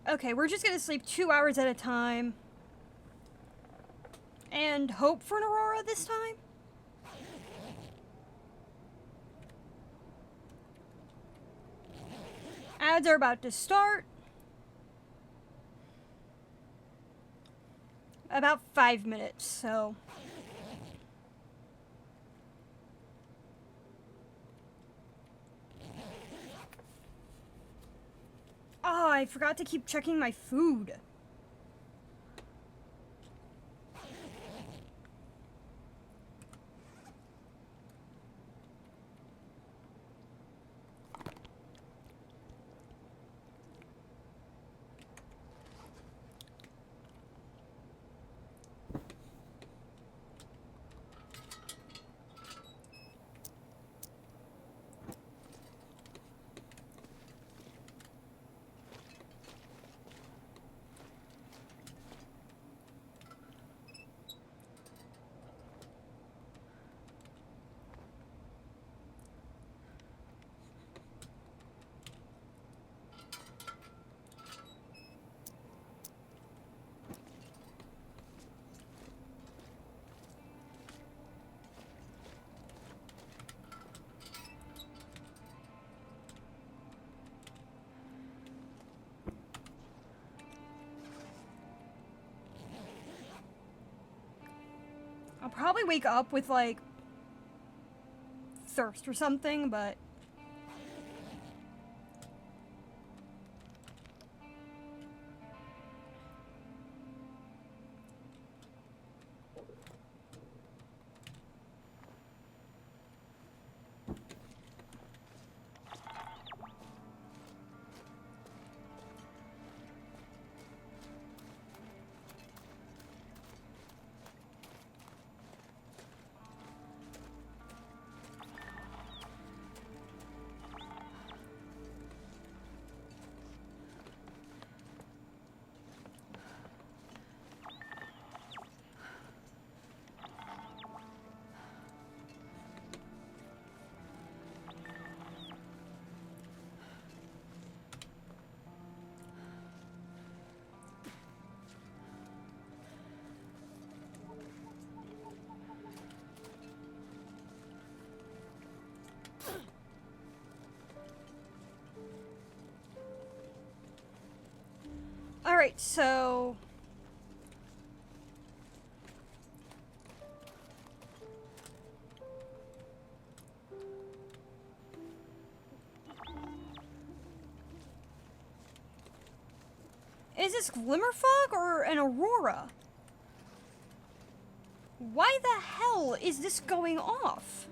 Okay, we're just gonna sleep 2 hours at a time. And hope for an Aurora this time? Ads are about to start. About 5 minutes, so... Oh, I forgot to keep checking my food. I'll probably wake up with, like, thirst or something, but Alright, so... Is this glimmer fog or an aurora? Why the hell is this going off?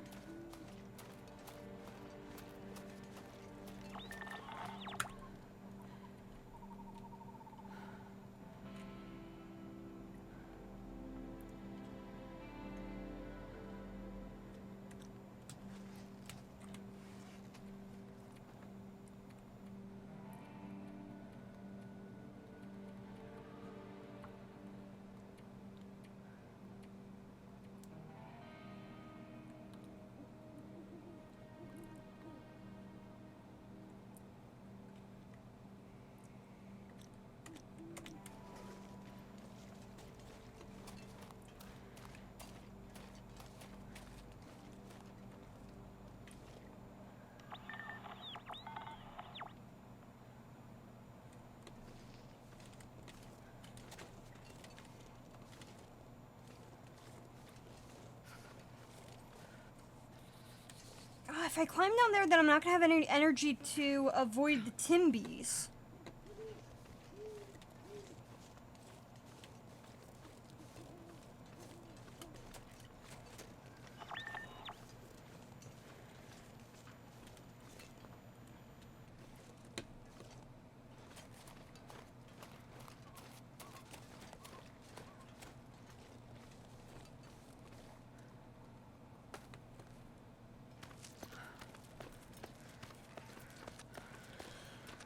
If I climb down there, then I'm not gonna have any energy to avoid the Timbies.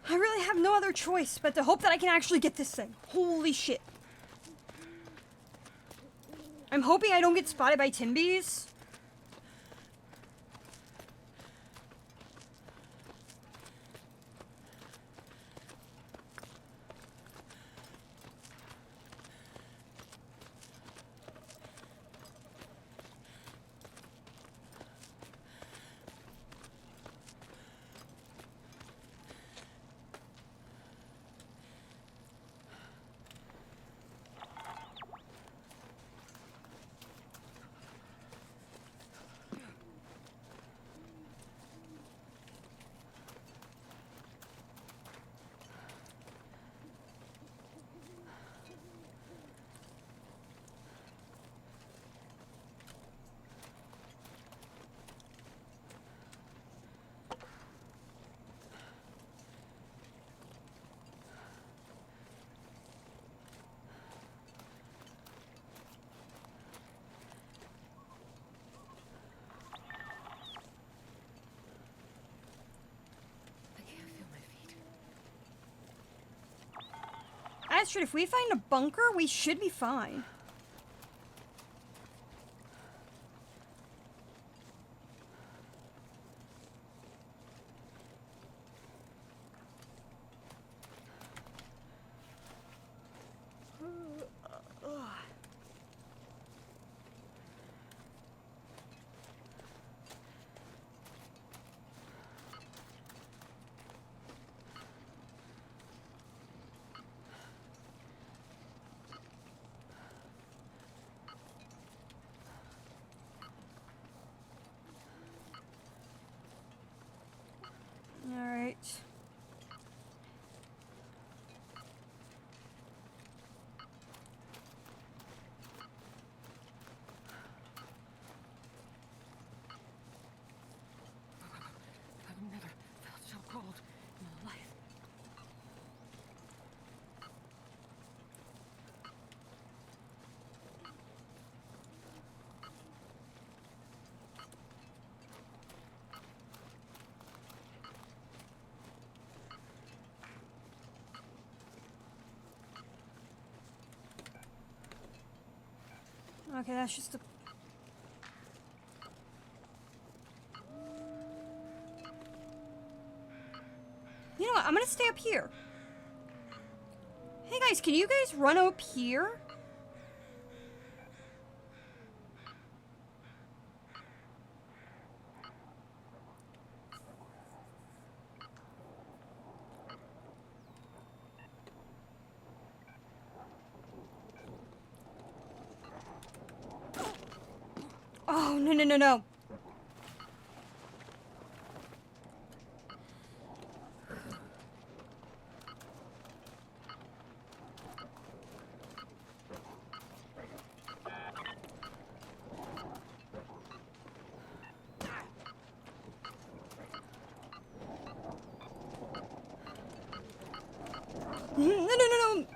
I really have no other choice but to hope that I can actually get this thing. Holy shit. I'm hoping I don't get spotted by Timbies. Astrid, if we find a bunker, we should be fine. Alright. I've never felt so cold in my life. Okay, that's just a... You know what? I'm gonna stay up here. Hey guys, can you guys run up here? Oh, no, no, no, no. No, no, no, no.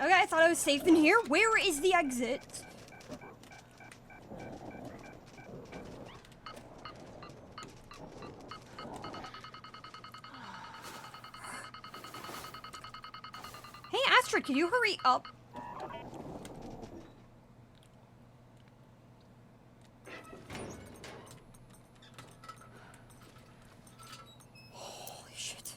Okay, I thought I was safe in here. Where is the exit? Hey, Astrid, can you hurry up? Holy shit.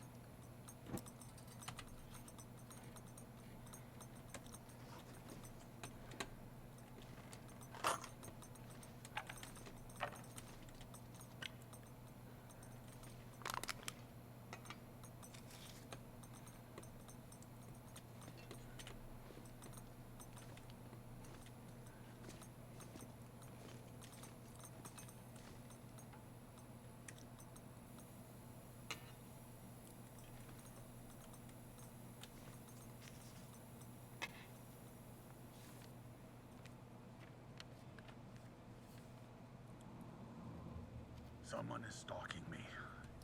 Someone is stalking me.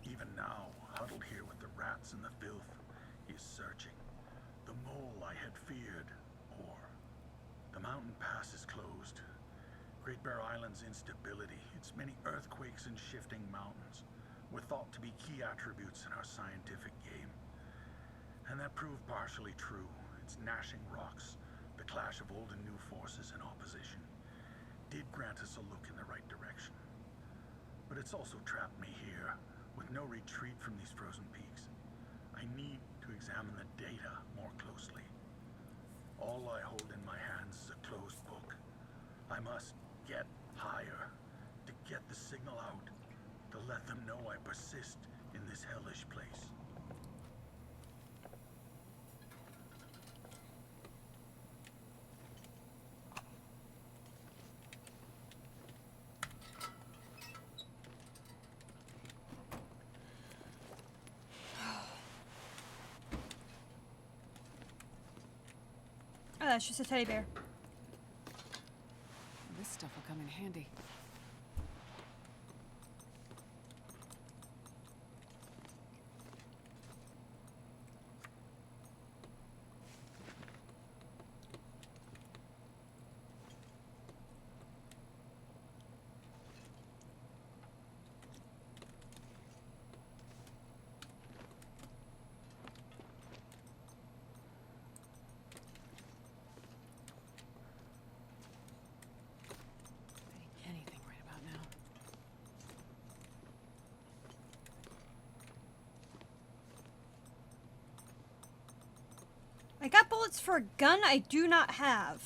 Even now, huddled here with the rats and the filth, he is searching. The mole I had feared, or the mountain pass is closed. Great Bear Island's instability, its many earthquakes and shifting mountains, were thought to be key attributes in our scientific game. And that proved partially true. Its gnashing rocks, the clash of old and new forces in opposition, did grant us a look in the right direction. But it's also trapped me here, with no retreat from these frozen peaks. I need to examine the data more closely. All I hold in my hands is a closed book. I must get higher, to get the signal out, to let them know I persist in this hellish place. Oh, that's just a teddy bear. This stuff will come in handy. Anything right about now. I got bullets for a gun I do not have.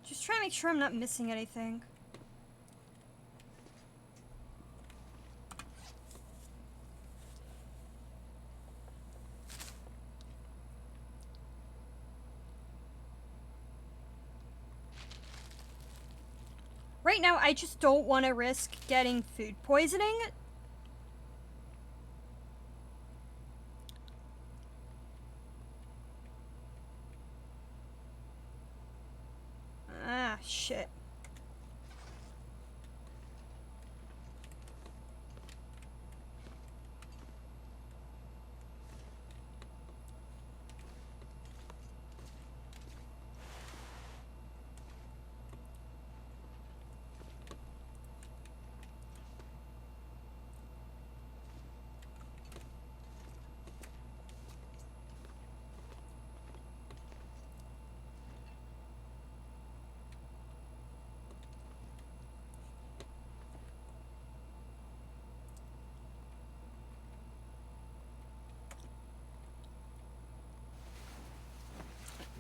Just trying to make sure I'm not missing anything. Right now, I just don't want to risk getting food poisoning. Ah, shit.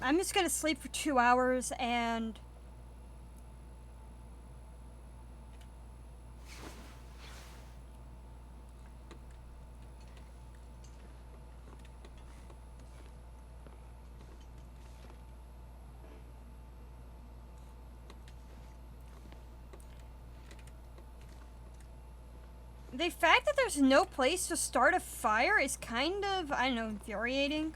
I'm just gonna sleep for 2 hours and... The fact that there's no place to start a fire is kind of, I don't know, infuriating.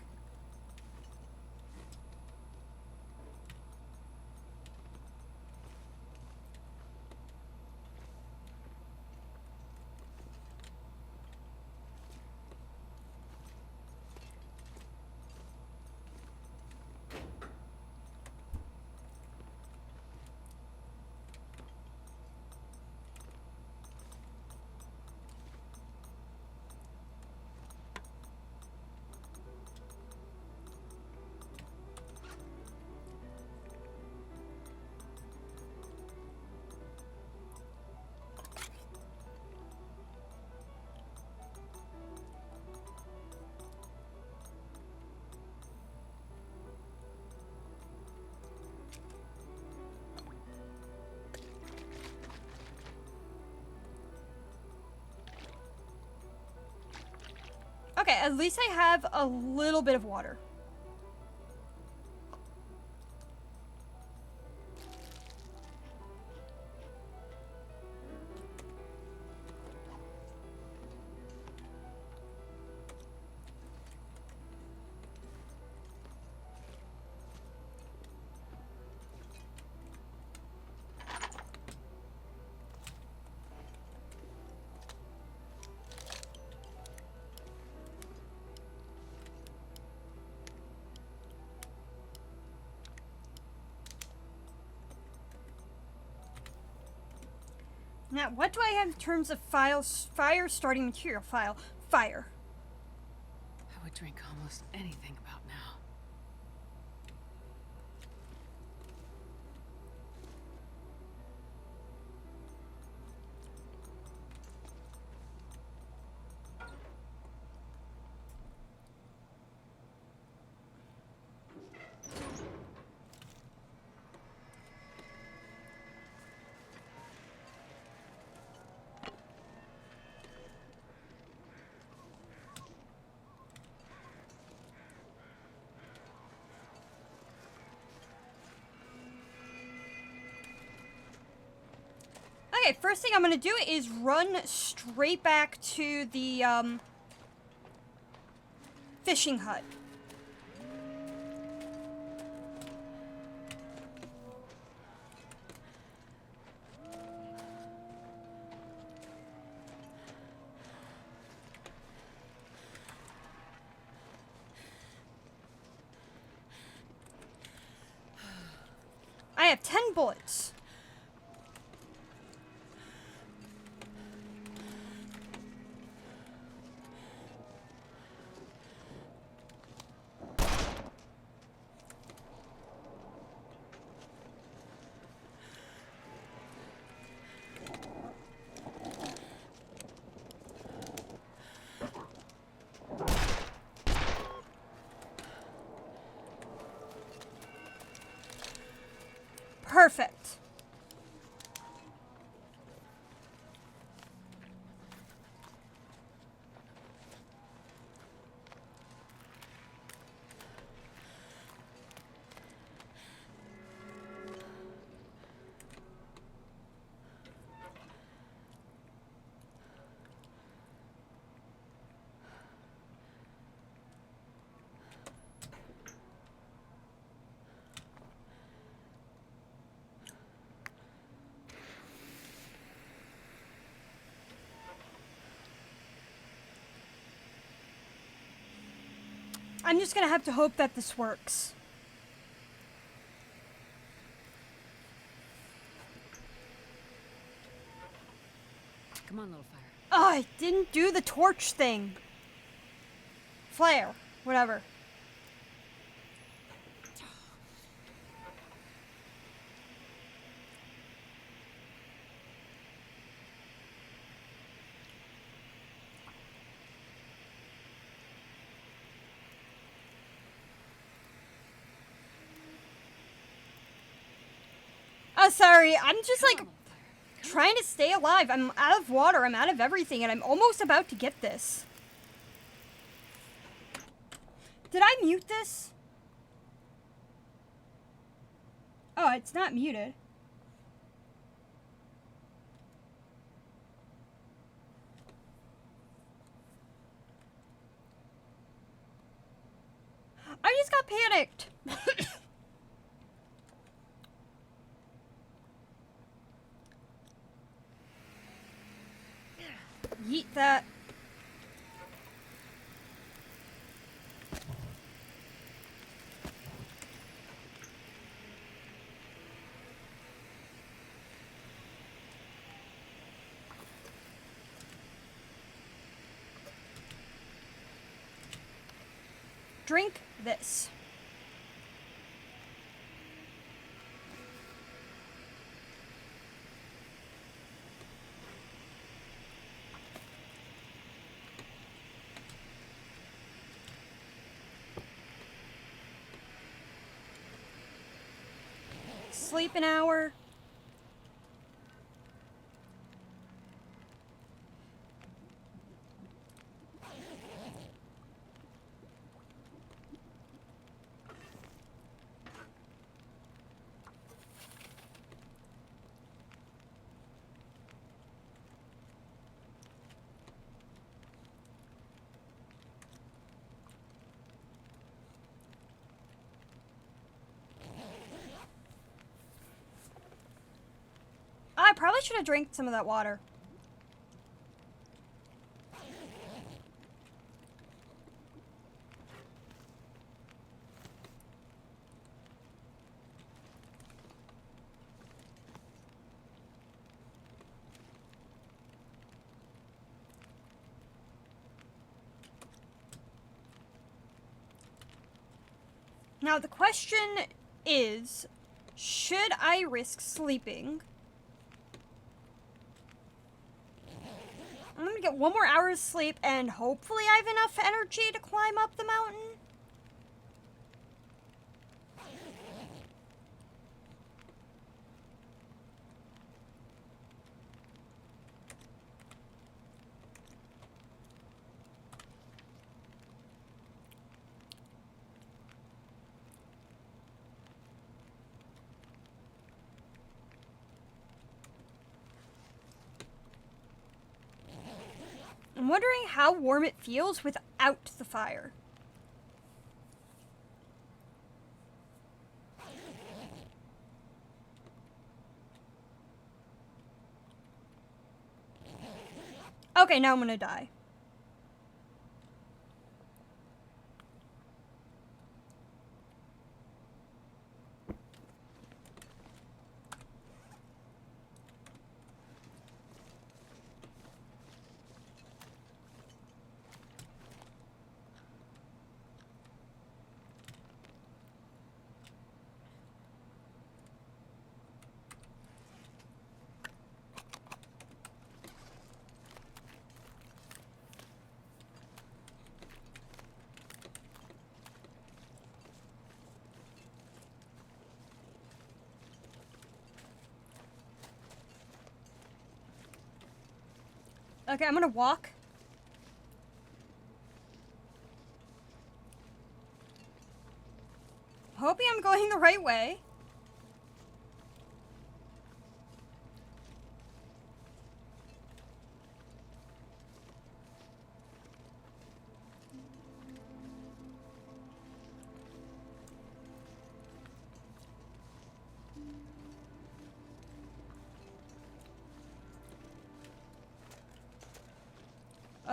Okay, at least I have a little bit of water. Now, what do I have in terms of files? Fire starting material file. Fire. I would drink almost anything about now. Okay, first thing I'm gonna do is run straight back to the, fishing hut. I have 10 bullets. Perfect. I'm just gonna have to hope that this works. Come on, little fire. Oh, I didn't do the torch thing. Flare, whatever. Oh, sorry. I'm just like Come on, Claire. trying to stay alive. I'm out of water. I'm out of everything, and I'm almost about to get this. Did I mute this? Oh, it's not muted. I just got panicked. Yeet that. Drink this. Sleep an hour. I probably should have drank some of that water. Now the question is, should I risk sleeping? I'm gonna get one more hour's sleep and hopefully I have enough energy to climb up the mountain. I'm wondering how warm it feels without the fire. Okay, now I'm gonna die. Okay, I'm gonna walk. Hoping I'm going the right way.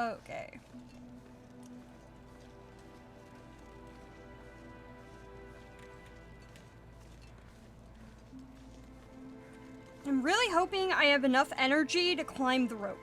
Okay. I'm really hoping I have enough energy to climb the rope.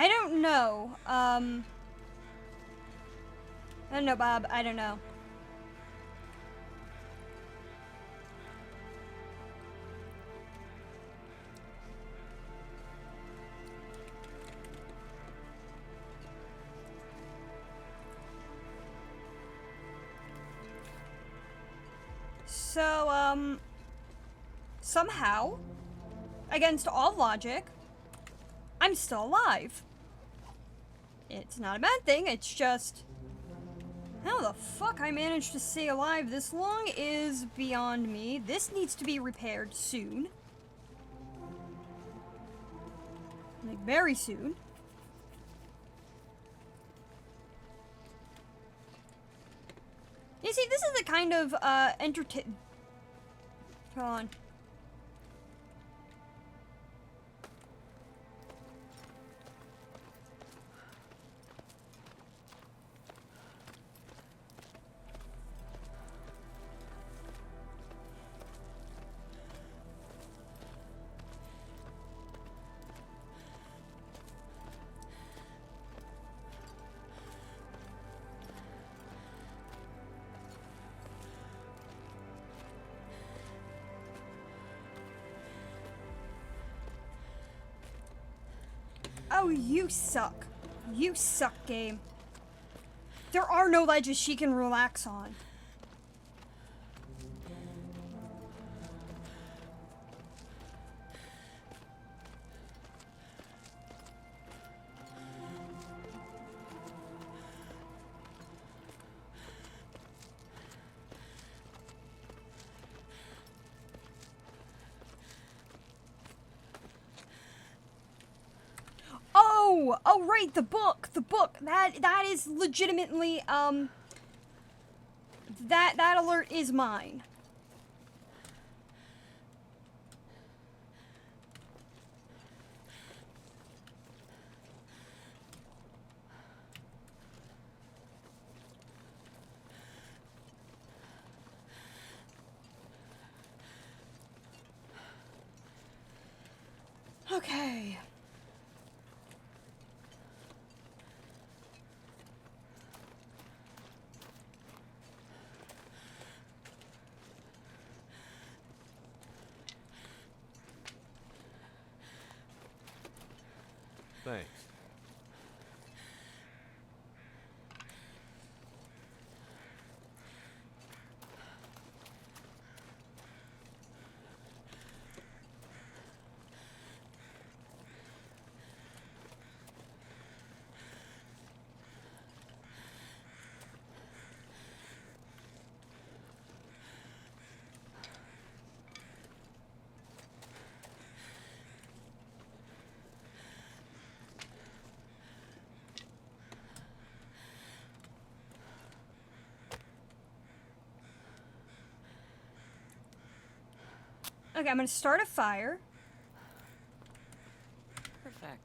I don't know. I don't know, Bob. I don't know. So, somehow, against all logic, I'm still alive. It's not a bad thing, it's just... how the fuck I managed to stay alive this long is beyond me. This needs to be repaired soon. Like, very soon. You see, this is the kind of, Hold on. Oh, you suck. You suck, game. There are no ledges she can relax on. Oh, right, the book. That is legitimately, that alert is mine. Okay. Thanks. Okay, I'm gonna start a fire. Perfect.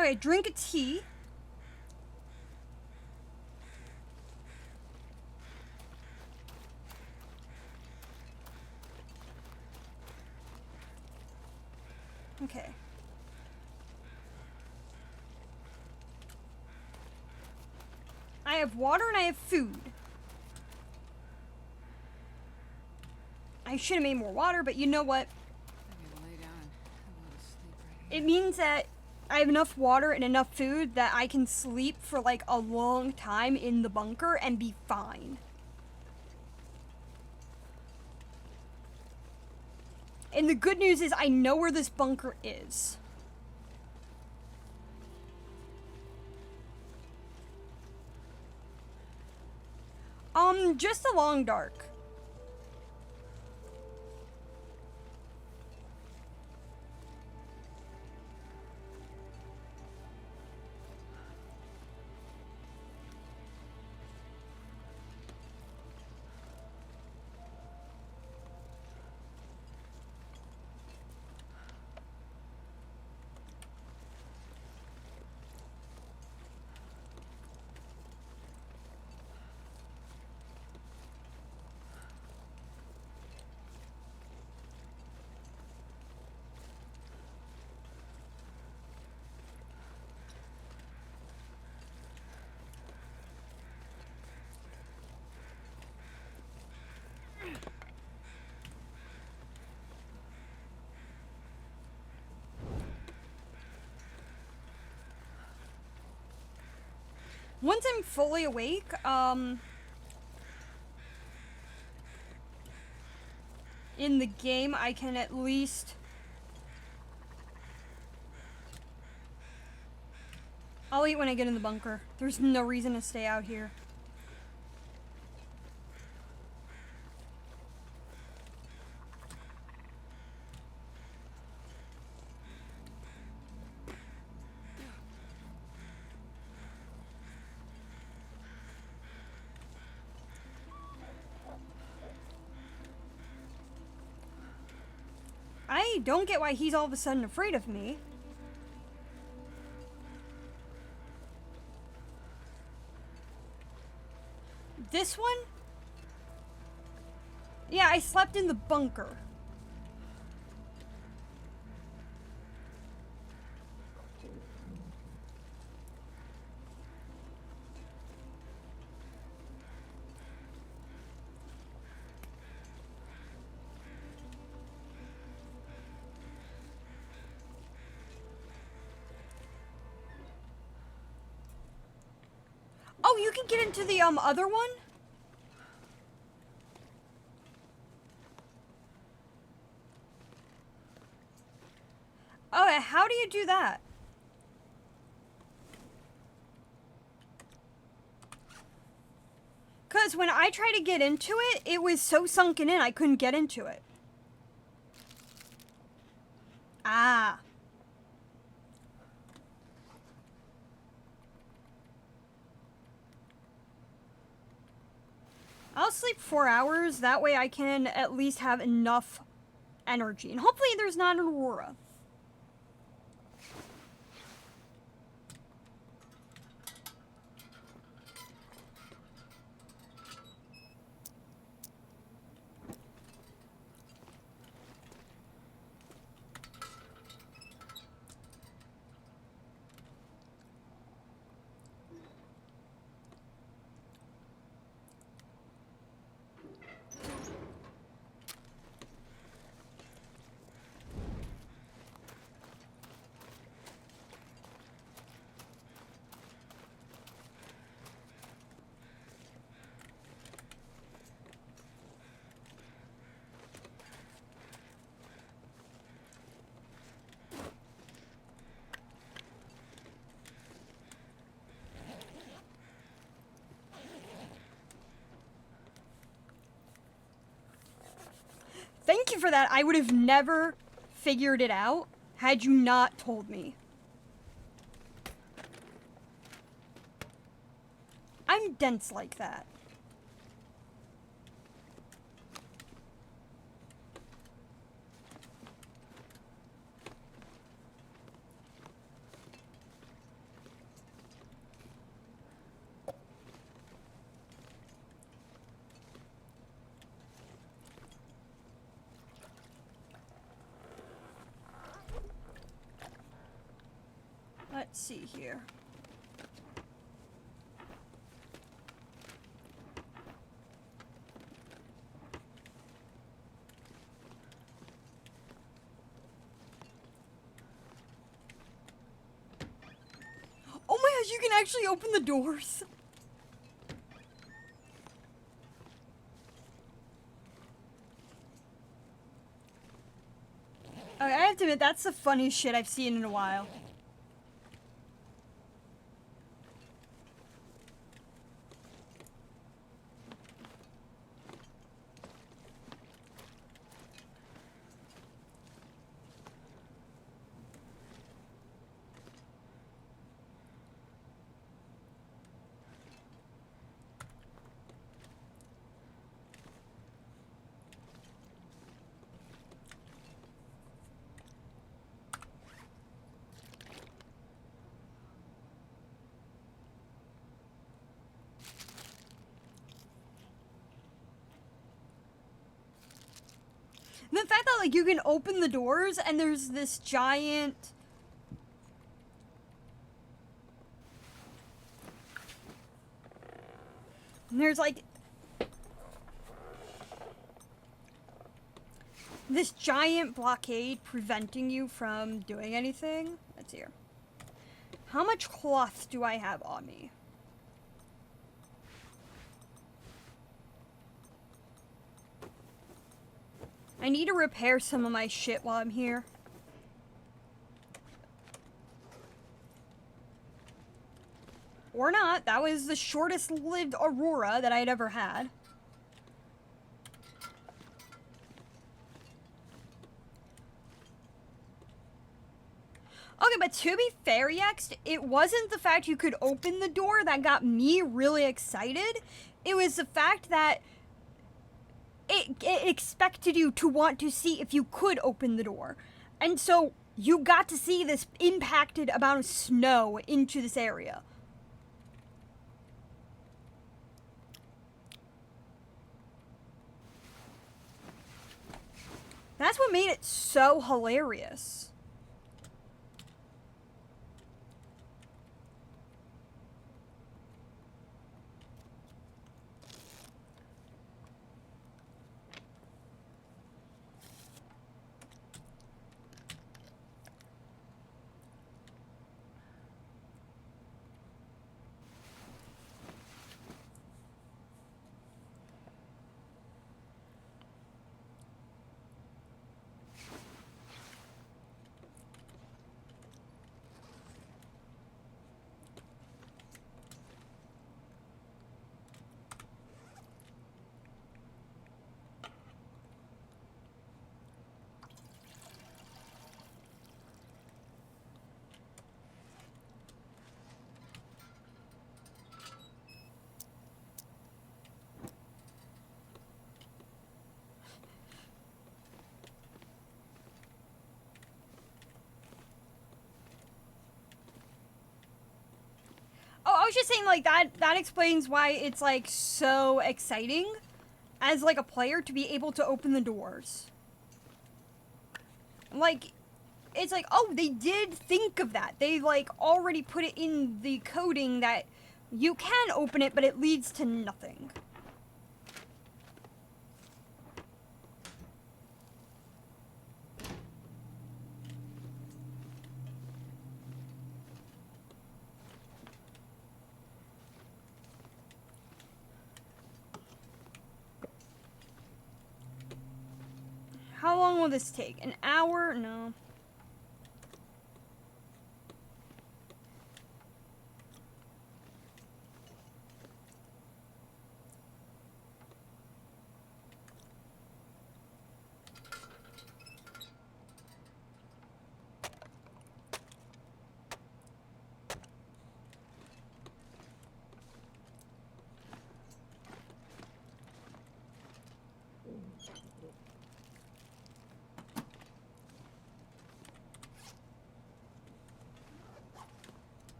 Okay, drink a tea. Okay. I have water and I have food. I should have made more water, but you know what? I'm gonna lay down and have a little sleep right here. It means that I have enough water and enough food that I can sleep for like a long time in the bunker and be fine. And the good news is I know where this bunker is. Just along dark. Once I'm fully awake, in the game, I can at least... I'll eat when I get in the bunker. There's no reason to stay out here. I don't get why he's all of a sudden afraid of me. This one? Yeah, I slept in the bunker. Oh, you can get into the other one? Oh, how do you do that? Because when I tried to get into it, it was so sunken in I couldn't get into it. Ah. I'll sleep 4 hours, that way I can at least have enough energy. And hopefully there's not an aurora. Thank you for that. I would have never figured it out had you not told me. I'm dense like that. Let's see here. Oh my gosh, you can actually open the doors. I have to admit, that's the funniest shit I've seen in a while. The fact that, like, you can open the doors and there's this giant... And there's, like... this giant blockade preventing you from doing anything. Let's see here. How much cloth do I have on me? I need to repair some of my shit while I'm here. Or not. That was the shortest lived Aurora that I'd ever had. Okay, but to be fair, Yext, it wasn't the fact you could open the door that got me really excited. It was the fact that it expected you to want to see if you could open the door. And so you got to see this impacted amount of snow into this area. That's what made it so hilarious. Oh, I was just saying, like, that explains why it's, like, so exciting as, like, a player to be able to open the doors. Like, it's like, oh, they did think of that. They, like, already put it in the coding that you can open it, but it leads to nothing. How long will this take? An hour? No.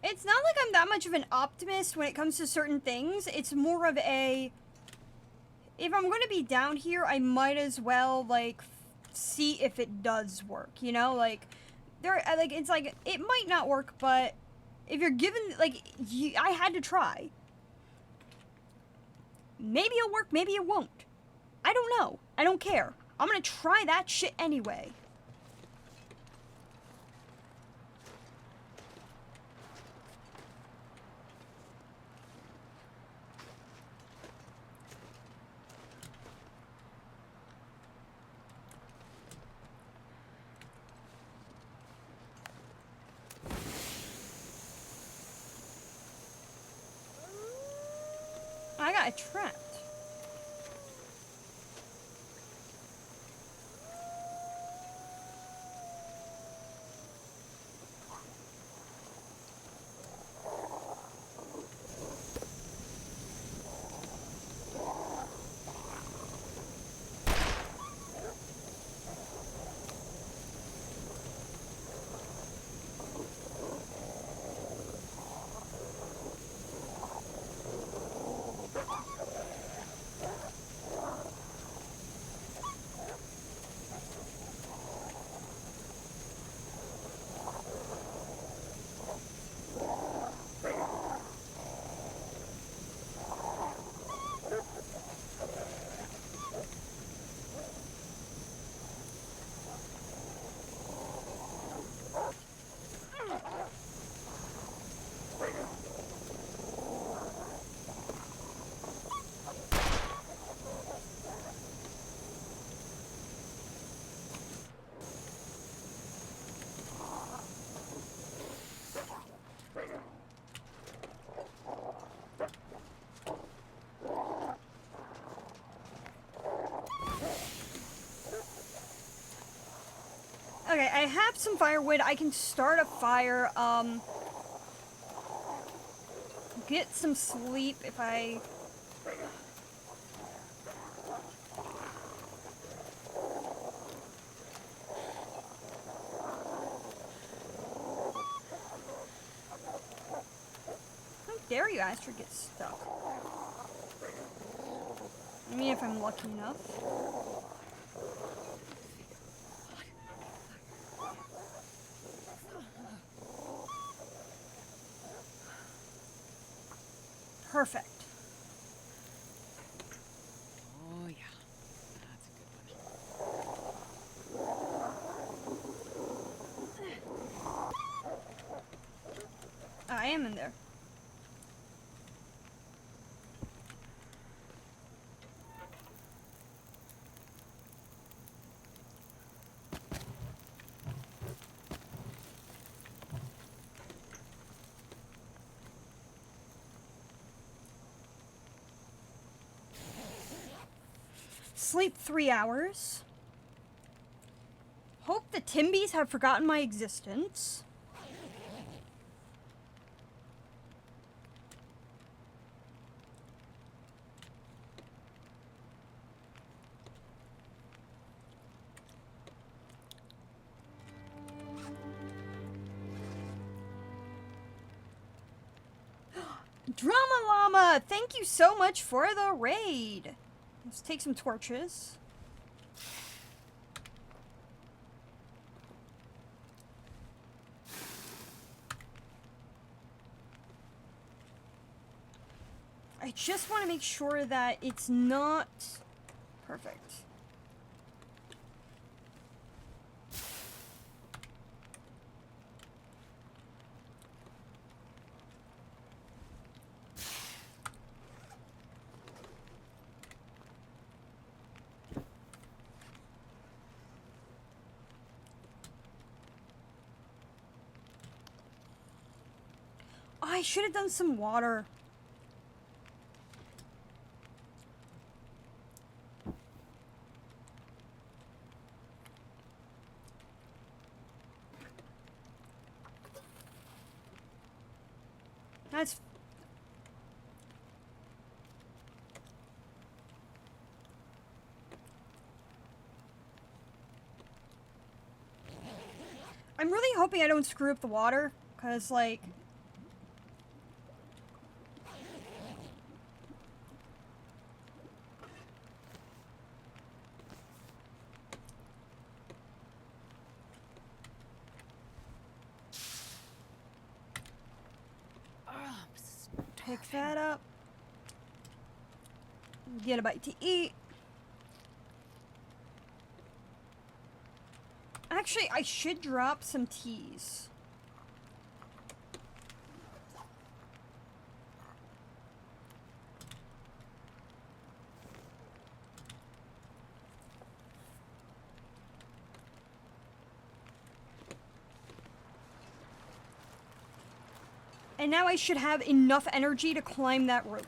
It's not like I'm that much of an optimist when it comes to certain things. It's more of a, if I'm going to be down here, I might as well, like, see if it does work, you know? Like, it's like, it might not work, but if you're given, like, I had to try. Maybe it'll work, maybe it won't. I don't know. I don't care. I'm going to try that shit anyway. it trapped. Okay, I have some firewood. I can start a fire, get some sleep if I... How dare you, Astrid, get stuck? I mean, if I'm lucky enough. Perfect. Oh, yeah. That's a good one. I am in there. Sleep 3 hours. Hope the Timbies have forgotten my existence. Drama Llama, thank you so much for the raid. Let's take some torches. I just want to make sure that it's not perfect. I should have done some water. That's... I'm really hoping I don't screw up the water, because, like... Pick that up. Get a bite to eat. Actually, I should drop some teas. And now I should have enough energy to climb that rope.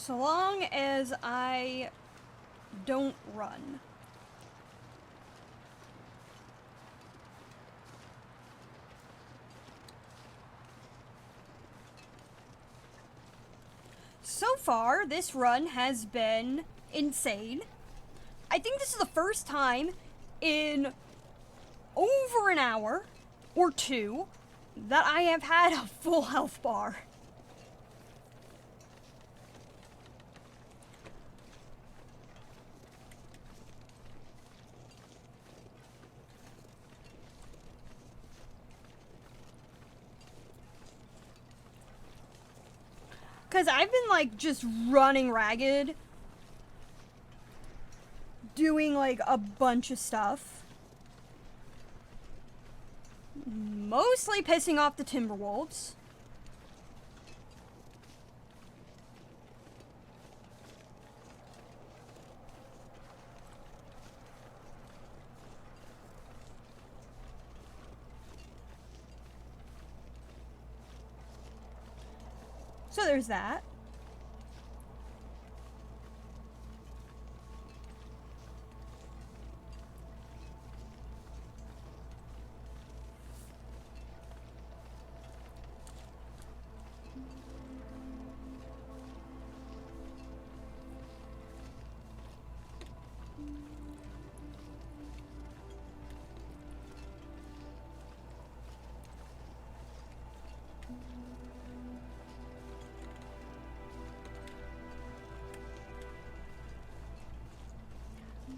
So long as I don't run. So far, this run has been insane. I think this is the first time in over an hour or two that I have had a full health bar. Because I've been, like, just running ragged. Doing, like, a bunch of stuff. Mostly pissing off the Timberwolves. So there's that.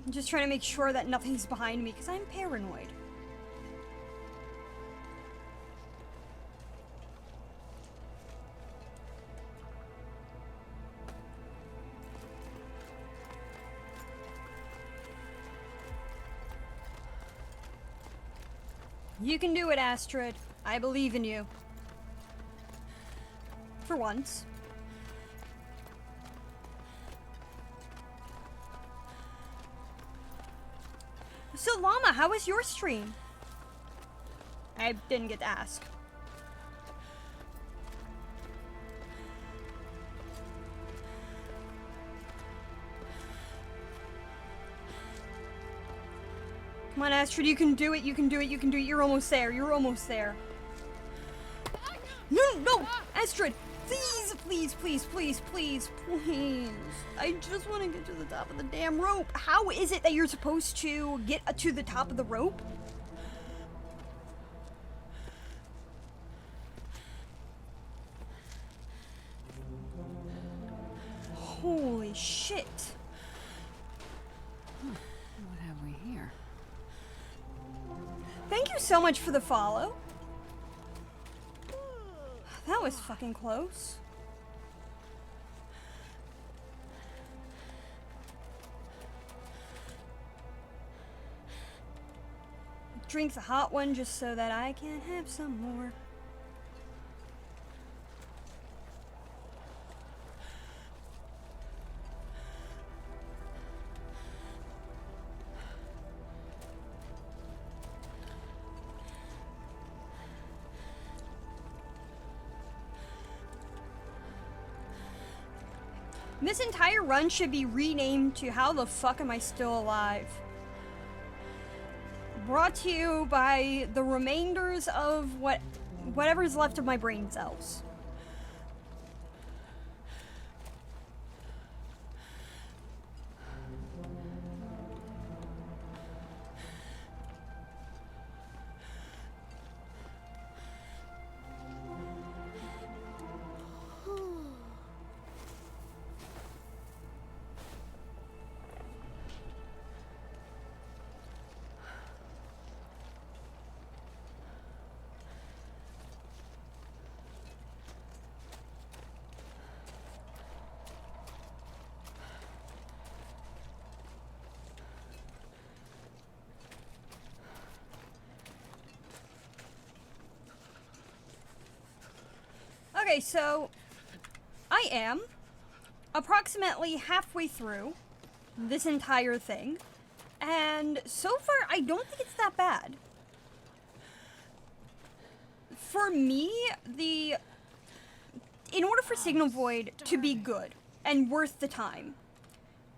I'm just trying to make sure that nothing's behind me because I'm paranoid. You can do it, Astrid. I believe in you. For once. So, Llama, how was your stream? I didn't get to ask. Come on, Astrid, you can do it, you can do it, you can do it. You're almost there, you're almost there. No, no, Astrid, please, please, please, please, please, please. I just want to get to the top of the damn rope. How is it that you're supposed to get to the top of the rope? Holy shit. What have we here? Thank you so much for the follow. That was fucking close. Drink the hot one just so that I can have some more. This entire run should be renamed to How the Fuck Am I Still Alive? Brought to you by the remainders of whatever's left of my brain cells. Okay, so I am approximately halfway through this entire thing, and so far I don't think it's that bad. For me, in order for Signal Void to be good, and worth the time.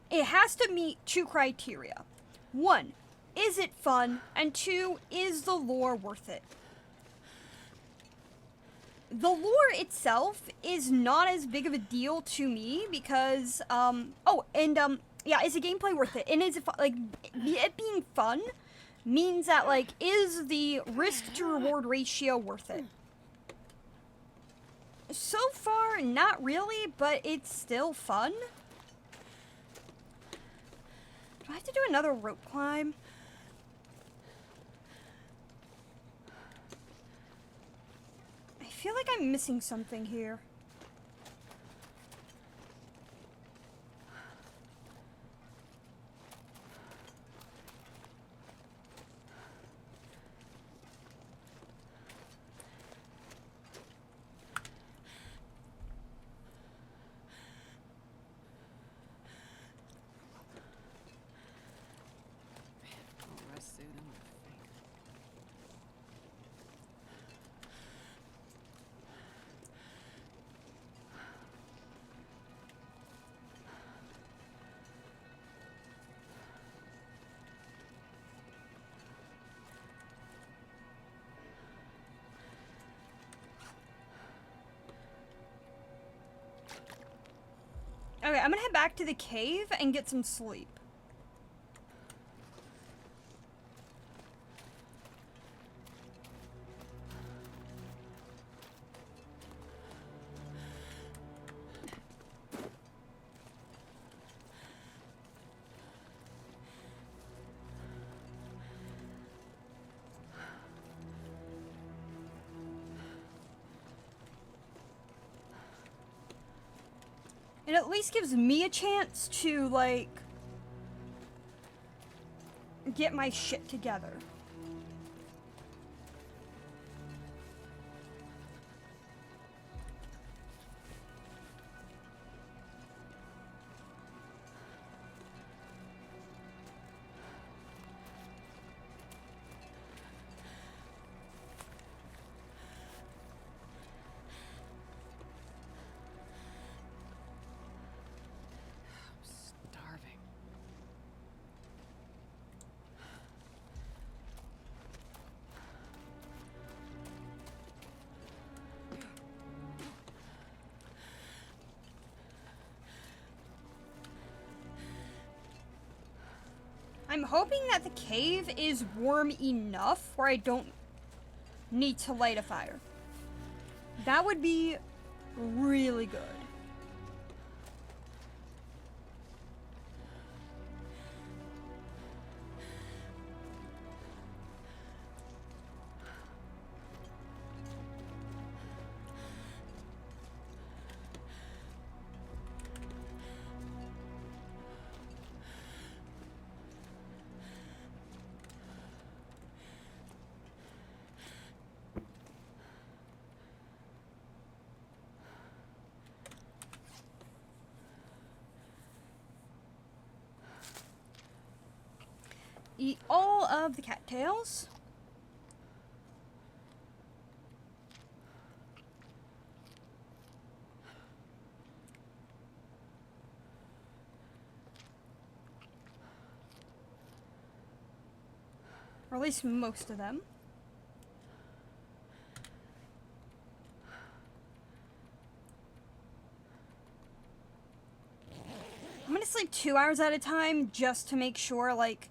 It has to meet two criteria. One, is it fun? And two, is the lore worth it? The lore itself is not as big of a deal to me because, yeah, is the gameplay worth it? And is it, like, it being fun means that, like, is the risk to reward ratio worth it? So far, not really, but it's still fun. Do I have to do another rope climb? I feel like I'm missing something here. Full rest suit and my feet. Okay, I'm gonna head back to the cave and get some sleep. It at least gives me a chance to, like, get my shit together. I'm starving. I'm hoping that the cave is warm enough where I don't need to light a fire. That would be really good. Eat all of the cattails. Or at least most of them. I'm gonna sleep 2 hours at a time just to make sure, like,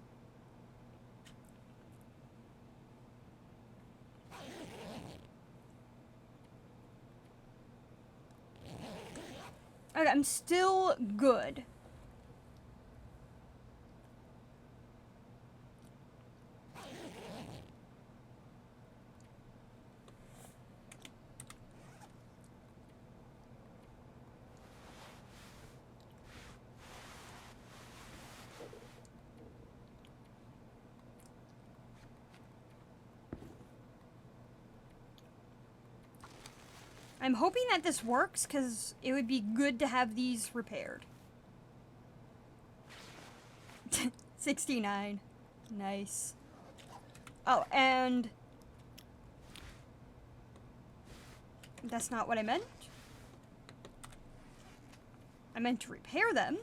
okay, I'm still good. I'm hoping that this works, because it would be good to have these repaired. 69. Nice. Oh, and... that's not what I meant. I meant to repair them.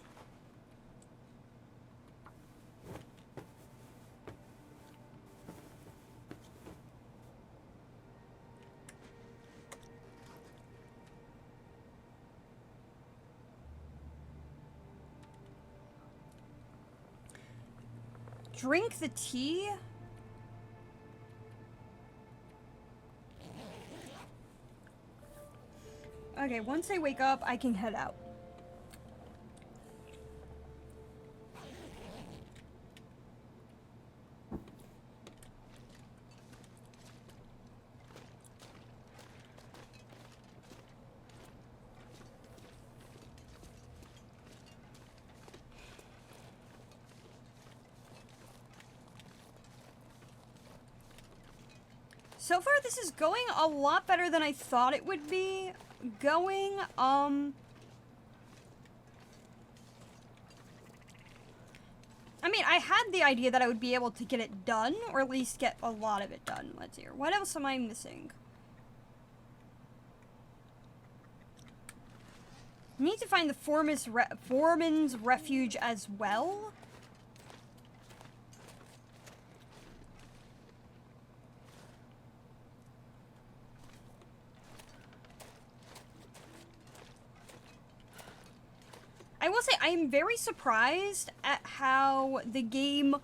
Drink the tea? Okay, once I wake up, I can head out. So far, this is going a lot better than I thought it would be. I mean, I had the idea that I would be able to get it done, or at least get a lot of it done. Let's hear. What else am I missing? Need to find the Foreman's Refuge as well. I will say, I am very surprised at how the game,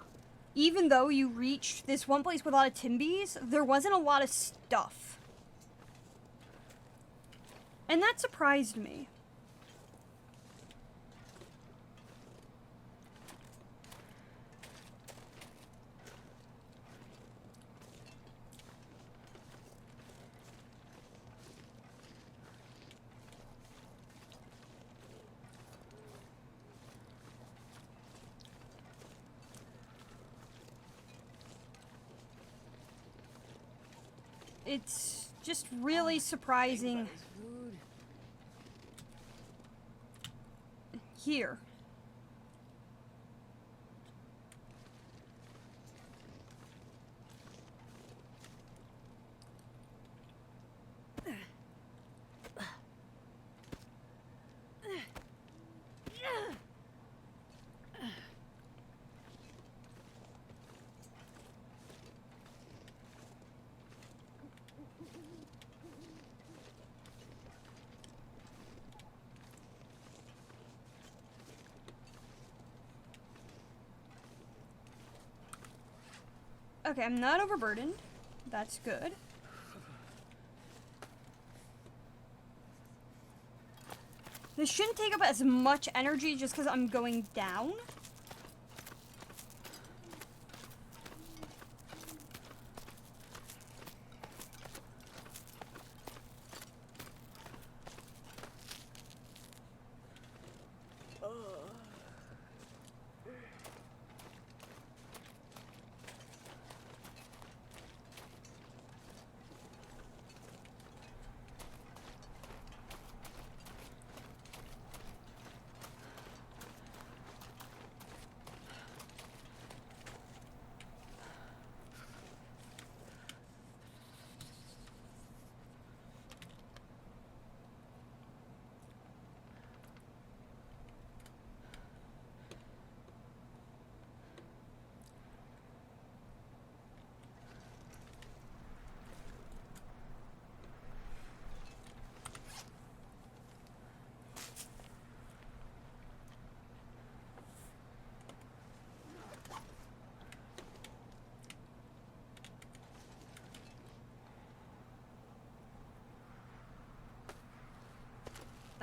even though you reached this one place with a lot of Timbies, there wasn't a lot of stuff. And that surprised me. It's just really surprising. Here. Okay, I'm not overburdened. That's good. This shouldn't take up as much energy just because I'm going down.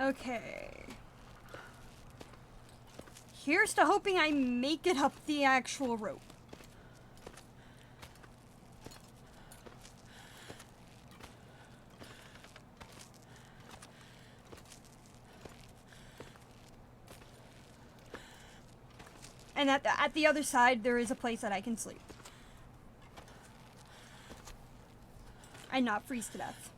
Okay. Here's to hoping I make it up the actual rope. And at the other side, there is a place that I can sleep. And not freeze to death.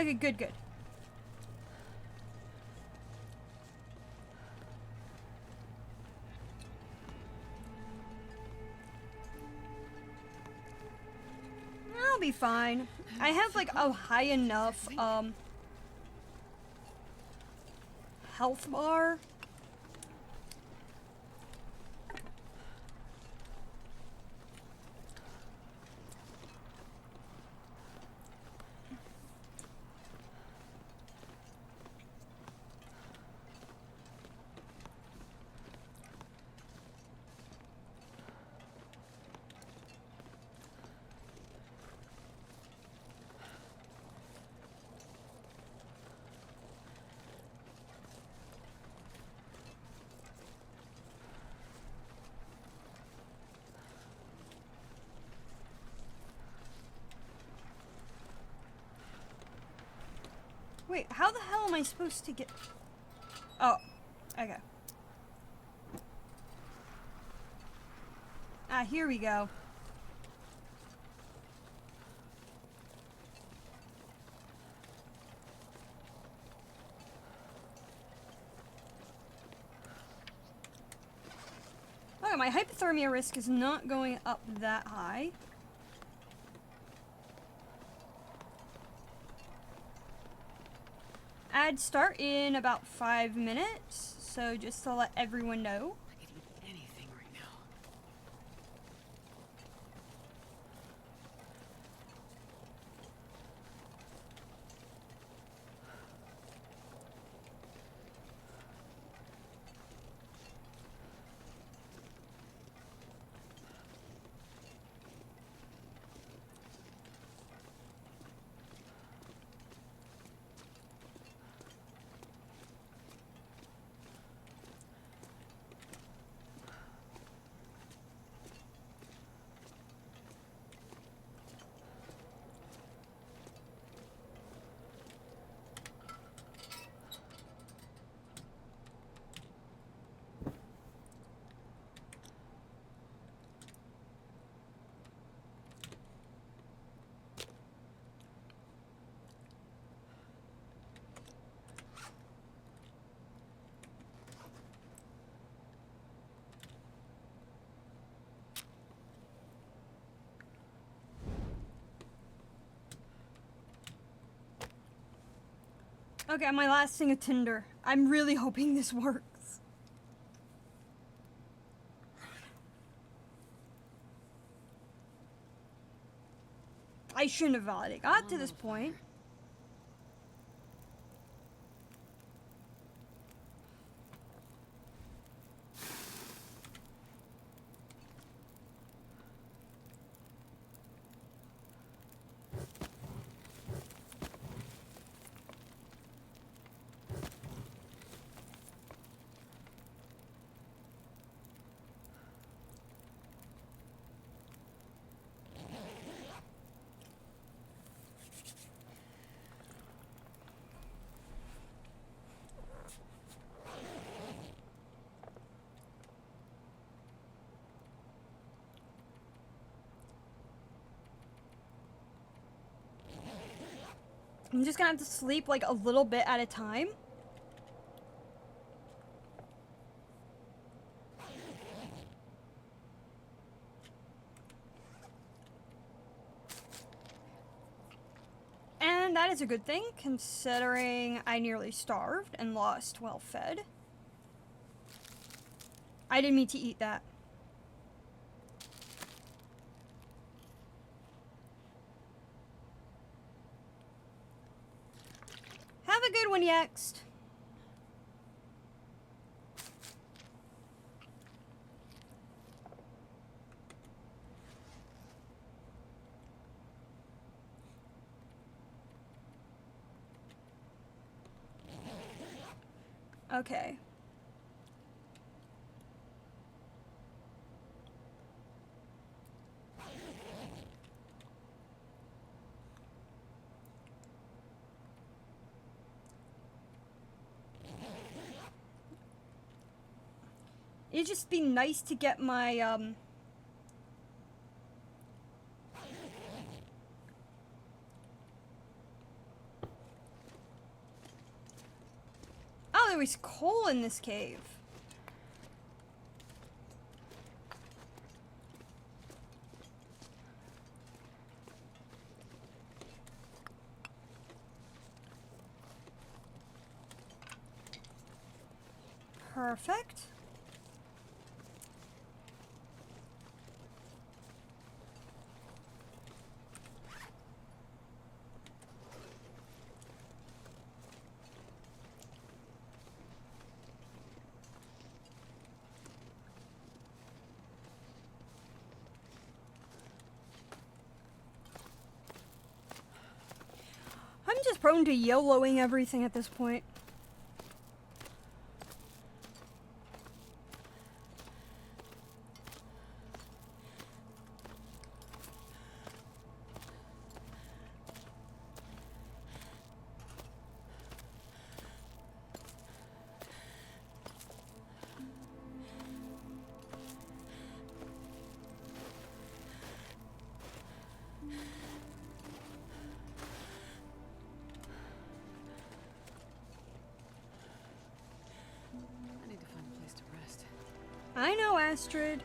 Okay, good, good. I'll be fine. I have like a high enough health bar. Wait, how the hell am I supposed to get... Oh, okay. Ah, here we go. Okay, my hypothermia risk is not going up that high. I'd start in about 5 minutes, so just to let everyone know. I could eat anything right now. Okay, my last thing of Tinder. I'm really hoping this works. I shouldn't have already got to this point. I'm just gonna have to sleep like a little bit at a time. And that is a good thing, considering I nearly starved and lost well fed. I didn't mean to eat that. Have a good one, Yext. Okay. It'd just be nice to get my, was coal in this cave. Perfect. I'm just prone to YOLOing everything at this point. I need to find a place to rest. I know, Astrid.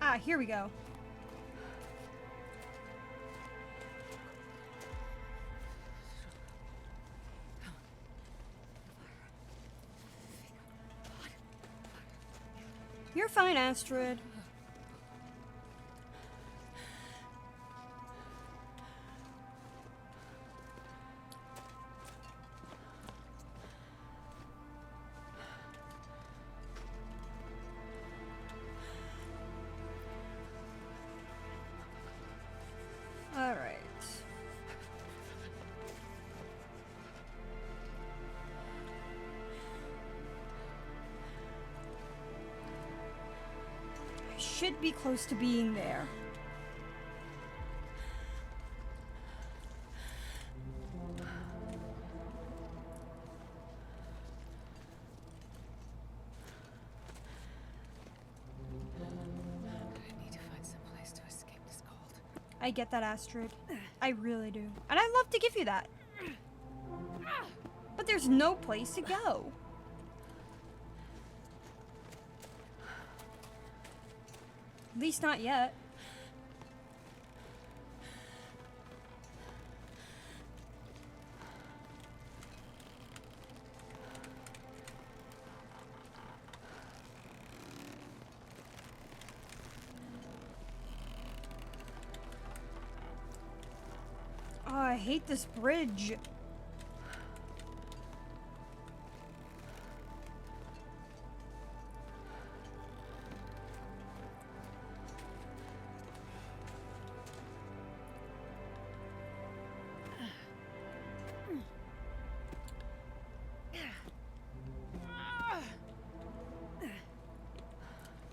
Ah, here we go. You're fine, Astrid. All right. I should be close to being there. I need to find some place to escape this cold. I get that, Astrid. I really do. And I'd love to give you that. But there's no place to go. At least not yet. Oh, I hate this bridge.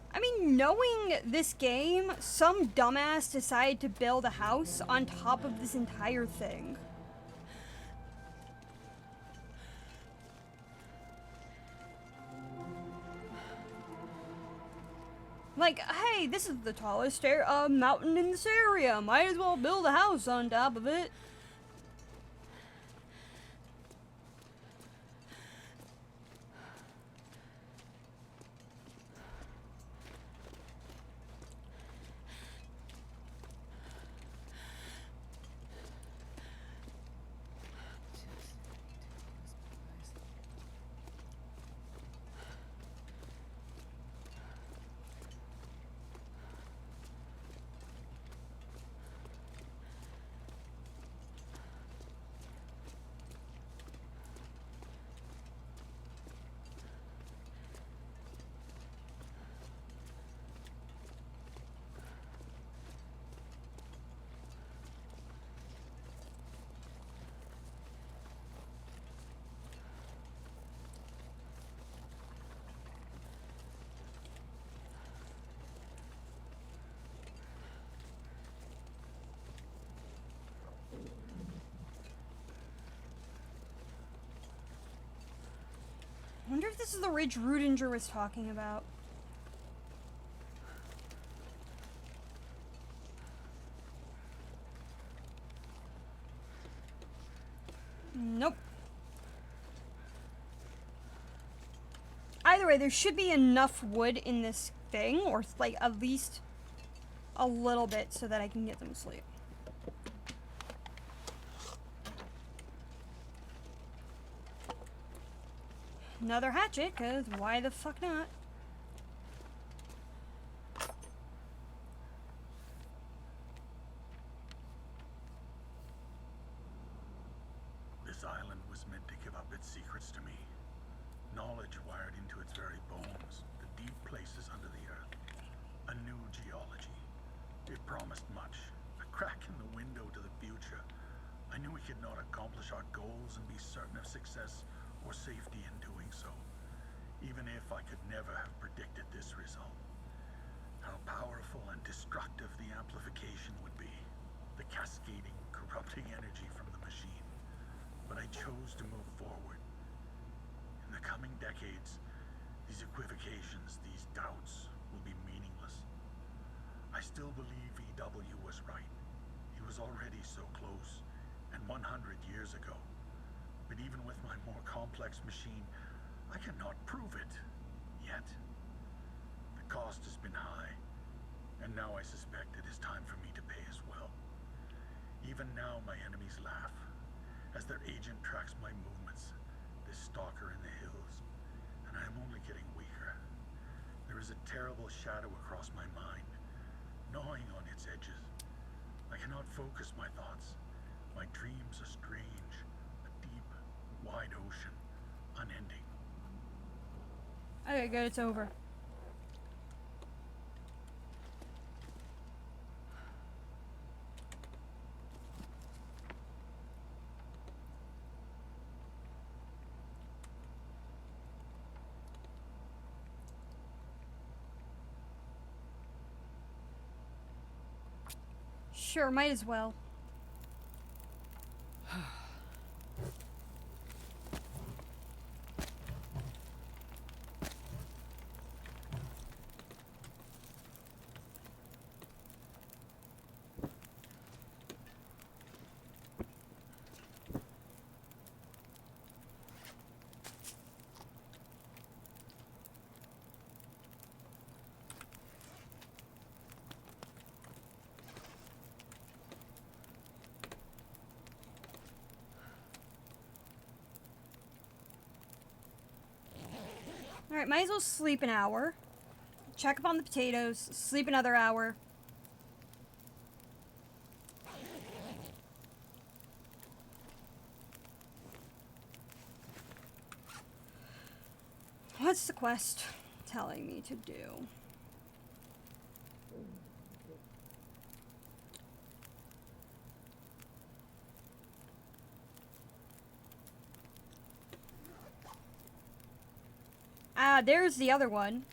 I mean, knowing this game, some dumbass decided to build a house on top of this entire thing. Like, hey, this is the tallest mountain in this area. Might as well build a house on top of it. wonder if this is the ridge Rudinger was talking about. Nope. Either way, there should be enough wood in this thing, or like at least a little bit, so that I can get them to sleep. Another hatchet, cause why the fuck not? This island was meant to give up its secrets to me. Knowledge wired into its very bones, the deep places under the earth. A new geology. It promised much. A crack in the window to the future. I knew we could not accomplish our goals and be certain of success or safety in doing so. Even if I could never have predicted this result. How powerful and destructive the amplification would be. The cascading, corrupting energy from the machine. But I chose to move forward. In the coming decades, these equivocations, these doubts, will be meaningless. I still believe EW was right. He was already so close, and 100 years ago. But even with my more complex machine, I cannot prove it, yet. The cost has been high, and now I suspect it is time for me to pay as well. Even now my enemies laugh, as their agent tracks my movements, this stalker in the hills, and I am only getting weaker. There is a terrible shadow across my mind, gnawing on its edges. I cannot focus my thoughts. My dreams are strange, a deep, wide ocean, unending. Okay, good, it's over. Sure, might as well. Alright, might as well sleep an hour. Check up on the potatoes, sleep another hour. What's the quest telling me to do? Ah, there's the other one.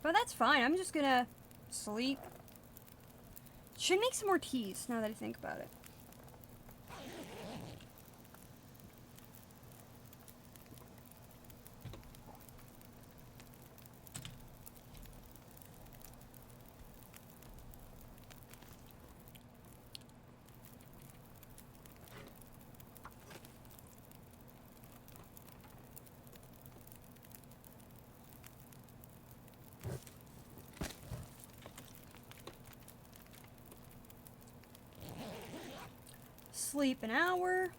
But that's fine, I'm just gonna sleep. Should make some more teas, now that I think about it. Sleep an hour.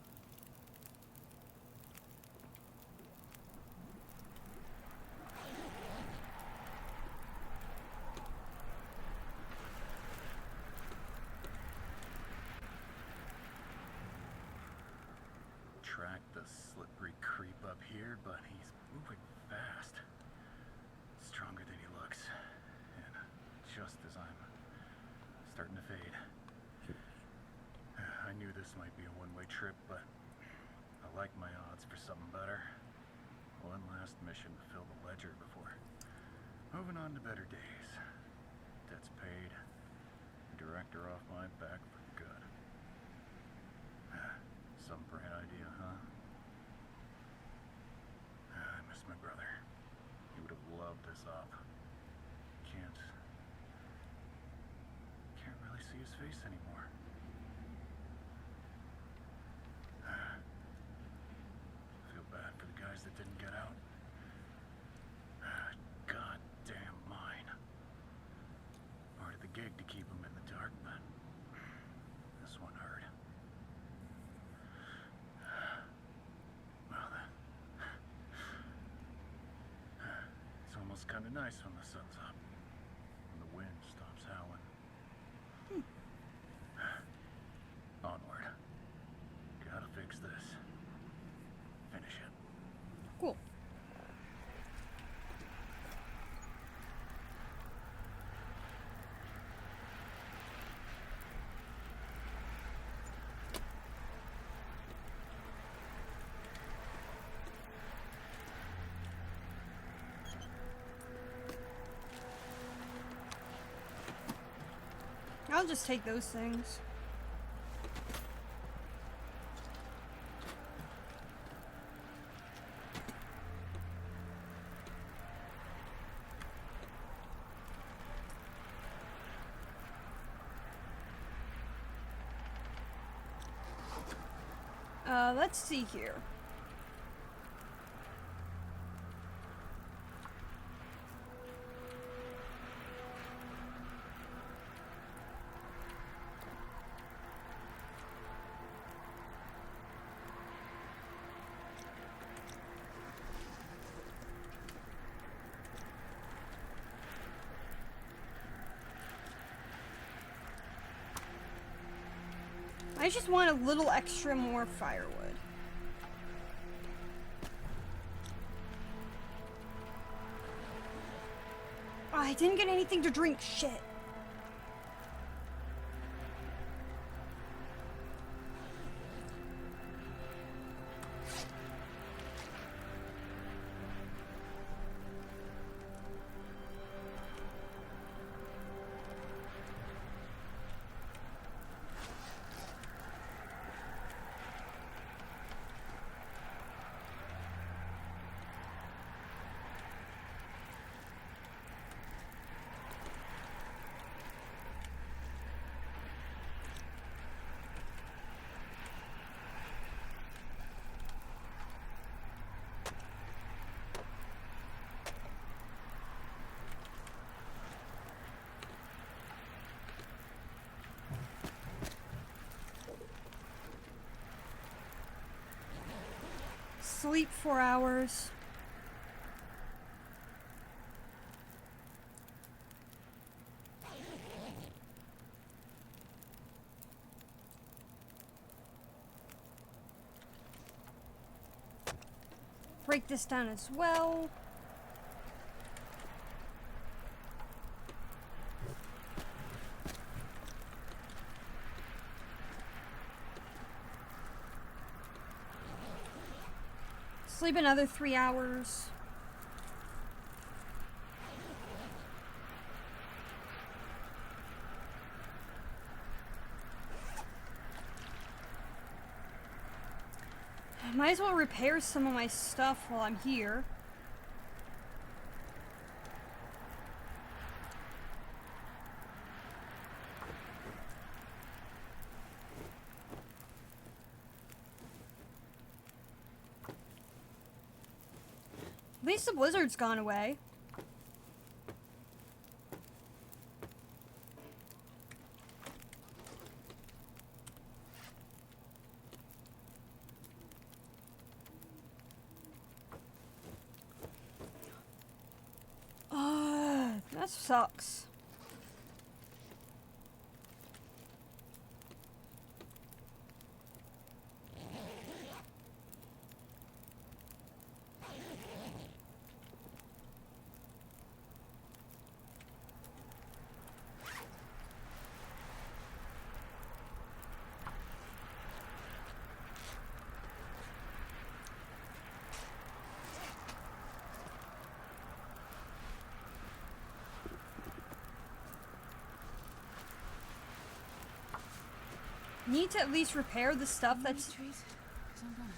Track the slippery creep up here, but he's moving fast. Stronger than he looks. And just as I'm starting to fade. I knew this might be a one-way trip, but I like my odds for something better. One last mission to fill the ledger before moving on to better days. Debts paid. Director off my back for good. Some bright idea, huh? I miss my brother. He would have loved this op. Can't really see his face anymore. Feel bad for the guys that didn't get out. Goddamn mine. Part of the gig to keep them in the dark, but this one hurt. Well then. It's almost kind of nice when the sun's up. And the wind stops howling. Onward. Gotta fix this. Finish it. Cool. I'll just take those things. Let's see here. I just want a little extra more firewood. Oh, I didn't get anything to drink. Shit. Sleep 4 hours. Break this down as well. Sleep another 3 hours. Might as well repair some of my stuff while I'm here. At least the blizzard's gone away. That sucks. Need to at least repair the stuff that's... trees? 'Cause I'm gonna.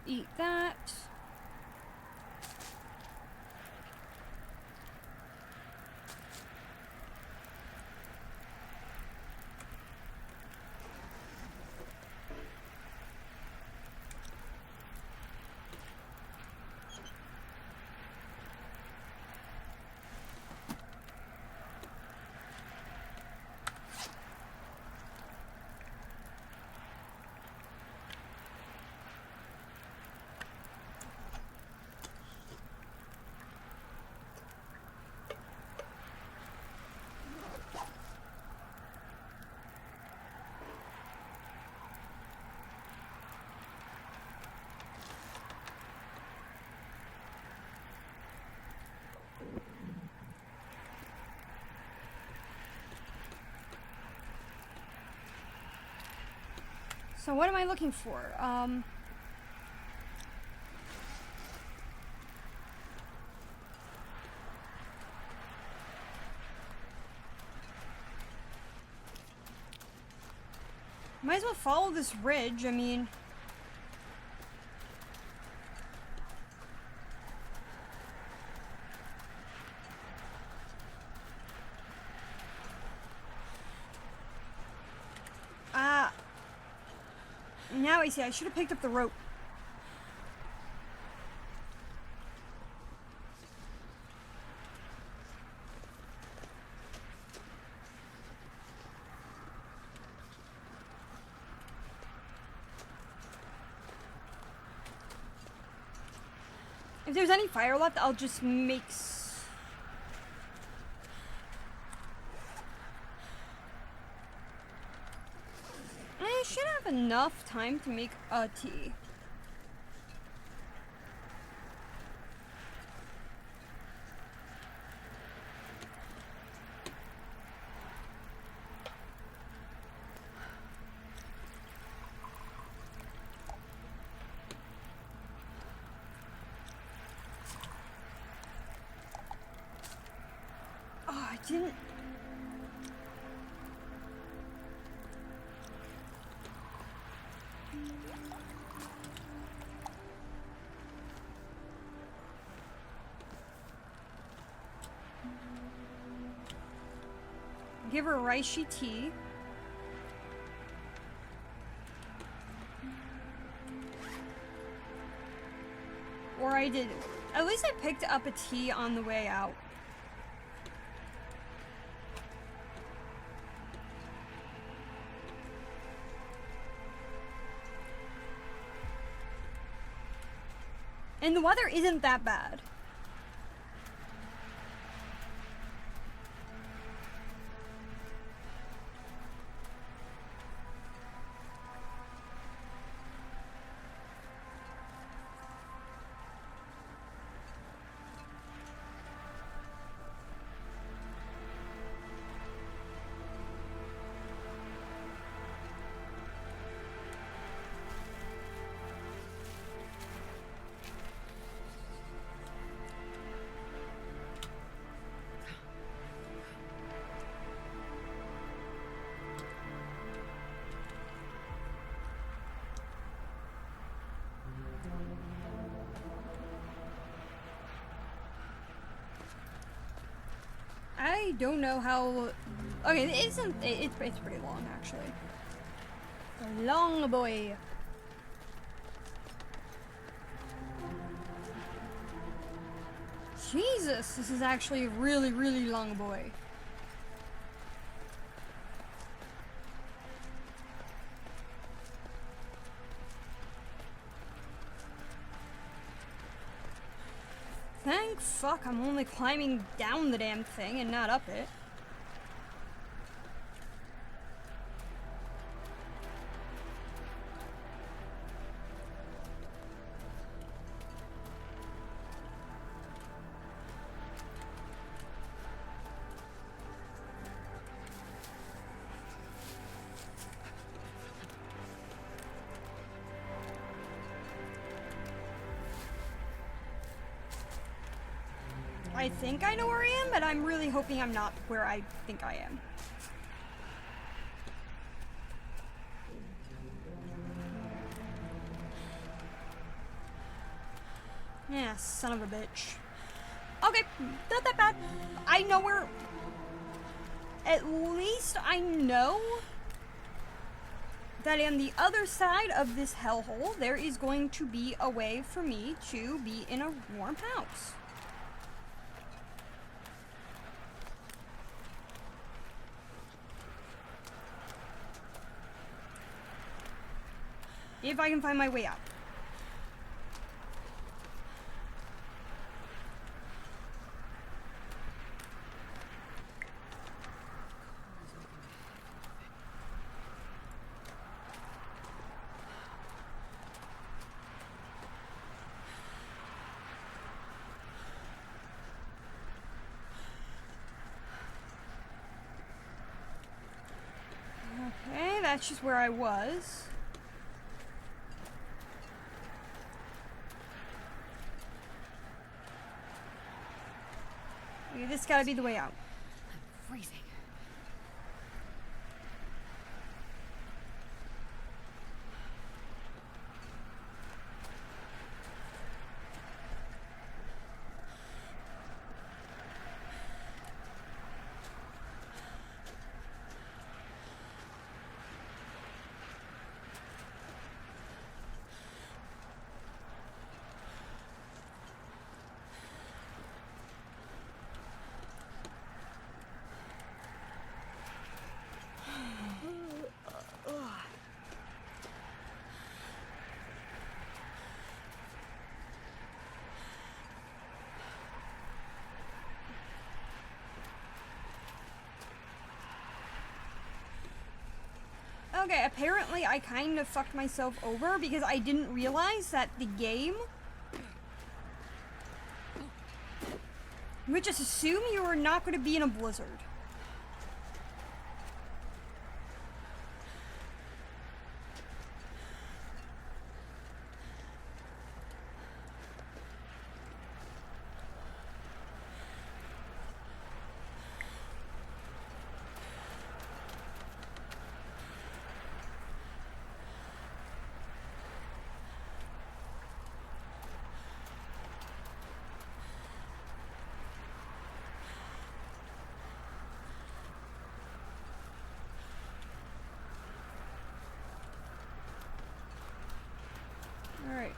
Eat that. So what am I looking for? Might as well follow this ridge, I mean... Now I see, I should have picked up the rope. If there's any fire left, I'll just make... I should have enough time to make a tea. Oh, I didn't... Give her reishi tea. Or I did. At least I picked up a tea on the way out. And the weather isn't that bad. I don't know how... Okay, it isn't... It's pretty long, actually. A long boy. Jesus, this is actually a really, really long boy. Thank fuck I'm only climbing down the damn thing and not up it. I think I know where I am, but I'm really hoping I'm not where I think I am. Yeah, son of a bitch. Okay, not that bad. I know where... At least I know that on the other side of this hellhole, there is going to be a way for me to be in a warm house. If I can find my way out. Okay, that's just where I was. Okay, this gotta be the way out. I'm freezing. Okay, apparently I kind of fucked myself over because I didn't realize that the game would just assume you were not going to be in a blizzard. Alright.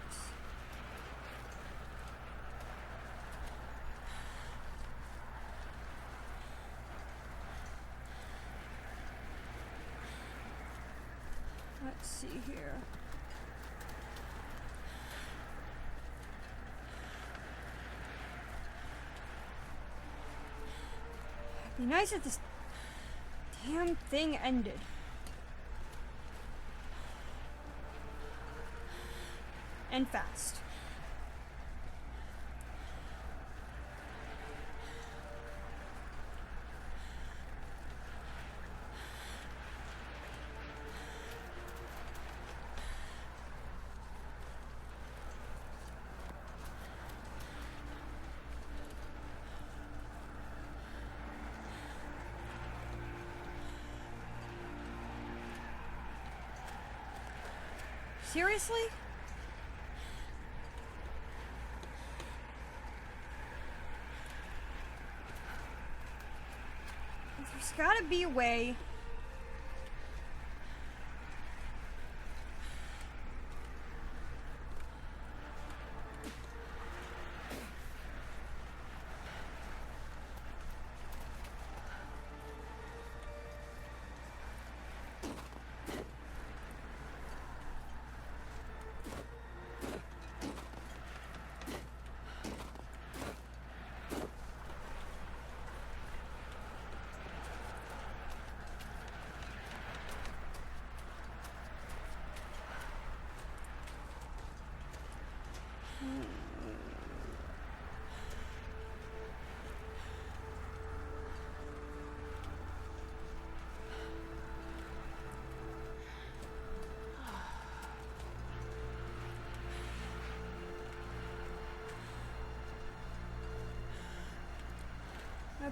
Let's see here. It'd be nice if this damn thing ended. And fast. Seriously? There's gotta be a way.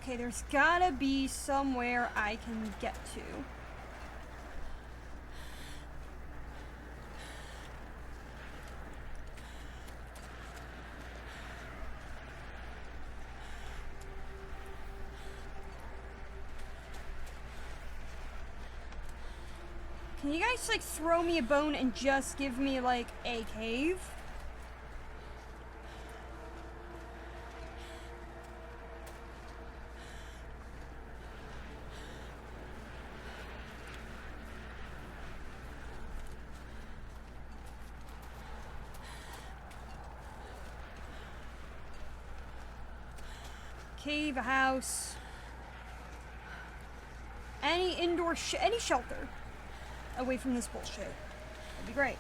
Okay, there's gotta be somewhere I can get to. Can you guys, like, throw me a bone and just give me, like, a cave? Cave, a house. Any indoor any shelter away from this bullshit. That'd be great.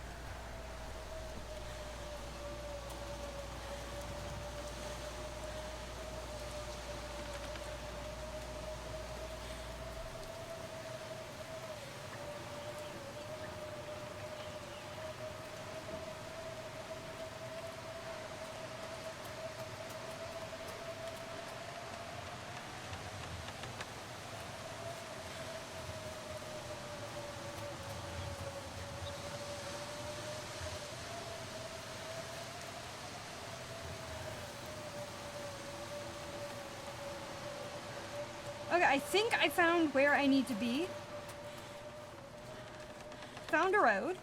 Okay, I think I found where I need to be. Found a road.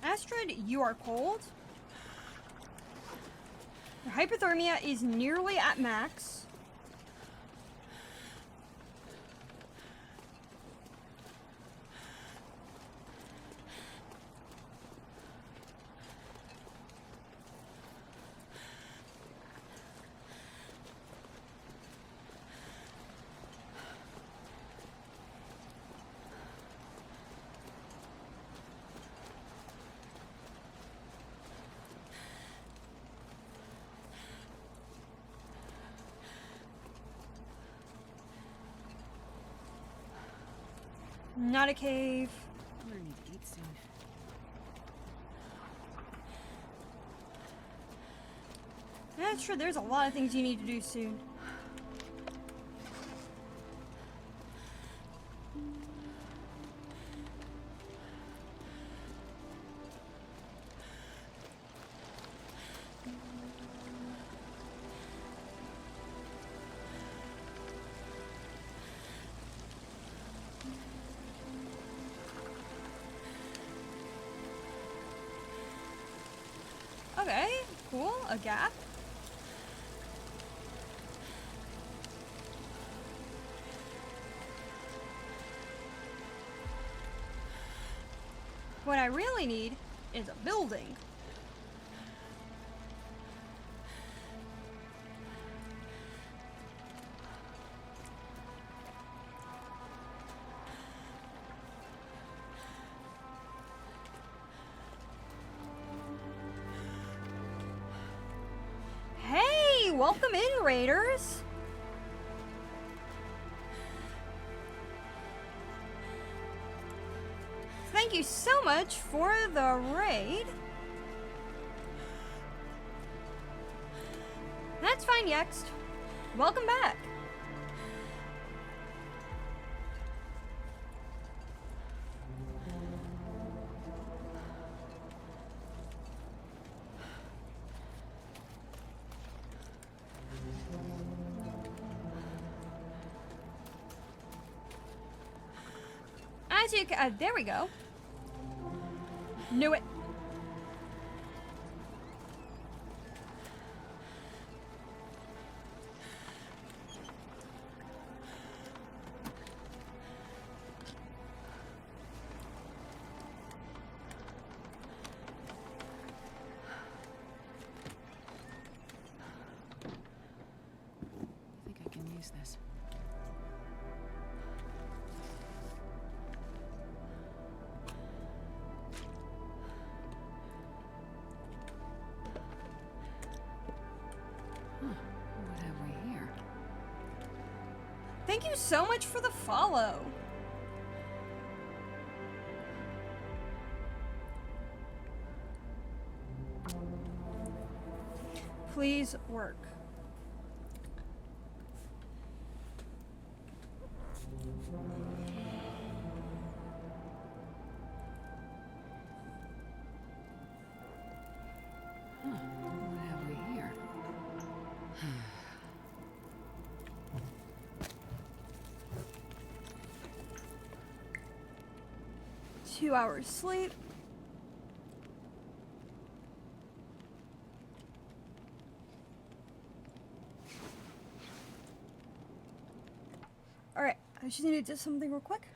Astrid, you are cold. Your hypothermia is nearly at max. Not a cave. I'm gonna need to eat soon. Yeah, sure, there's a lot of things you need to do soon. Okay, cool, a gap. What I really need is a building. Hey, welcome in, Raiders. Thank you so much for the raid. That's fine, Yext. Welcome back. As you can, there we go. Knew it. I think I can use this. Thank you so much for the follow. Please work. What have we here? 2 hours sleep. Alright, I just need to do something real quick.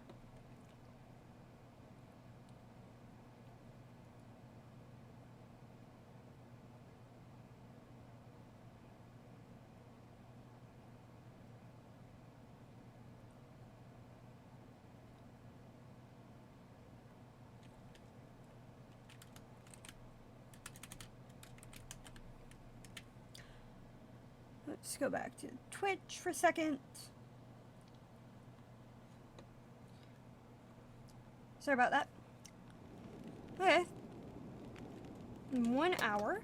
Let's go back to Twitch for a second. Sorry about that. Okay. In 1 hour.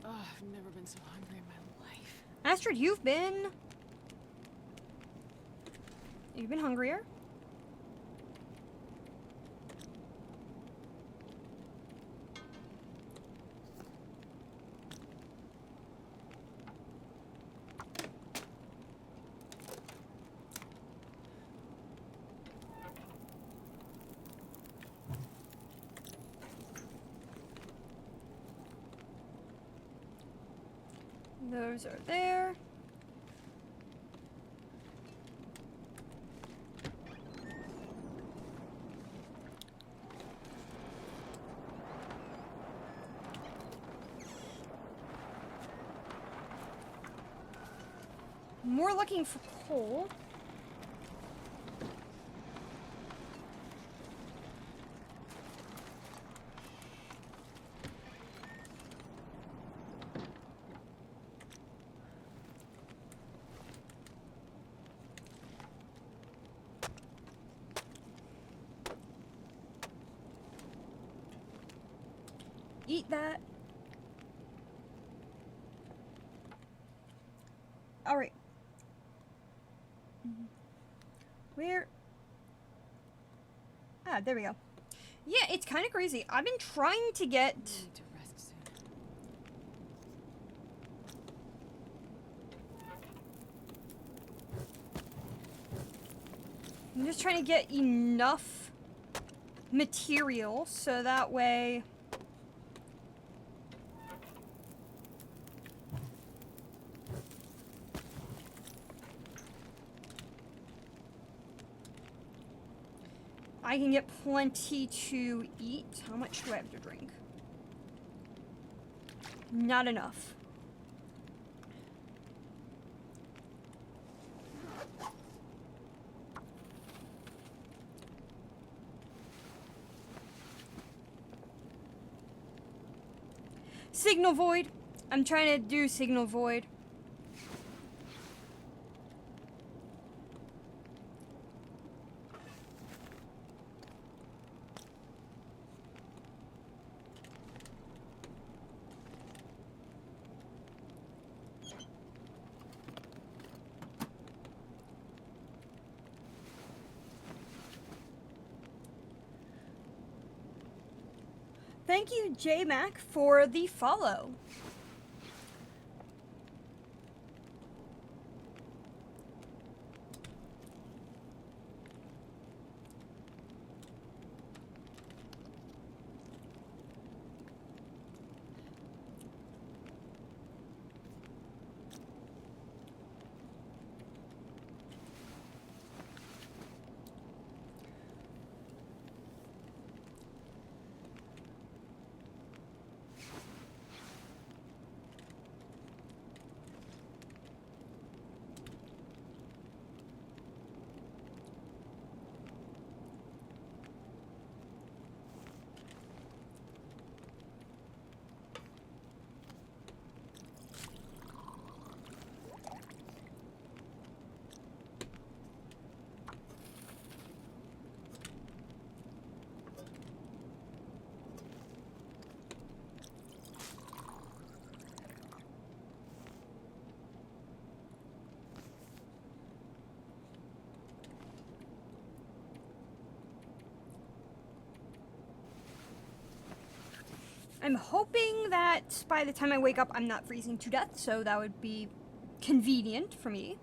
Oh, I've never been so hungry in my life. Astrid, you've been hungrier. Those are there. More looking for coal. Eat that. All right. Where? Ah, there we go. Yeah, it's kind of crazy. I've been trying to get... I need to rest soon. I'm just trying to get enough material so that way... I can get plenty to eat. How much do I have to drink? Not enough. Signal void. I'm trying to do signal void. Thank you, J-Mac, for the follow. I'm hoping that by the time I wake up, I'm not freezing to death, so that would be convenient for me.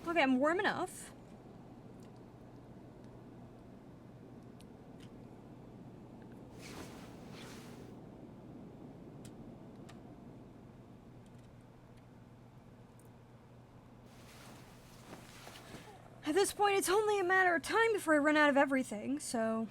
Okay, I'm warm enough. At this point, it's only a matter of time before I run out of everything, so...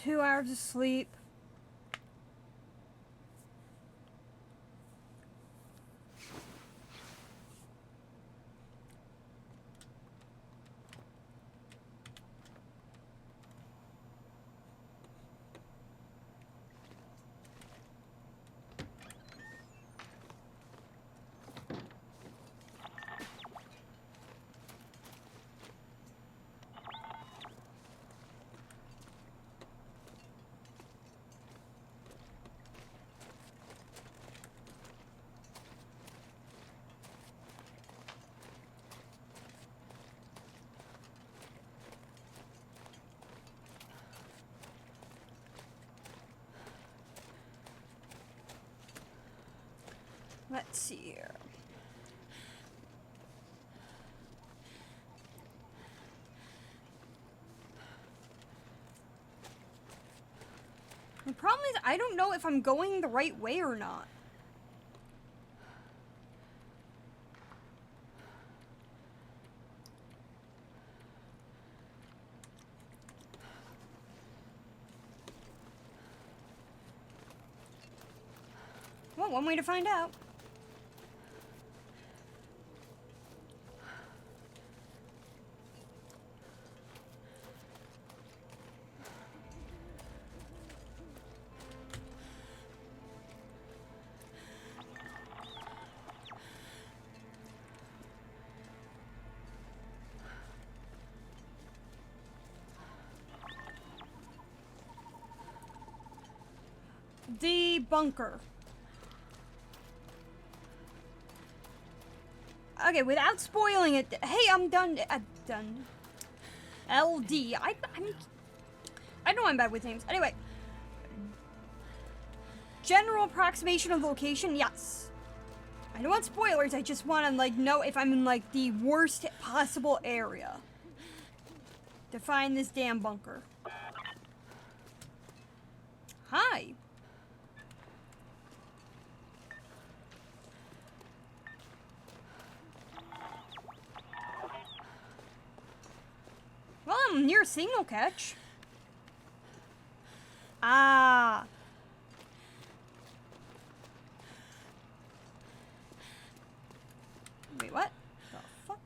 Two hours of sleep. Let's see here. The problem is I don't know if I'm going the right way or not. Well, one way to find out. The bunker. Okay, without spoiling it. Hey, I'm done. Done. LD. I know I'm bad with names. Anyway. General approximation of the location, yes. I don't want spoilers. I just want to, like, know if I'm in, like, the worst possible area to find this damn bunker. Hi. Well, I'm near a signal catch. Ah. Wait, what? The fuck?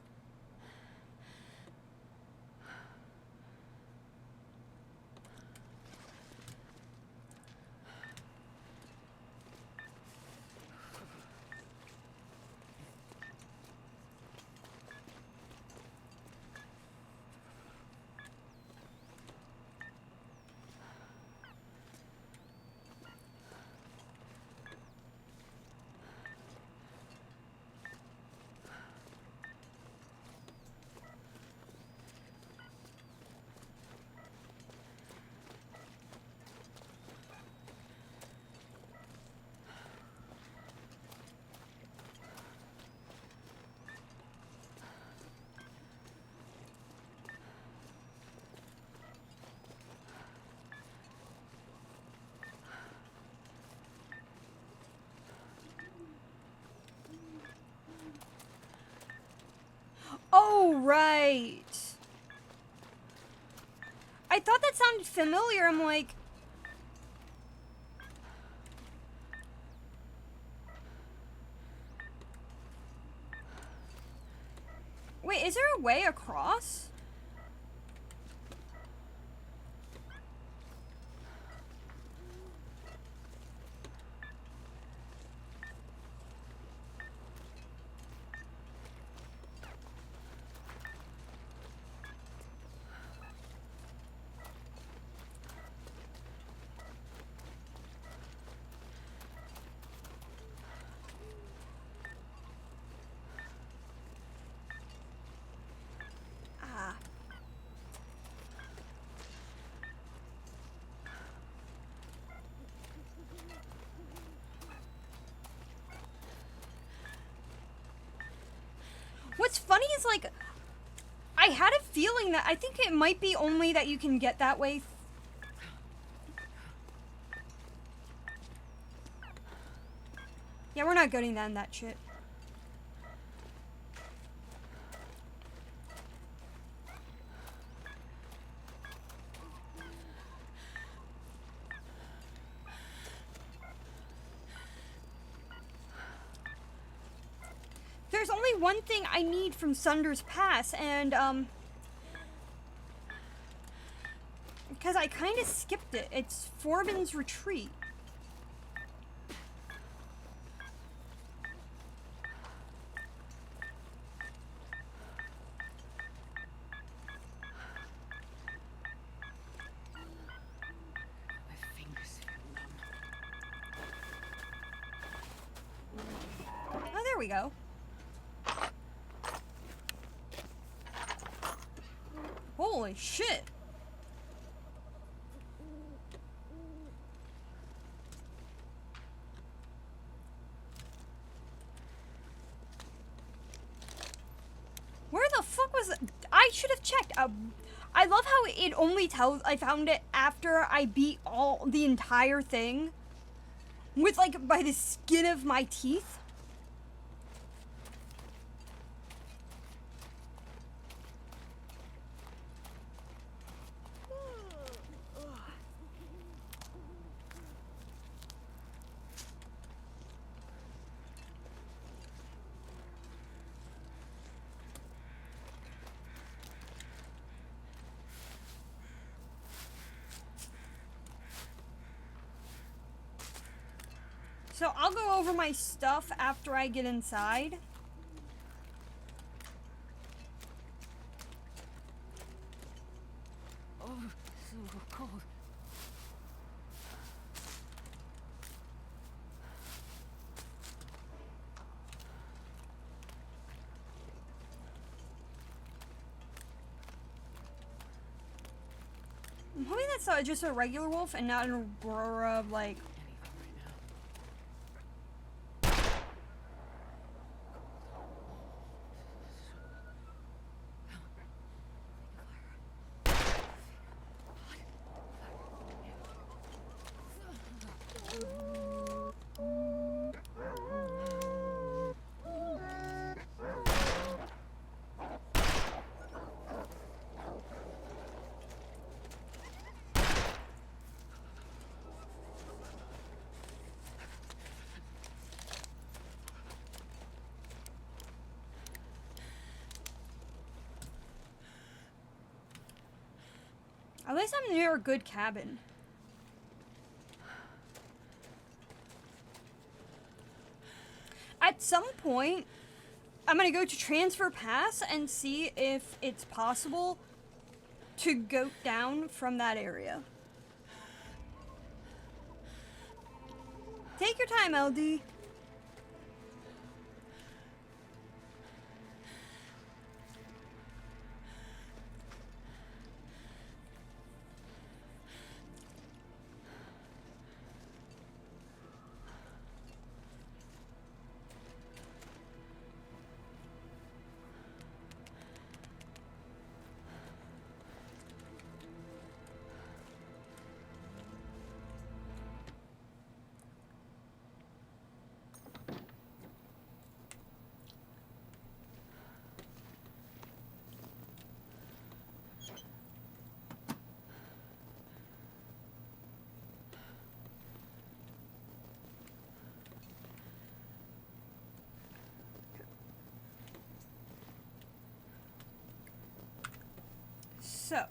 Oh, right. I thought that sounded familiar. I'm like... a way across? Ah. What's funny is, like, I had a feeling that I think it might be only that you can get that way. Yeah, we're not getting that shit. There's only one thing I need from Sunder's Pass, and, because I kind of skipped it. It's Forbin's Retreat. My fingers feel numb. Oh, there we go. Holy shit. Where the fuck was it? I should have checked. I love how it only tells. I found it after I beat the entire thing. With, like, by the skin of my teeth. So I'll go over my stuff after I get inside. Oh, so cold. I'm hoping that's just a regular wolf and not an aurora, like... At least I'm near a good cabin. At some point, I'm gonna go to Transfer Pass and see if it's possible to go down from that area. Take your time, LD. So,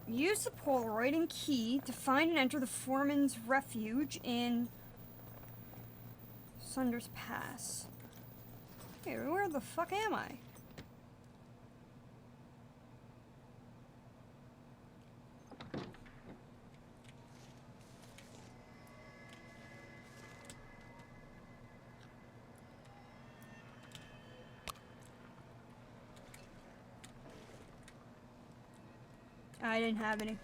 use the Polaroid and key to find and enter the foreman's refuge in Saunders Pass. Hey, where the fuck am I? I didn't have any.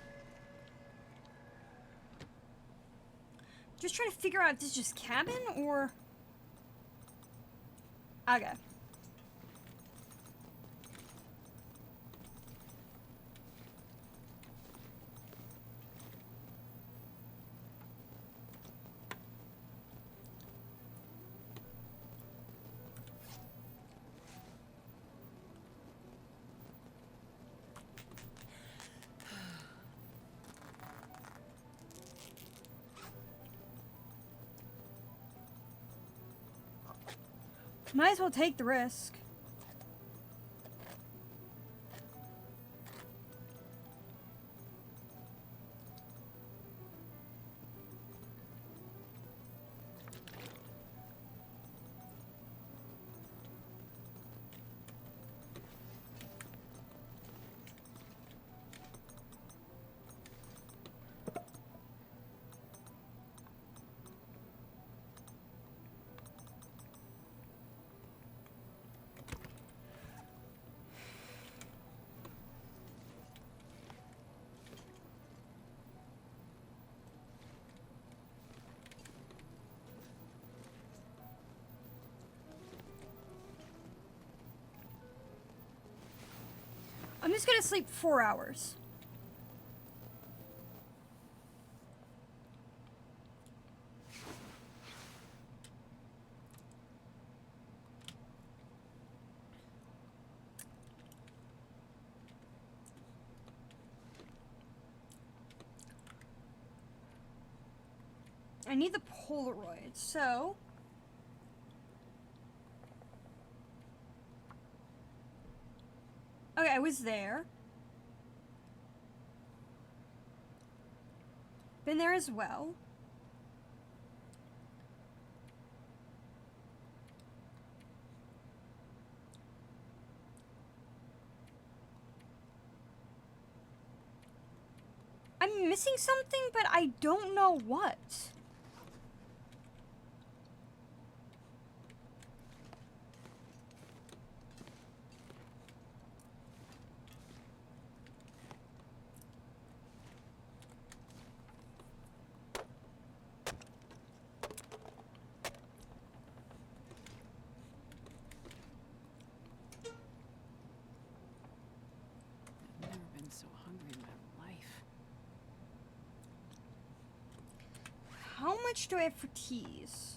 Just trying to figure out if this is just cabin or... Okay. Might as well take the risk. I'm just gonna sleep 4 hours. I need the Polaroid, so... Okay, I was there. Been there as well. I'm missing something, but I don't know what. I've never been so hungry in my life. How much do I have for teas?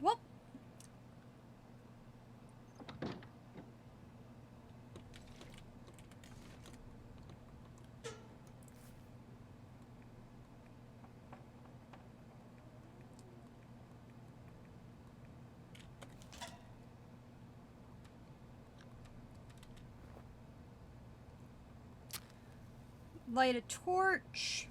Well, light a torch.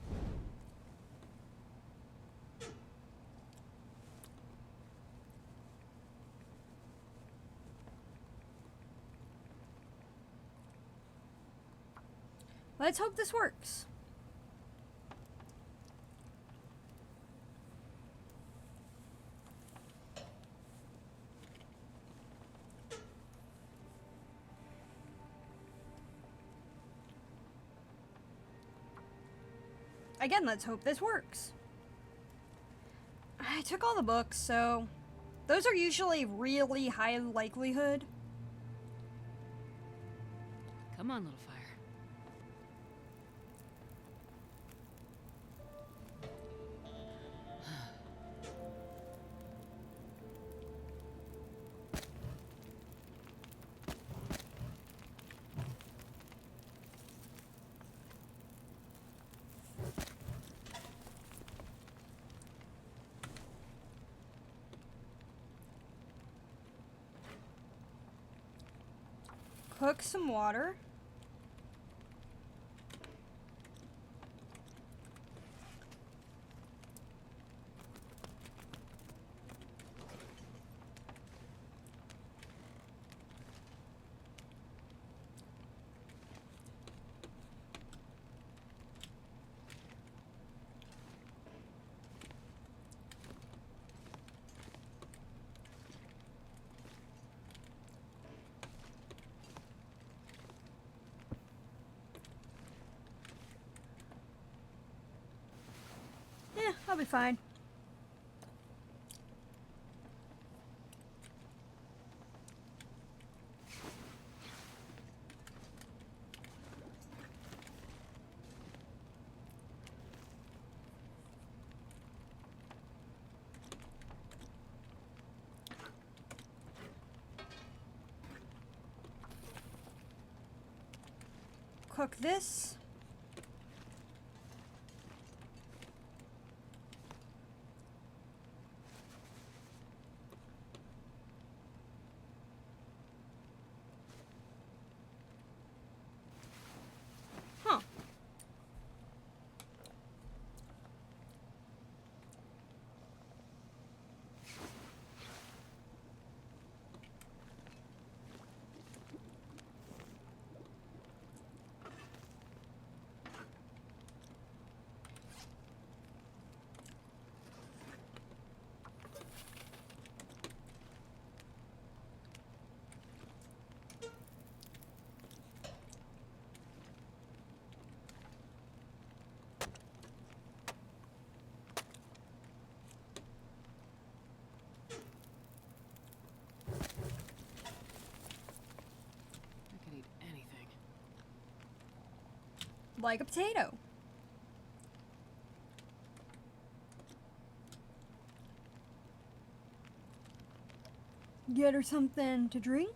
Let's hope this works. Again, let's hope this works. I took all the books, so those are usually really high likelihood. Come on, little fire. Cook some water. Yeah, I'll be fine. Cook this. Huh. I could eat anything. Like a potato. Get her something to drink.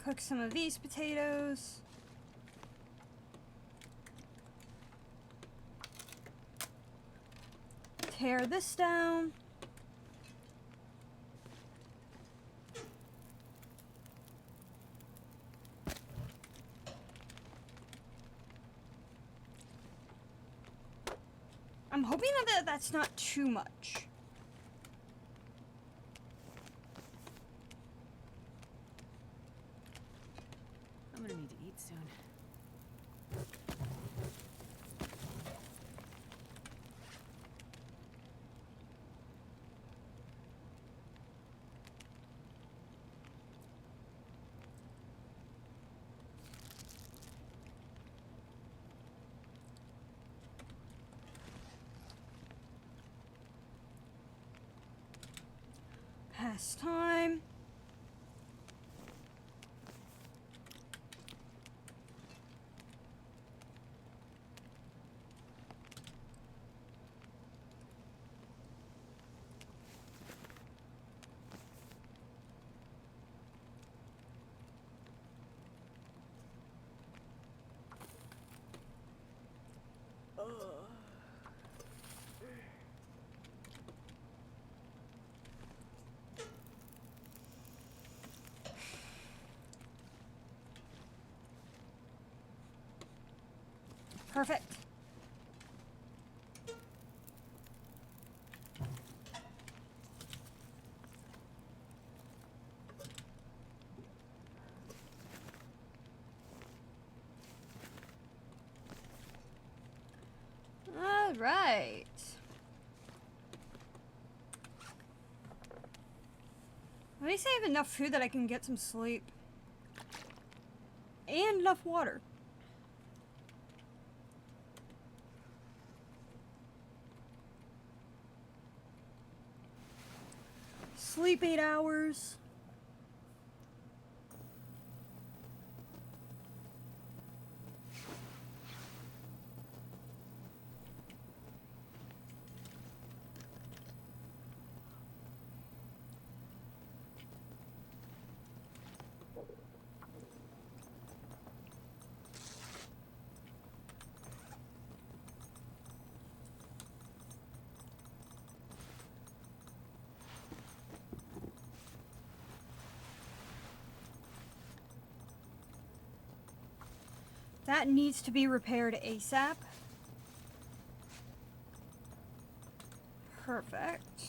Cook some of these potatoes. Tear this down. I'm hoping that that's not too much. I'm gonna need to eat soon. Past time. Perfect. All right. At least I have enough food that I can get some sleep. And enough water. Sleep 8 hours. That needs to be repaired ASAP. Perfect.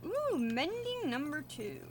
Ooh, mending number 2.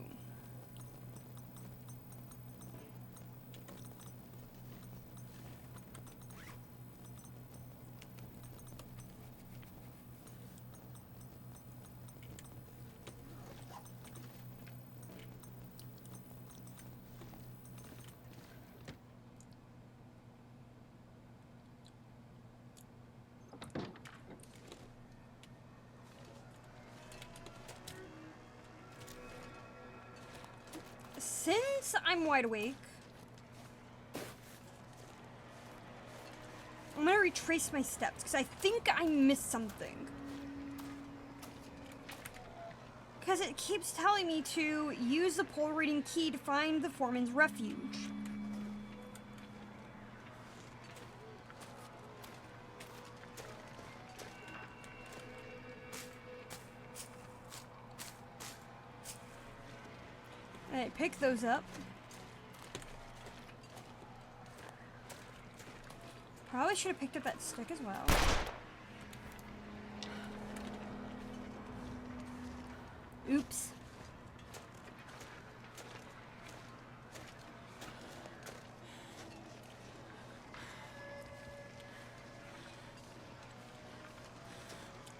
Since I'm wide awake, I'm gonna retrace my steps because I think I missed something. Because it keeps telling me to use the pole reading key to find the foreman's refuge. And I pick those up. Probably should have picked up that stick as well. Oops.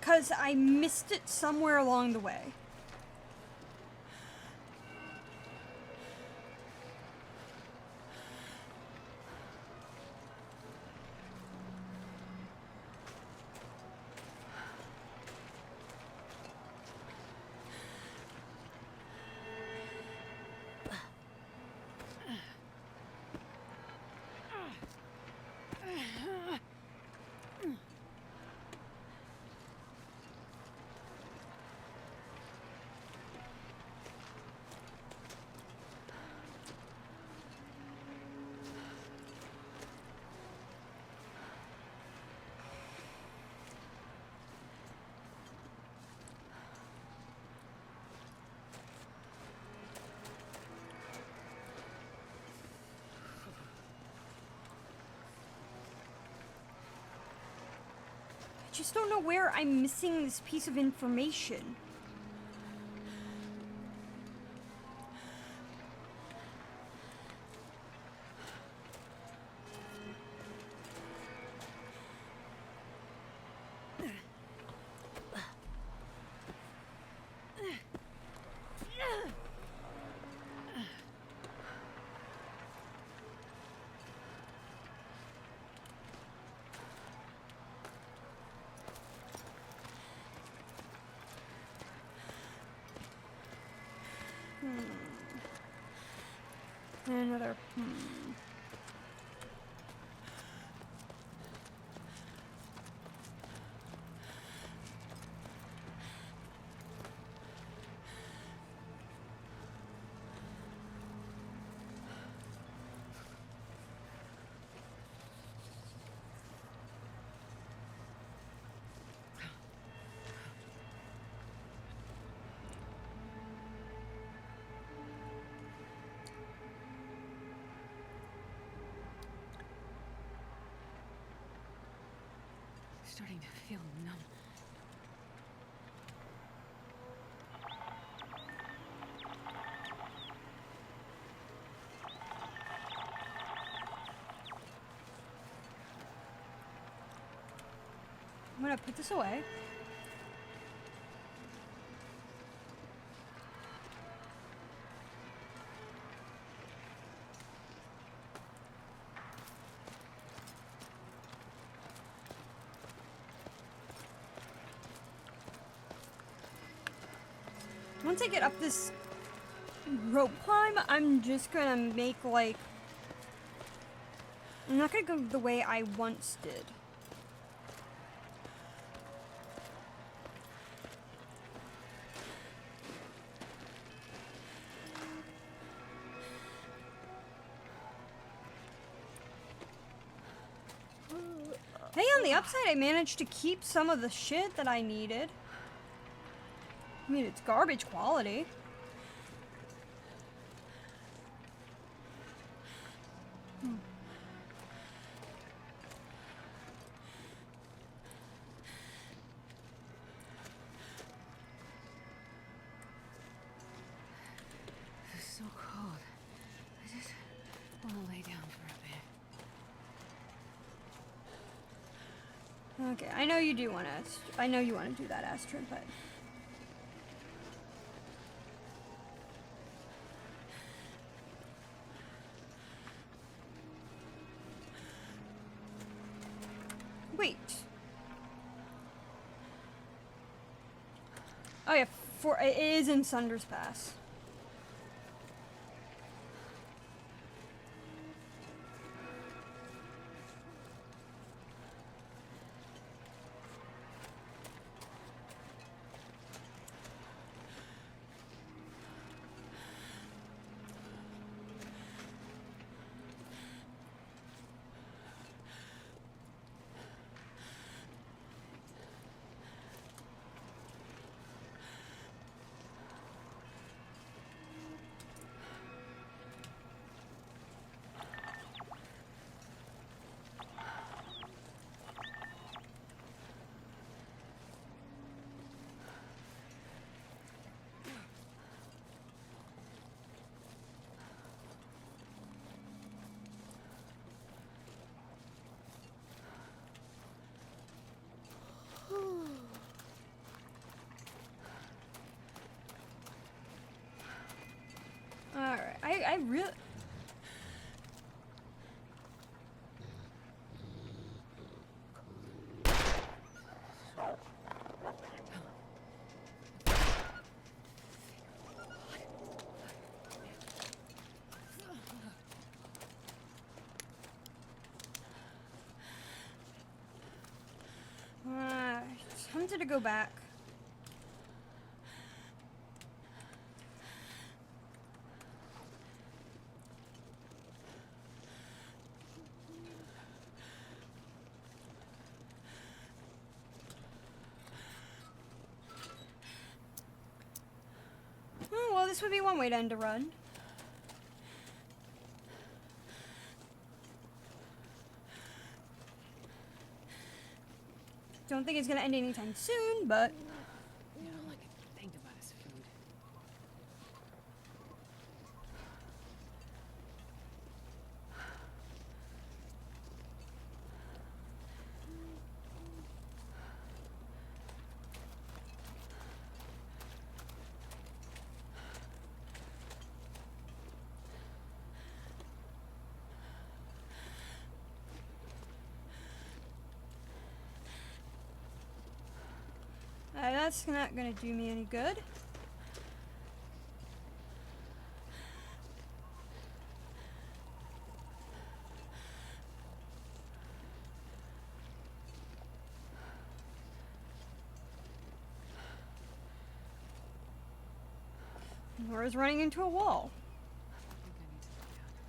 Because I missed it somewhere along the way. I just don't know where I'm missing this piece of information. Another. starting to feel numb. I'm gonna put this away. Once I get up this rope climb, I'm just gonna make like... I'm not gonna go the way I once did. Hey, on the upside, I managed to keep some of the shit that I needed. I mean, it's garbage quality. This is so cold. I just want to lay down for a bit. Okay, I know you do want to. I know you want to do that, Astrid, but. Wait. Oh yeah, it is in Sunder's Pass. Alright, I really... tempted to go back. Oh, well, this would be one way to end a run. Don't think it's gonna end anytime soon, but... You know, all I can think about is food. That's not gonna do me any good. Nora's running into a wall. I think I need to lie down.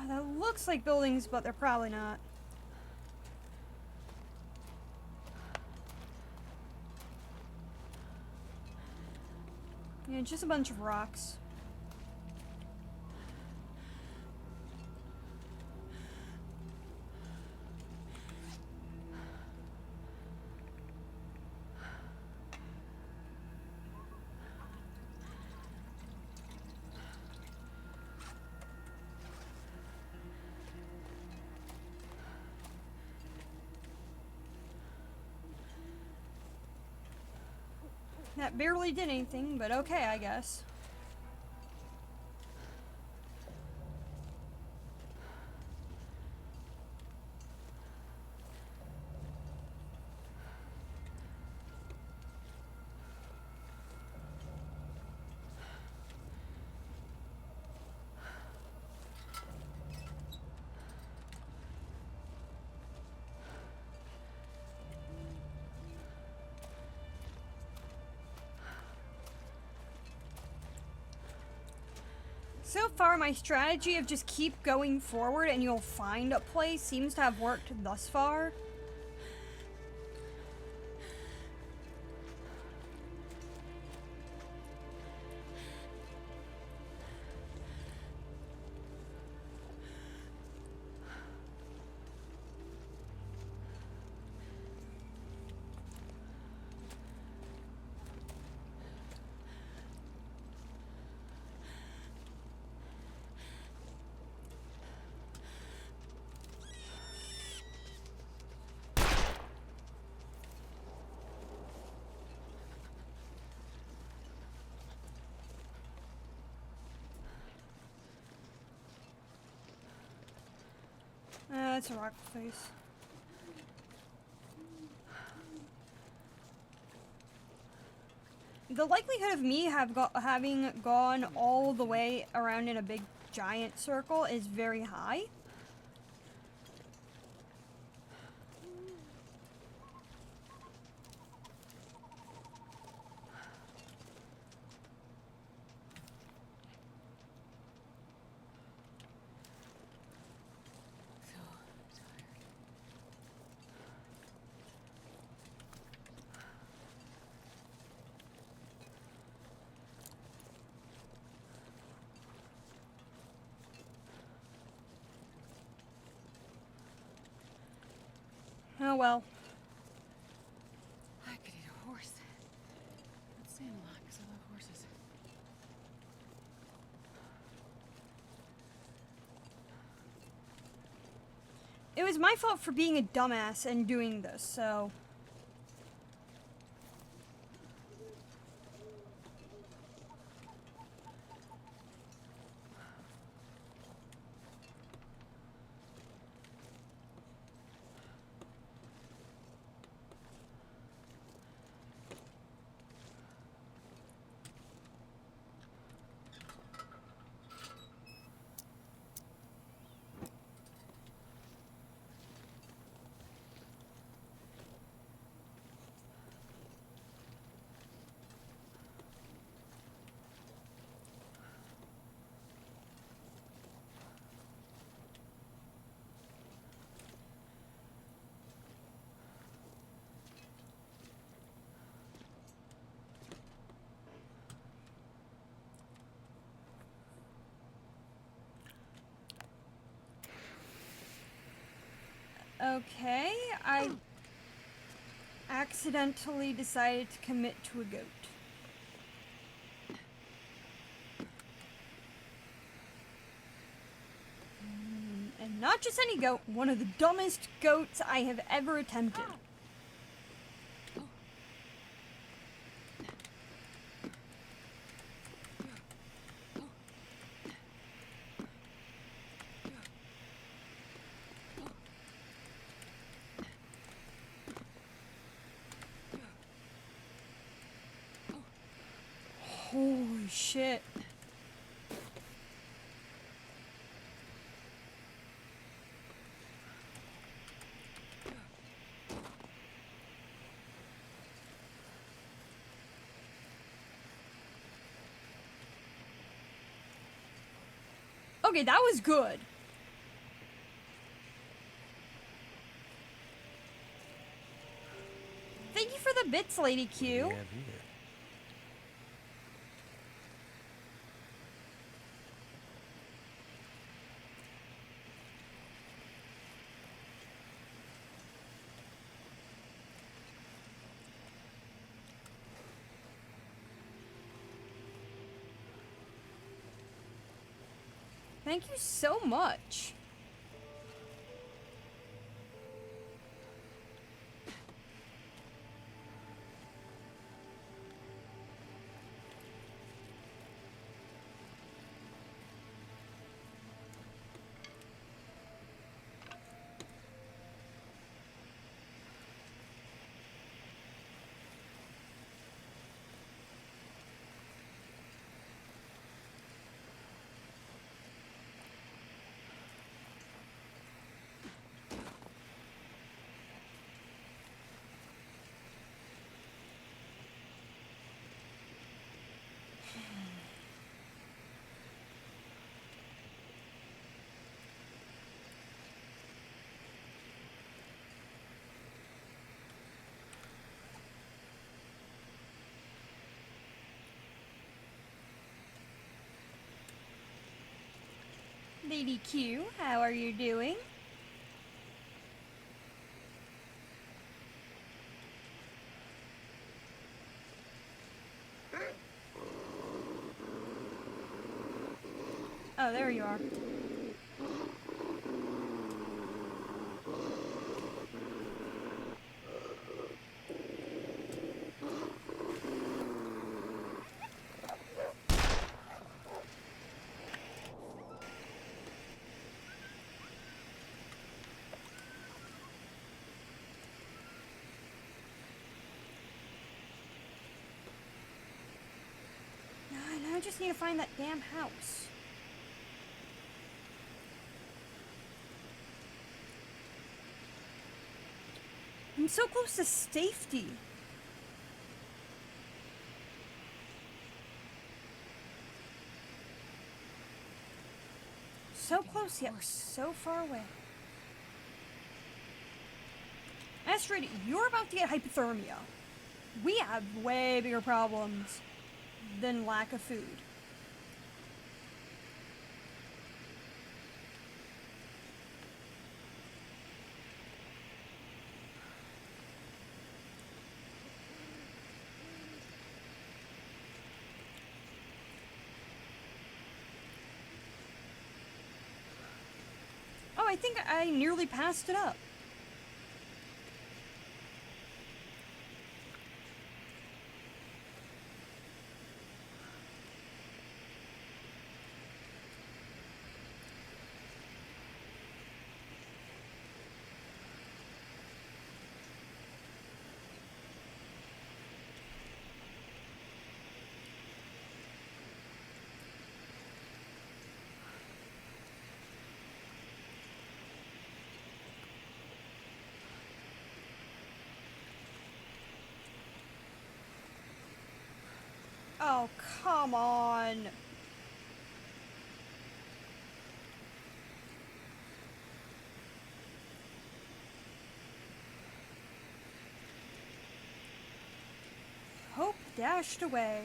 That looks like buildings, but they're probably not. Yeah, just a bunch of rocks. That barely did anything, but okay, I guess. So far, my strategy of just keep going forward and you'll find a place seems to have worked thus far. That's a rock face. The likelihood of me having gone all the way around in a big giant circle is very high. Oh well. I could eat a horse. Not saying a lot because I love horses. It was my fault for being a dumbass and doing this, so... Okay, I accidentally decided to commit to a goat. And not just any goat, one of the dumbest goats I have ever attempted. Holy shit. Okay, that was good. Thank you for the bits, Lady Q. What do we have here? Thank you so much. Lady Q, how are you doing? Oh, there you are. Now I just need to find that damn house. I'm so close to safety. So close yet so far away. Astrid, you're about to get hypothermia. We have way bigger problems than lack of food. Oh, I think I nearly passed it up. Oh, come on. Hope dashed away.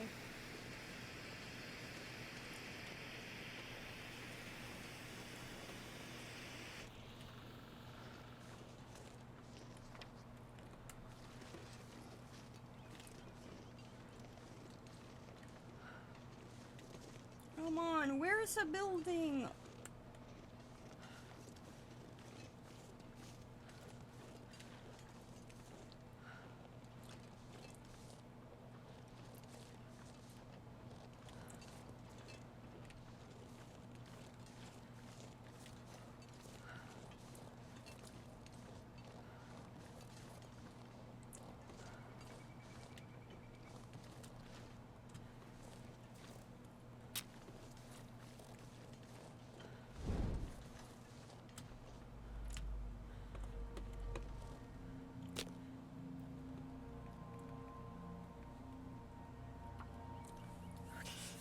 Come on, where's the building?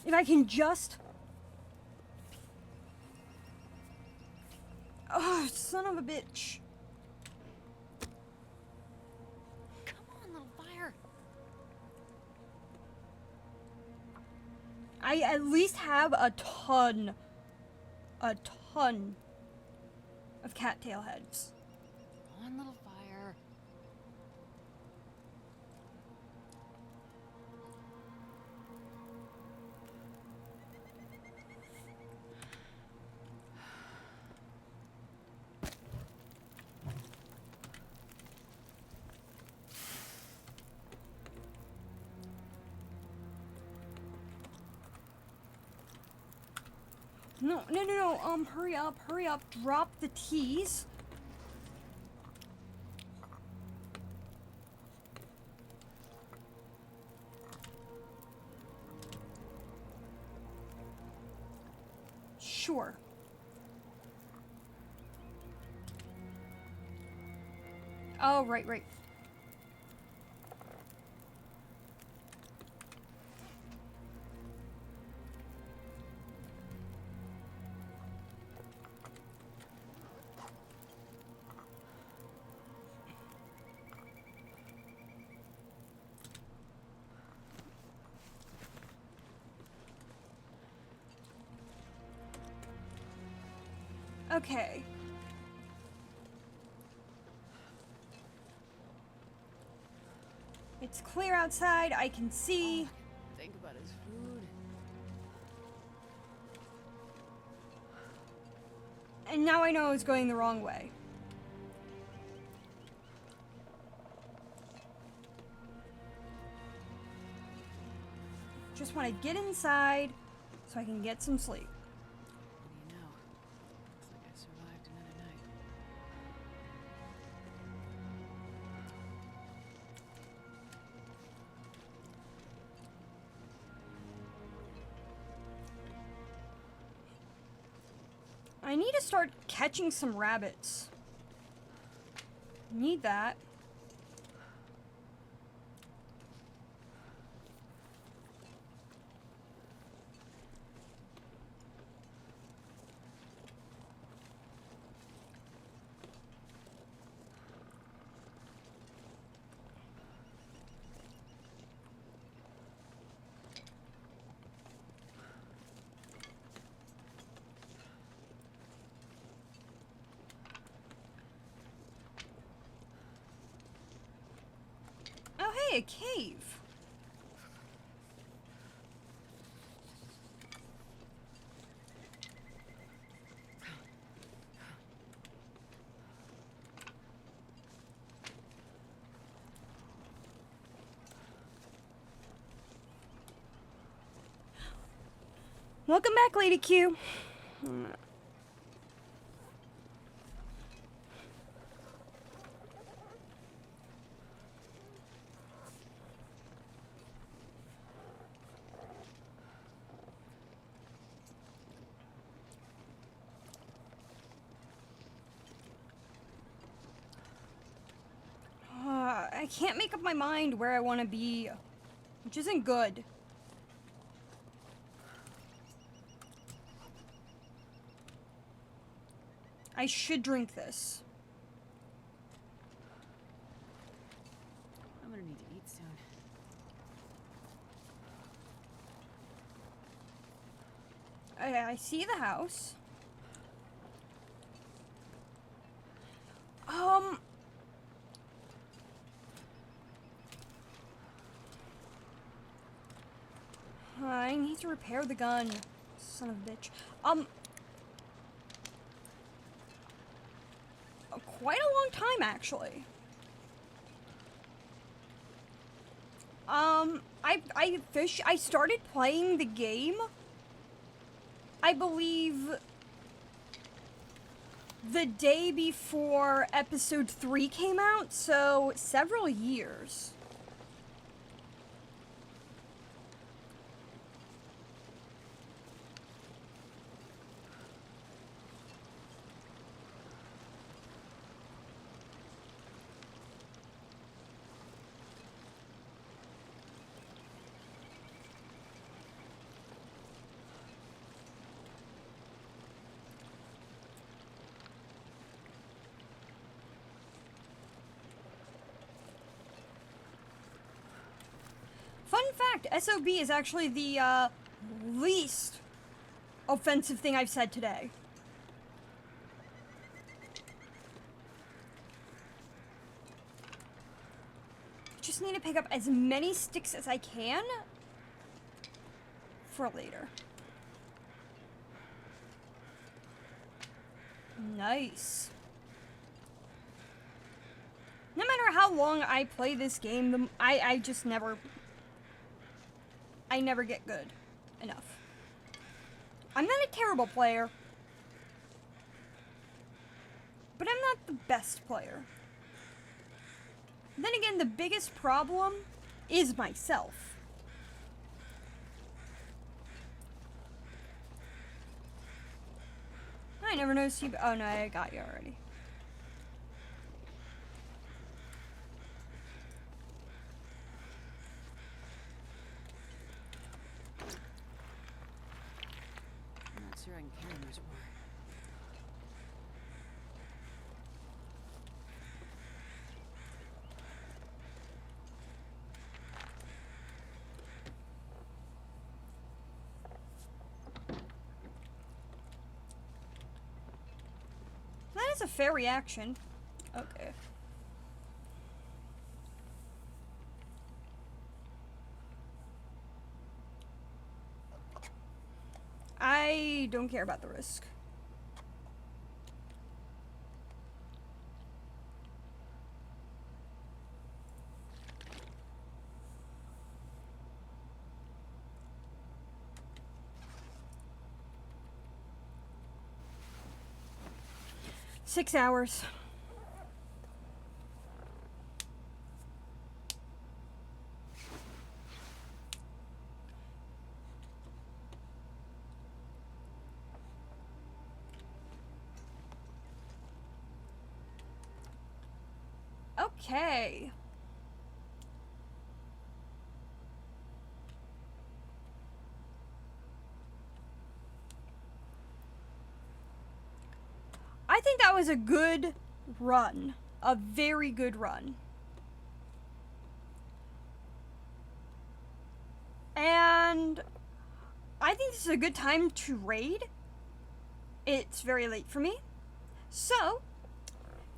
If I can just... Son of a bitch. Come on, little fire. I at least have a ton of cattail heads. Come on, little fire. No, hurry up, drop the T's. Sure. Oh, right. Okay. It's clear outside, I can see. Think about his food. And now I know I was going the wrong way. Just want to get inside so I can get some sleep. What do you know? Looks like I survived another night. I need to start catching some rabbits. Need that. Oh, hey, a cave. Welcome back, Lady Q. I can't make up my mind where I want to be, which isn't good. I should drink this. I'm gonna need to eat soon. I see the house. I need to repair the gun. Son of a bitch. Quite a long time, actually. I started playing the game, I believe, the day before episode 3 came out, so several years. fact, SOB is actually the least offensive thing I've said today. Just need to pick up as many sticks as I can for later. Nice. No matter how long I play this game, I just never... I never get good enough. I'm not a terrible player. But I'm not the best player. Then again, the biggest problem is myself. I never noticed you... Oh no, I got you already. I'm not sure I can carry much more. That is a fair reaction. Okay. I don't care about the risk. Six hours. Okay. I think that was a good run. A very good run. And I think this is a good time to raid. It's very late for me. So,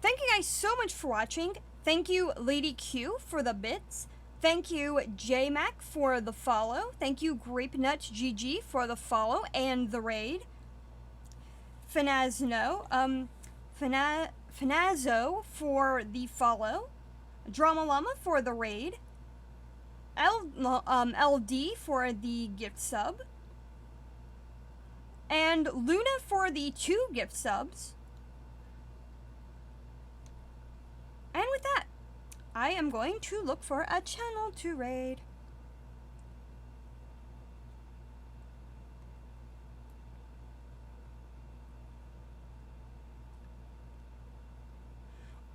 thank you guys so much for watching. Thank you, Lady Q, for the bits. Thank you, JMac, for the follow. Thank you, GrapeNut GG, for the follow and the raid. Finazzo for the follow. Drama Llama for the raid. LD for the gift sub. And Luna for the 2 gift subs. And with that, I am going to look for a channel to raid.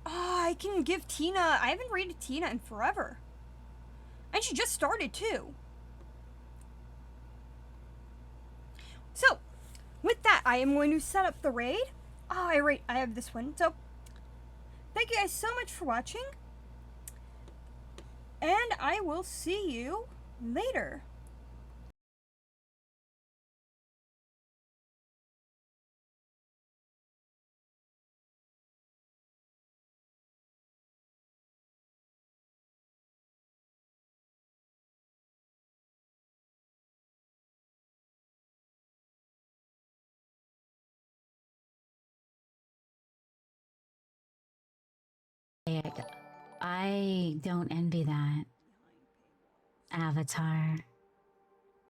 Oh, I can give Tina... I haven't raided Tina in forever. And she just started too. So, with that, I am going to set up the raid. Oh, I have this one. So, thank you guys so much for watching. And I will see you later. I don't envy that. Avatar.